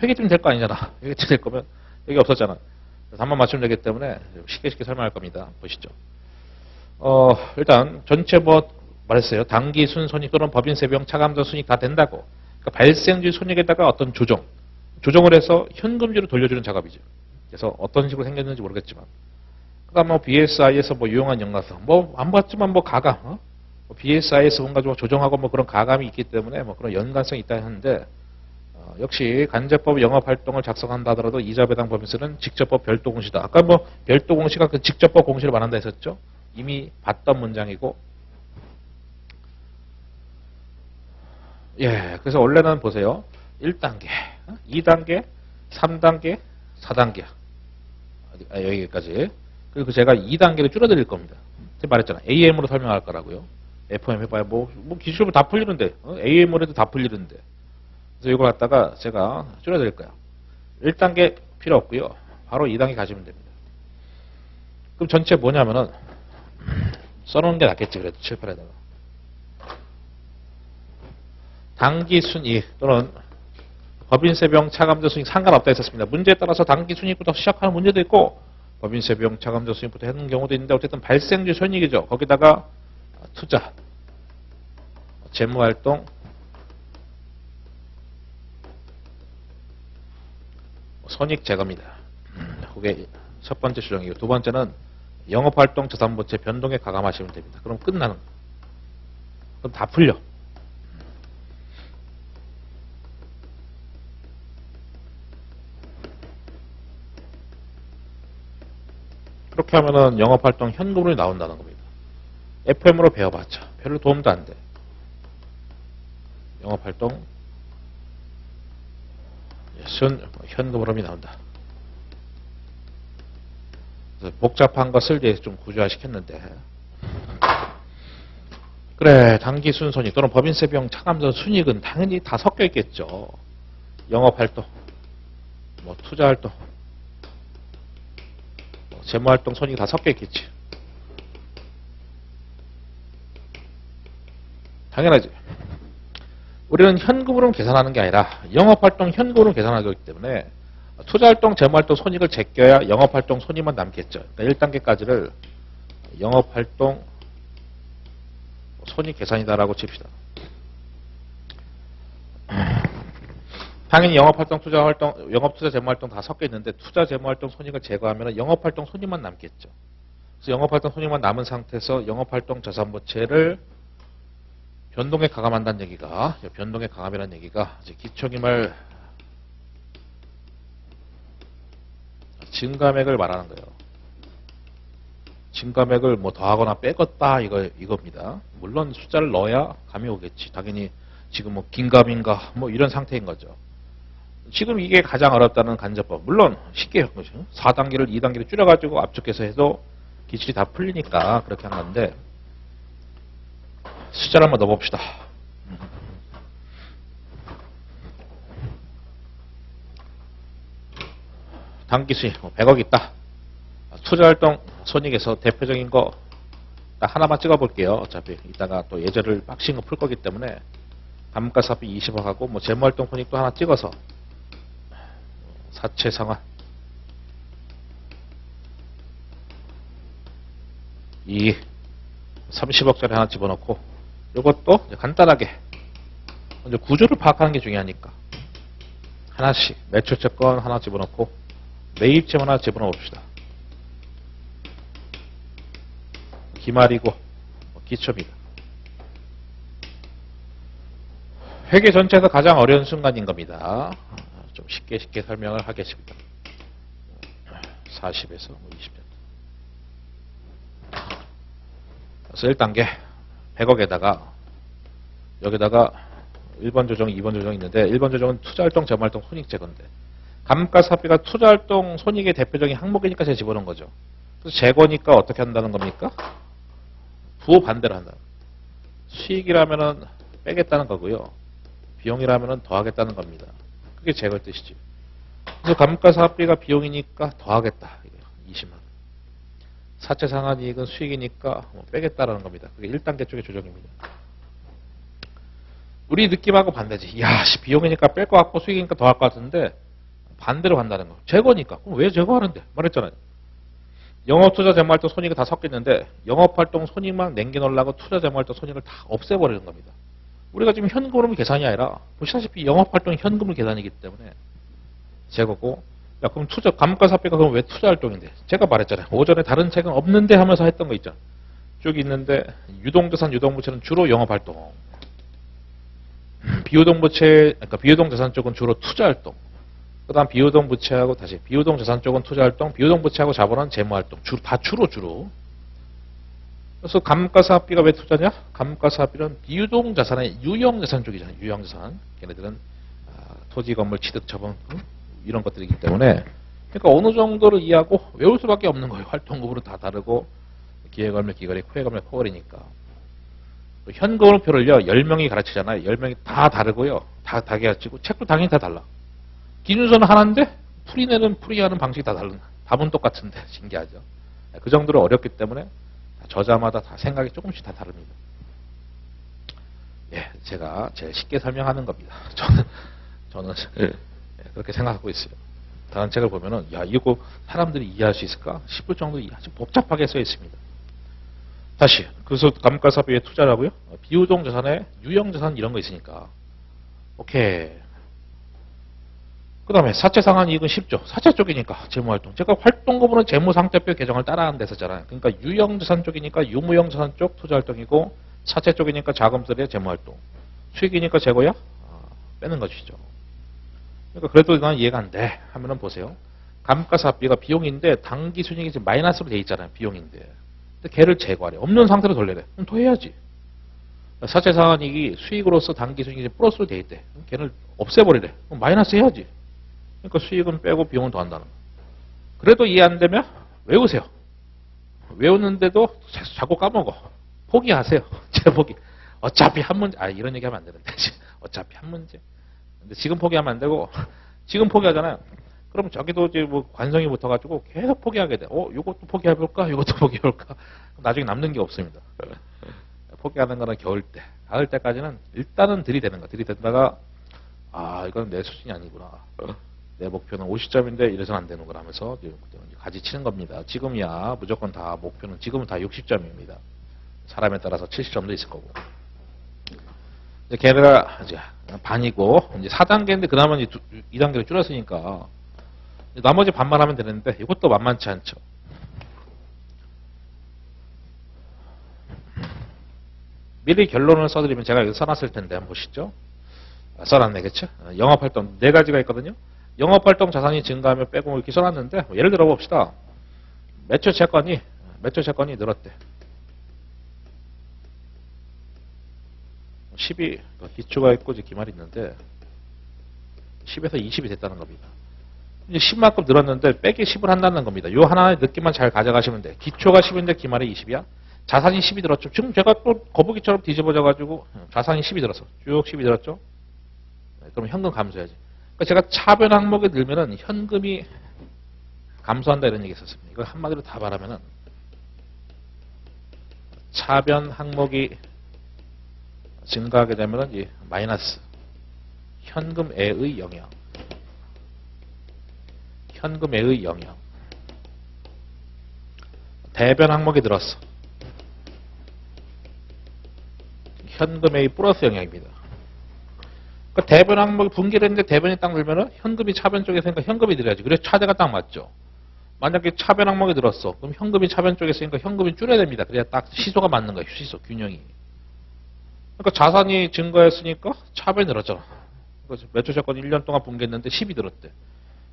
회계팀 될 거 아니잖아. 회계팀 될 거면 여기 없었잖아. 답만 맞추면 되기 때문에 쉽게 설명할 겁니다. 보시죠. 일단 전체 뭐 말했어요. 당기 순손익 또는 법인세 비용 차감자 순익 다 된다고. 그러니까 발생주의 손익에다가 어떤 조정. 조정을 해서 현금지로 돌려주는 작업이죠. 그래서 어떤 식으로 생겼는지 모르겠지만. 그다음 뭐 BSI에서 뭐 유용한 연가서 뭐 안 봤지만 뭐 가감, 뭐 BSI에서 뭔가 좀 조정하고 뭐 그런 가감이 있기 때문에 뭐 그런 연관성이 있다 하는데 역시 간접법 영업 활동을 작성한다 하더라도 이자 배당 법인세는 직접법 별도 공시다. 아까 뭐 별도 공시가 그 직접법 공시를 말한다 했었죠. 이미 봤던 문장이고. 예, 그래서 원래는 보세요. 1단계, 2단계, 3단계, 4단계. 여기까지. 그리고 제가 2단계를 줄여드릴 겁니다. 제가 말했잖아. AM으로 설명할 거라고요. FOM 해봐야 뭐 기술로 다 풀리는데, AM으로 해도 다 풀리는데. 그래서 이걸 갖다가 제가 줄여드릴 거예요. 1단계 필요 없고요. 바로 2단계 가시면 됩니다. 그럼 전체 뭐냐면은, 써놓은 게 낫겠지, 그래도 칠판에다가. 당기 순이익 또는 법인세 비용 차감자 순이익 상관없다 했었습니다. 문제에 따라서 당기 순이익부터 시작하는 문제도 있고 법인세 비용 차감자 순이익부터 하는 경우도 있는데 어쨌든 발생주 손익이죠. 거기다가 투자, 재무활동, 손익 제거입니다. 그게 첫 번째 수정이고 두 번째는 영업활동 자산부채 변동에 가감하시면 됩니다. 그럼 끝나는 거예요. 그럼 다 풀려. 그렇게 하면은 영업활동 현금으로 나온다는 겁니다. FM으로 배워봤자 별로 도움도 안 돼. 영업활동 현금으로 나온다. 그래서 복잡한 것을 이제 좀 구조화시켰는데 그래 당기순 손익 또는 법인세 비용 차감자 순익은 당연히 다 섞여 있겠죠. 영업활동, 뭐 투자활동, 재무활동 손익이 다 섞여 있겠지. 당연하지. 우리는 현금으로 계산하는 게 아니라 영업활동 현금으로 계산하기 때문에 투자활동, 재무활동 손익을 제껴야 영업활동 손익만 남겠죠. 그러니까 1단계까지를 영업활동 손익 계산이다라고 칩시다. 당연히 영업활동, 투자활동, 영업투자, 재무활동 다 섞여 있는데 투자, 재무활동 손익을 제거하면 영업활동 손익만 남겠죠. 그래서 영업활동 손익만 남은 상태에서 영업활동 자산부채를 변동에 가감한다는 얘기가, 변동에 가감이라는 얘기가 이제 기초기말 증가액을 말하는 거예요. 증가액을 뭐 더하거나 빼겠다 이겁니다. 물론 숫자를 넣어야 감이 오겠지. 당연히 지금 뭐 긴가민가 뭐 이런 상태인 거죠. 지금 이게 가장 어렵다는 간접법. 물론 쉽게 한 거죠. 4단계를 2단계를 줄여가지고 압축해서 해도 기출이 다 풀리니까 그렇게 한 건데 숫자를 한번 넣어봅시다. 당기 수익 100억 있다. 투자활동 손익에서 대표적인 거 딱 하나만 찍어볼게요. 어차피 이따가 또 예제를 빡신 거 풀 거기 때문에 감가사비 20억 하고 뭐 재무활동 손익도 하나 찍어서 사채 상환 이 30억짜리 하나 집어넣고 이것도 간단하게 먼저 구조를 파악하는 게 중요하니까 하나씩 매출채권 하나 집어넣고 매입채 하나 집어넣읍시다. 기말이고 기초입니다. 회계 전체에서 가장 어려운 순간인 겁니다. 좀 쉽게 설명을 하겠습니다. 40에서 20년. 그래서 1단계 100억에다가 여기다가 1번 조정, 2번 조정이 있는데 1번 조정은 투자활동, 재무활동 손익 제거인데 감가사비가 투자활동 손익의 대표적인 항목이니까 제가 집어넣은 거죠. 그래서 제거니까 어떻게 한다는 겁니까? 부호 반대로 한다. 수익이라면은 빼겠다는 거고요. 비용이라면은 더하겠다는 겁니다. 그게 제거의 뜻이지. 그래서 감가사비가 비용이니까 더하겠다. 20만. 사채 상환이익은 수익이니까 뭐 빼겠다라는 겁니다. 그게 1단계 쪽의 조정입니다. 우리 느낌하고 반대지. 야, 비용이니까 뺄 것 같고 수익이니까 더할 것 같은데 반대로 간다는 거. 제거니까. 그럼 왜 제거하는데? 말했잖아요. 영업투자 재무활동 손익이 다 섞였는데 영업활동 손익만 남겨놓으려고 투자 재무활동 손익을 다 없애버리는 겁니다. 우리가 지금 현금으로 계산이 아니라 보시다시피 영업활동 현금을 계산이기 때문에 제거고. 야, 그럼 감가상각비가 그럼 왜 투자활동인데? 제가 말했잖아요. 오전에 다른 책은 없는데 하면서 했던 거 있죠. 쭉 있는데 유동자산, 유동부채는 주로 영업활동. 비유동부채, 그러니까 비유동자산 쪽은 주로 투자활동. 그다음 비유동부채하고 다시 비유동자산 쪽은 투자활동, 비유동부채하고 자본은 재무활동. 다 주로. 그래서 감가상각비가 왜 투자냐? 감가상각비는 비유동자산의 유형자산 쪽이잖아요. 유형자산. 걔네들은 토지, 건물, 취득, 처분 이런 것들이기 때문에 그러니까 어느 정도를 이해하고 외울 수밖에 없는 거예요. 활동급으로 다 다르고 기획업력, 기거리, 코획업력, 코거리니까. 현금표를요 10명이 가르치잖아요. 10명이 다 다르고요. 다 가르치고 책도 당연히 다 달라. 기준서는 하나인데 풀이하는 방식이 다 다른. 답은 똑같은데 신기하죠. 그 정도로 어렵기 때문에 저자마다 다 생각이 조금씩 다 다릅니다. 예, 제가 제일 쉽게 설명하는 겁니다. 저는 그렇게 생각하고 있어요. 다른 책을 보면은 야 이거 사람들이 이해할 수 있을까 싶을 정도로 아주 복잡하게 써 있습니다. 다시 그래서 감가상각비에 투자라고요? 비유동자산에 유형자산 이런 거 있으니까 오케이. 그 다음에 사채상환이익은 쉽죠. 사채 쪽이니까 재무활동. 제가 활동급으로는 재무상태표 개정을 따라하는 데 썼잖아요. 그러니까 유형자산 쪽이니까 유무형자산 쪽 투자활동이고 사채 쪽이니까 자금쓰레 재무활동. 수익이니까 재고야 빼는 것이죠. 그러니까 그래도 난 이해가 안 돼 하면은 보세요. 감가상각비가 비용인데 당기순이익이 지금 마이너스로 돼 있잖아요. 비용인데. 근데 걔를 제거하래. 없는 상태로 돌려래. 그럼 더 해야지. 사채상환이익이 수익으로서 당기순이익이 플러스로 돼 있대. 걔를 없애버리래. 그럼 마이너스 해야지. 그러니까 수익은 빼고 비용은 더한다는 거. 그래도 이해 안 되면 외우세요. 외우는데도 자꾸 까먹어. 포기하세요. 제 포기. 어차피 한 문제. 이런 얘기 하면 안 되는데. 어차피 한 문제. 근데 지금 포기하면 안 되고 지금 포기하잖아요. 그럼 저기도 이제 뭐 관성이 붙어가지고 계속 포기하게 돼. 이것도 포기해볼까? 이것도 포기해볼까? 나중에 남는 게 없습니다. 포기하는 거는 겨울 때, 가을 때까지는 일단은 들이대는 거. 들이댄다가 이건 내 수준이 아니구나. 내 목표는 50점인데 이래서는 안 되는구나 하면서 가지치는 겁니다. 지금이야 무조건 다 목표는 지금은 다 60점입니다. 사람에 따라서 70점도 있을 거고. 이제 걔네가 이제 반이고 이제 4단계인데 그 다음은 2단계로 줄였으니까 나머지 반만 하면 되는데 이것도 만만치 않죠. 미리 결론을 써드리면 제가 여기 써놨을 텐데 한번 보시죠. 써놨네, 그쵸? 영업활동 4가지가 있거든요. 영업활동 자산이 증가하면 빼고 이렇게 써놨는데 예를 들어 봅시다. 매출 채권이 늘었대. 10이 기초가 있고 이제 기말이 있는데 10에서 20이 됐다는 겁니다. 이제 10만큼 늘었는데 빼기 10을 한다는 겁니다. 이 하나의 느낌만 잘 가져가시면 돼. 기초가 10인데 기말이 20이야. 자산이 10이 들었죠. 지금 제가 또 거북이처럼 뒤집어져 가지고 자산이 10이 들었어. 쭉 10이 들었죠. 그럼 현금 감소해야지. 그러니까 제가 차변 항목에 늘면은 현금이 감소한다 이런 얘기 했었습니다. 이걸 한마디로 다 말하면은 차변 항목이 증가하게 되면은 이 마이너스 현금애의 영향. 현금애의 영향. 대변 항목이 늘었어. 현금의 플러스 영향입니다. 그러니까 대변 항목이 붕괴됐는데 대변이 딱 늘면은 현금이 차변 쪽에 있으니까 현금이 늘어야지. 그래서 차대가 딱 맞죠. 만약에 차변 항목이 늘었어. 그럼 현금이 차변 쪽에 있으니까 현금이 줄여야 됩니다. 그래야 딱 시소가 맞는 거예요. 시소, 균형이. 그러니까 자산이 증가했으니까 차변이 늘었잖아. 그래서 매출채권 1년 동안 붕괴했는데 10이 늘었대.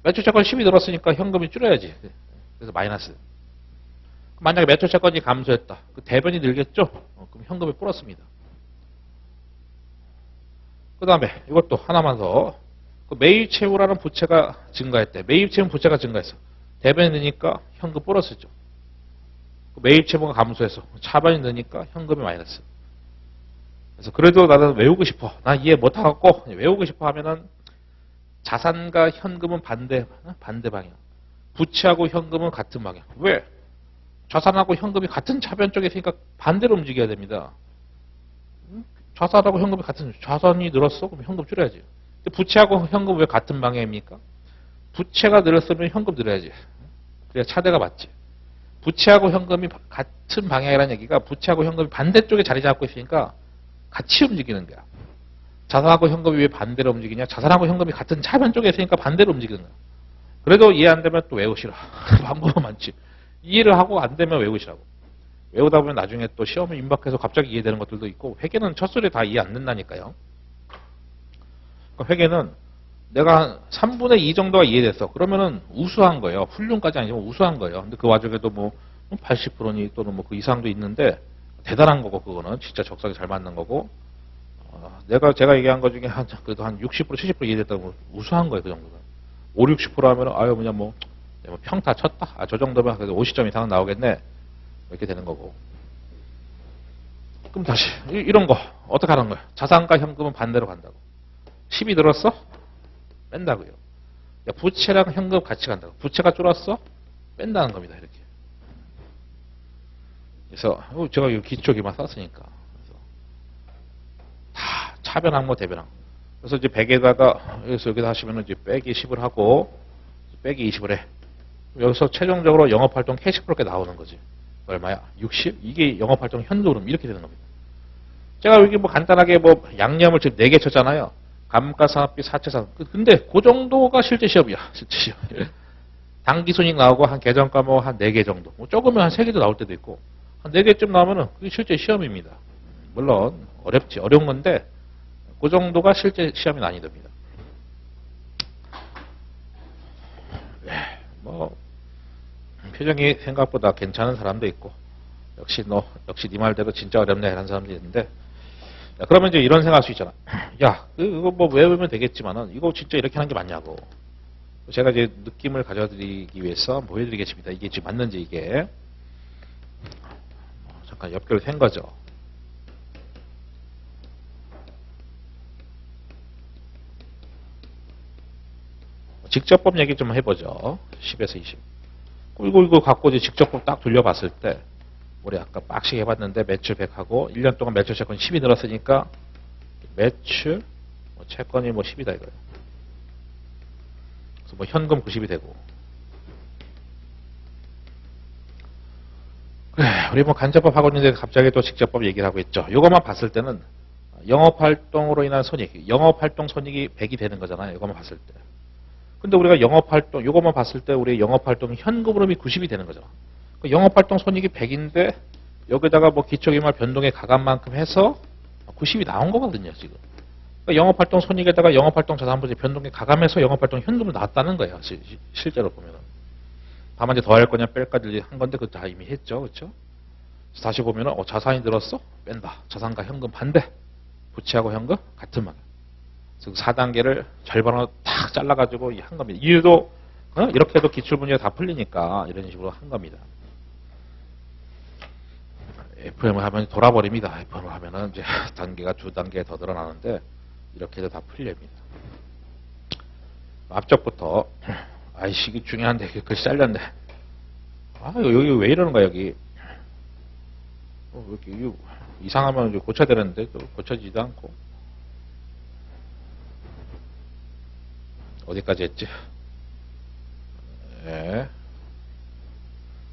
매출채권 10이 늘었으니까 현금이 줄여야지. 그래서 마이너스. 만약에 매출채권이 감소했다. 그 대변이 늘겠죠? 그럼 현금이 플러스입니다. 그 다음에 이것도 하나만 더. 그 매입 채무라는 부채가 증가했대. 매입 채무 부채가 증가했어. 대변이 느니까 현금 플러스죠. 그 매입 채무가 감소해서 차변이 느니까 현금이 마이너스. 그래서 그래도 나는 외우고 싶어. 난 이해 못하겠고 외우고 싶어 하면은 자산과 현금은 반대 방향. 부채하고 현금은 같은 방향. 왜? 자산하고 현금이 같은 차변 쪽에 있으니까 반대로 움직여야 됩니다. 자산하고 현금이 같은, 자산이 늘었어? 그럼 현금 줄여야지. 근데 부채하고 현금 왜 같은 방향입니까? 부채가 늘었으면 현금 늘어야지. 그래야 차대가 맞지. 부채하고 현금이 같은 방향이라는 얘기가 부채하고 현금이 반대쪽에 자리 잡고 있으니까 같이 움직이는 거야. 자산하고 현금이 왜 반대로 움직이냐? 자산하고 현금이 같은 차변 쪽에 있으니까 반대로 움직이는 거야. 그래도 이해 안 되면 또 외우시라. 방법은 많지. 이해를 하고 안 되면 외우시라고. 외우다 보면 나중에 또 시험에 임박해서 갑자기 이해되는 것들도 있고, 회계는 첫 소리에 다 이해 안 된다니까요. 그러니까 회계는 내가 한 3분의 2 정도가 이해됐어. 그러면은 우수한 거예요. 훌륭까지 아니지만 우수한 거예요. 근데 그 와중에도 뭐 80%니 또는 뭐 그 이상도 있는데 대단한 거고, 그거는 진짜 적성에 잘 맞는 거고, 제가 얘기한 것 중에 그래도 한 60%, 70% 이해됐다고 우수한 거예요. 그 정도는. 5, 60% 하면은 아유 그냥 뭐 평타 쳤다. 저 정도면 그래도 50점 이상은 나오겠네. 이렇게 되는 거고. 그럼 다시 이런 거 어떻게 하는 거야? 자산과 현금은 반대로 간다고. 10이 늘었어? 뺀다고요. 부채랑 현금 같이 간다고. 부채가 줄었어? 뺀다는 겁니다. 이렇게. 그래서 제가 이 기초기만 썼으니까. 그래서 다 차변항모 대변항. 그래서 이제 100에다가 여기다 하시면 이제 빼기 10을 하고 빼기 20을 해. 여기서 최종적으로 영업활동 캐시 플로우가 나오는 거지. 얼마야? 60? 이게 영업활동 현도름 이렇게 되는 겁니다. 제가 여기 뭐 간단하게 뭐 양념을 지금 4개 쳤잖아요. 감가상각비, 사채상. 근데 그 정도가 실제 시험이야. 실제 시험. 당기순이익 나오고 한 계정가 뭐 한 4개 정도. 뭐 적으면 한 3개도 나올 때도 있고. 한 4개쯤 나오면은 그게 실제 시험입니다. 물론 어려운 건데 그 정도가 실제 시험이 난이도입니다. 뭐 표정이 생각보다 괜찮은 사람도 있고 역시 네 말대로 진짜 어렵네 하는 사람도 있는데, 그러면 이제 이런 생각할 수 있잖아. 야, 이거 뭐 외우면 되겠지만은 이거 진짜 이렇게 하는 게 맞냐고. 제가 이제 느낌을 가져드리기 위해서 보여드리겠습니다. 이게 지금 맞는지 이게. 잠깐 옆결 된 거죠. 직접법 얘기 좀 해보죠. 10에서 20. 이거 갖고 이제 직접법 딱 돌려봤을 때, 우리 아까 빡시게 해봤는데 매출 100하고 1년 동안 매출 채권 10이 늘었으니까 매출 채권이 뭐 10이다 이거예요. 그래서 뭐 현금 90이 되고. 그래, 우리 뭐 간접법 하고 있는데 갑자기 또 직접법 얘기를 하고 있죠. 이것만 봤을 때는 영업활동으로 인한 손익, 영업활동 손익이 100이 되는 거잖아요. 이것만 봤을 때. 근데 우리가 영업활동, 이것만 봤을 때 우리 영업활동 현금 흐름이 90이 되는 거잖아. 영업활동 손익이 100인데 여기다가 뭐 기초기말 변동의 가감만큼 해서 90이 나온 거거든요, 지금. 그러니까 영업활동 손익에다가 영업활동 자산부지 변동의 가감해서 영업활동 현금을 나왔다는 거예요, 실제로 보면은. 다만 이제 더할 거냐 뺄까지 한 건데 그거 다 이미 했죠, 그렇죠? 다시 보면은 자산이 늘었어? 뺀다. 자산과 현금 반대. 부채하고 현금 같은 말. 즉 4단계를 절반으로 탁 잘라가지고 한 겁니다. 이유도 이렇게 해도 기출분위기가 다 풀리니까 이런 식으로 한 겁니다. FM을 하면 돌아버립니다. FM을 하면은 이제 단계가 2단계 더 늘어나는데 이렇게 해도 다 풀립니다. 앞쪽부터 아이씨 이게 중요한데 글씨 잘렸네. 여기 왜 이러는 거야 여기. 이렇게 이상하면 이제 고쳐야 되는데 또 고쳐지지도 않고. 어디까지 했지? 네.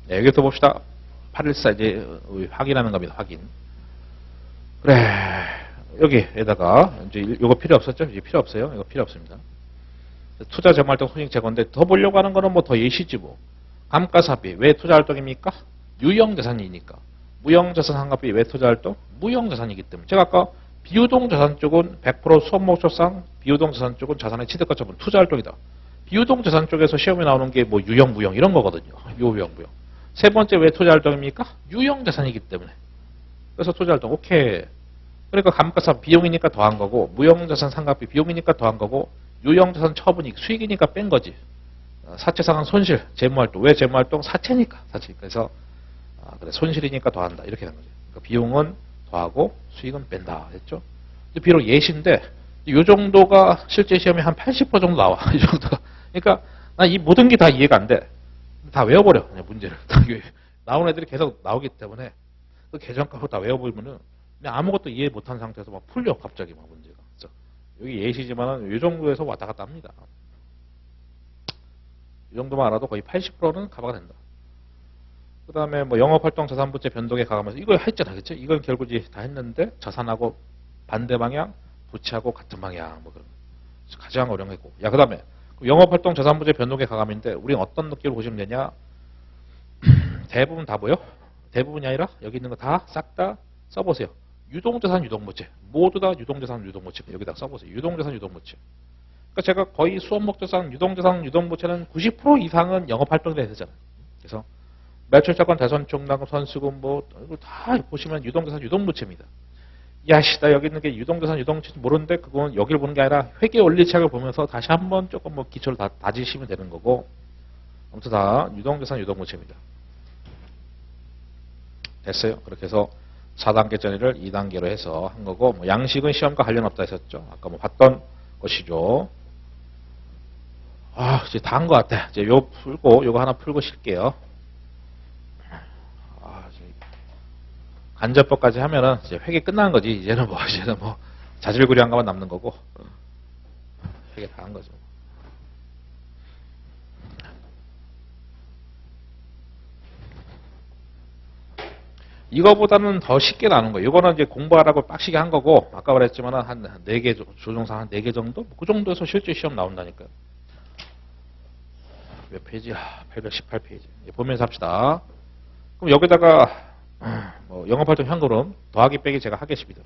네, 여기서 봅시다. 814 이제 확인하는 겁니다. 확인. 그래. 여기에다가 이제 이거 필요 없었죠? 이제 필요 없어요. 이거 필요 없습니다. 투자 재무활동 손익 제거인데 더 보려고 하는 거는 뭐 더 예시지 뭐. 감가상각비 왜 투자활동입니까? 유형자산이니까. 무형자산 상각비 왜 투자활동? 무형자산이기 때문에. 제가 아까 비유동자산 쪽은 100% 수업목적상 비유동자산 쪽은 자산의 취득가 처분 투자활동이다. 비유동자산 쪽에서 시험에 나오는 게 뭐 유형, 무형 이런 거거든요. 유형, 무형. 세 번째 왜 투자활동입니까? 유형자산이기 때문에. 그래서 투자활동 오케이. 그러니까 감가상 비용이니까 더한 거고 무형자산 상각비 비용이니까 더한 거고 유형자산 처분이익 수익이니까 뺀 거지. 사채상환 손실 재무활동 왜 재무활동? 사채니까. 그래서 그래 손실이니까 더한다 이렇게 되는 거죠. 그러니까 비용은 더하고 수익은 뺀다 했죠. 비록 예시인데 이 정도가 실제 시험에 한 80% 정도 나와. 이 정도가. 그러니까 난 이 모든 게 다 이해가 안 돼. 다 외워버려 그냥 문제를. 나온 애들이 계속 나오기 때문에 그 계정값을 다 외워버리면은 그냥 아무것도 이해 못한 상태에서 막 풀려 갑자기 막 문제가. 그래서 여기 예시지만은 이 정도에서 왔다 갔다 합니다. 이 정도만 알아도 거의 80%는 커버가 된다. 그 다음에 뭐 영업활동 자산부채 변동에 가감해서 이걸 했잖아, 그치? 이건 결국 다 했는데 자산하고 반대 방향 부채하고 같은 방향 뭐 그런 거. 가장 어려운 거고. 야 그다음에 영업활동 자산부채 변동의 가감인데 우리는 어떤 느낌으로 보시면 되냐? 대부분 다 뭐요? 대부분이 아니라 여기 있는 거 다 싹 다 써보세요. 유동자산 유동부채 모두 다 유동자산 유동부채 여기다 써보세요. 유동자산 유동부채. 그러니까 제가 거의 수업 목적상 유동자산 유동부채는 90% 이상은 영업활동에 되잖아요. 그래서 매출자권 대손총납금 선수금 뭐 이거 다 보시면 유동자산 유동부채입니다. 야씨 나 여기 있는 게 유동자산 유동부채 모르는데 그건 여기를 보는 게 아니라 회계 원리책을 보면서 다시 한번 조금 뭐 기초를 다 다지시면 되는 거고 아무튼 다 유동자산 유동부채입니다. 됐어요. 그렇게 해서 4단계 짜리를 2단계로 해서 한 거고 뭐 양식은 시험과 관련 없다 했었죠. 아까 뭐 봤던 것이죠. 아 이제 다 한 것 같아. 이제 요 풀고 요거 하나 풀고 쉴게요. 간접법까지 하면은 이제 회계 끝난 거지. 이제는 뭐 자질구리 한 가만 남는 거고 회계 다 한 거죠. 이거보다는 더 쉽게 나눈 거예요. 이거는 이제 공부하라고 빡시게 한 거고 아까 말했지만은 한 4개 조종상 한 4개 정도? 그 정도에서 실제 시험 나온다니까요. 몇 페이지야? 818페이지. 보면서 합시다. 그럼 여기다가 뭐 영업활동 현금흐름 더하기 빼기 제가 하겠습니다.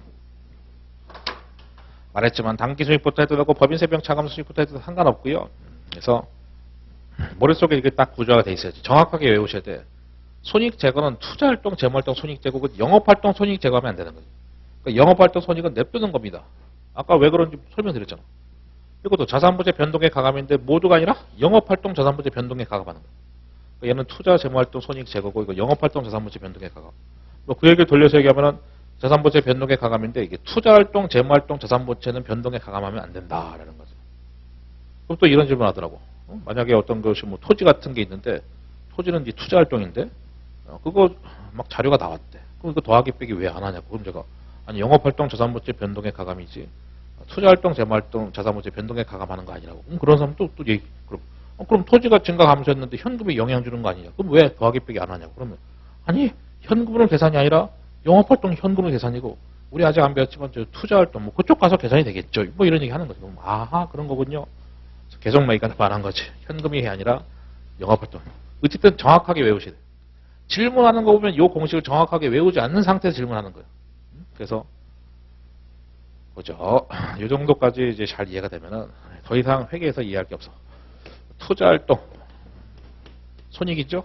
말했지만 단기순이익부터 해도 되고 법인세비용 차감순이익부터 해도 상관없고요. 그래서 머릿속에 이게 딱 구조가 돼 있어야지. 정확하게 외우셔야 돼. 손익 제거는 투자활동, 재무활동 손익 제거고 영업활동 손익 제거하면 안 되는 거죠. 그러니까 영업활동 손익은 냅두는 겁니다. 아까 왜 그런지 설명드렸잖아. 이것도 자산부채 변동의 가감인데 모두가 아니라 영업활동 자산부채 변동의 가감하는 거예요. 그러니까 얘는 투자, 재무활동 손익 제거고 이거 영업활동 자산부채 변동의 가감. 뭐 그 얘기를 돌려서 얘기하면은 자산부채 변동의 가감인데 이게 투자활동, 재무활동 자산부채는 변동에 가감하면 안 된다라는 거죠. 그럼 또 이런 질문 하더라고. 만약에 어떤 것이 뭐 토지 같은 게 있는데 토지는 이제 투자활동인데 그거 막 자료가 나왔대. 그럼 이거 더하기 빼기 왜 안 하냐고. 그럼 제가 아니 영업활동 자산부채 변동의 가감이지 투자활동 재무활동 자산부채 변동에 가감하는 거 아니라고. 그런 사람 또 얘기 그럼 토지가 증가 감소했는데 현금이 영향 주는 거 아니냐. 그럼 왜 더하기 빼기 안 하냐고. 그러면 아니 현금으로 계산이 아니라 영업활동 현금으로 계산이고 우리 아직 안 배웠지만 저 투자활동 뭐 그쪽 가서 계산이 되겠죠. 뭐 이런 얘기 하는 거죠. 그럼 아하 그런 거군요. 계속 말이니까 말한 거지. 현금이 아니라 영업활동. 어쨌든 정확하게 외우셔야 돼요. 질문하는 거 보면 이 공식을 정확하게 외우지 않는 상태에서 질문하는 거예요. 그래서 보죠. 이 정도까지 이제 잘 이해가 되면은 더 이상 회계에서 이해할 게 없어. 투자활동 손익이죠.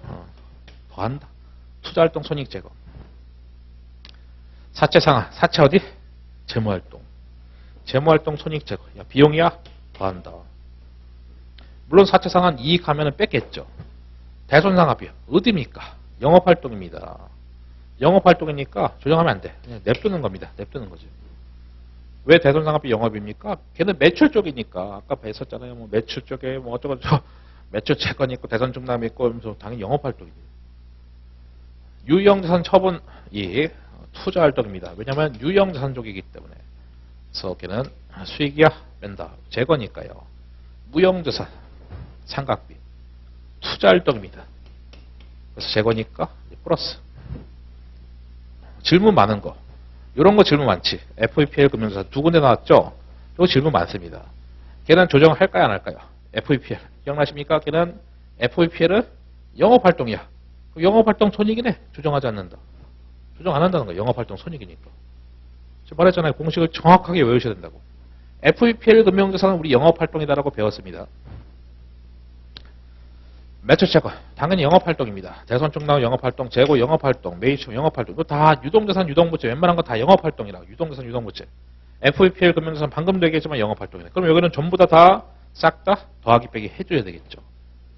더한다. 투자활동 손익 제거. 사채 상환. 사채 어디? 재무활동. 재무활동 손익 제거. 야, 비용이야? 더한다. 물론 사채 상환 이익하면은 뺐겠죠. 대손상합이요. 어디입니까? 영업활동입니다. 영업활동이니까 조정하면 안 돼. 그냥 냅두는 겁니다. 냅두는 거죠. 왜 대손상합이 영업입니까? 걔는 매출 쪽이니까. 아까 뵀었잖아요. 뭐 매출 쪽에 뭐 어쩌고저쩌고 매출 채권 있고 대손증남 있고 하면서 당연히 영업활동입니다. 유형자산 처분 이익 투자활동입니다. 왜냐하면 유형자산 쪽이기 때문에. 그래서 걔는 수익이야 뺀다. 재거니까요. 무형자산 상각비 투자활동입니다. 그래서 재거니까 플러스. 질문 많은 거. 이런 거 질문 많지. FEPL 금융자산 두 군데 나왔죠? 이거 질문 많습니다. 걔는 조정할까요? 안 할까요? FEPL. 기억나십니까? 걔는 FEPL은 영업활동이야. 영업활동 손익이네. 조정하지 않는다. 조정 안 한다는 거야. 영업활동 손익이니까. 제가 말했잖아요. 공식을 정확하게 외우셔야 된다고. FEPL 금융자산은 우리 영업활동이다라고 배웠습니다. 매출채권 당연히 영업활동입니다. 대손총납 영업활동, 재고 영업활동, 매입금 영업활동 이거 다 유동자산 유동부채 웬만한 거 다 영업활동이라고. 유동자산 유동부채. FEPL 금융자산 방금도 얘기했지만 영업활동이네. 그럼 여기는 전부 다 싹 다 더하기 빼기 해줘야 되겠죠.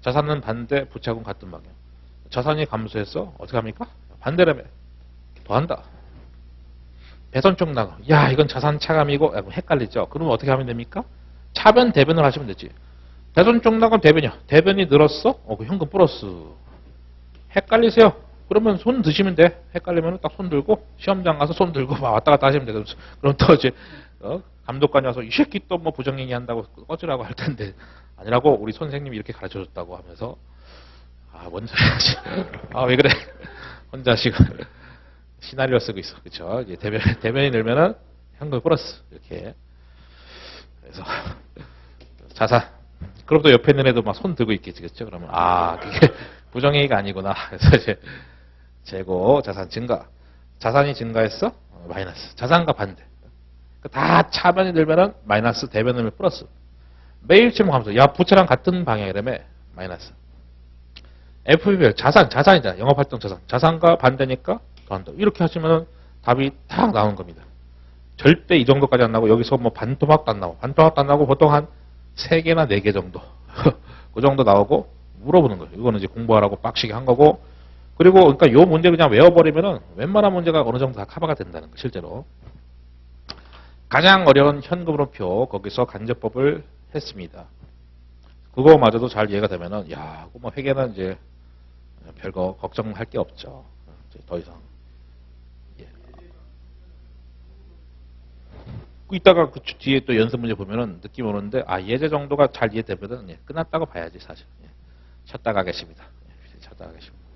자산은 반대, 부채하고는 같은 방향. 자산이 감소해서 어떻게 합니까? 반대라며 더한다. 대손총납 야 이건 자산 차감이고 헷갈리죠. 그러면 어떻게 하면 됩니까? 차변 대변을 하시면 되지. 대손총납은 대변이야. 대변이 늘었어? 그 현금 플러스. 헷갈리세요? 그러면 손 드시면 돼. 헷갈리면 딱 손 들고 시험장 가서 손 들고 막 왔다 갔다 하시면 돼. 그럼 또 이제 감독관이 와서 이 새끼 또 뭐 부정행위 한다고 꺼지라고 할 텐데 아니라고 우리 선생님이 이렇게 가르쳐줬다고 하면서 뭔 소리야. 왜 그래. 혼자 지금 시나리오 쓰고 있어. 그쵸? 이제 대변이 늘면은 현금 플러스. 이렇게. 그래서 자산. 그럼 또 옆에 있는 애도 막 손 들고 있겠지, 그렇죠? 그러면 그게 부정이익 아니구나. 그래서 이제 재고 자산 증가. 자산이 증가했어? 마이너스. 자산과 반대. 다 차변이 들면은 마이너스, 대변을 들면 플러스. 매일치목 하면서 야 부채랑 같은 방향이라며 마이너스. FB별 자산이잖아. 영업활동 자산. 자산과 반대니까 더한다. 이렇게 하시면은 답이 딱 나오는 겁니다. 절대 이 정도까지 안 나오고 여기서 뭐 반토막도 안 나오고 반토막도 안 나오고 보통 한 3개나 4개 정도 그 정도 나오고 물어보는 거예요. 이거는 이제 공부하라고 빡시게 한 거고 그리고 그러니까 요 문제 그냥 외워버리면은 웬만한 문제가 어느 정도 다 커버가 된다는 거 실제로. 가장 어려운 현금으로표 거기서 간접법을 했습니다. 그거마저도 잘 이해가 되면은 야, 그거 뭐 회계는 이제 별거 걱정할 게 없죠. 이제 더 이상. 예. 이따가 그 뒤에 또 연습 문제 보면은 느낌 오는데 예제 정도가 잘 이해되면은 끝났다고 봐야지 사실. 찾다 가겠습니다. 찾다 가겠습니다.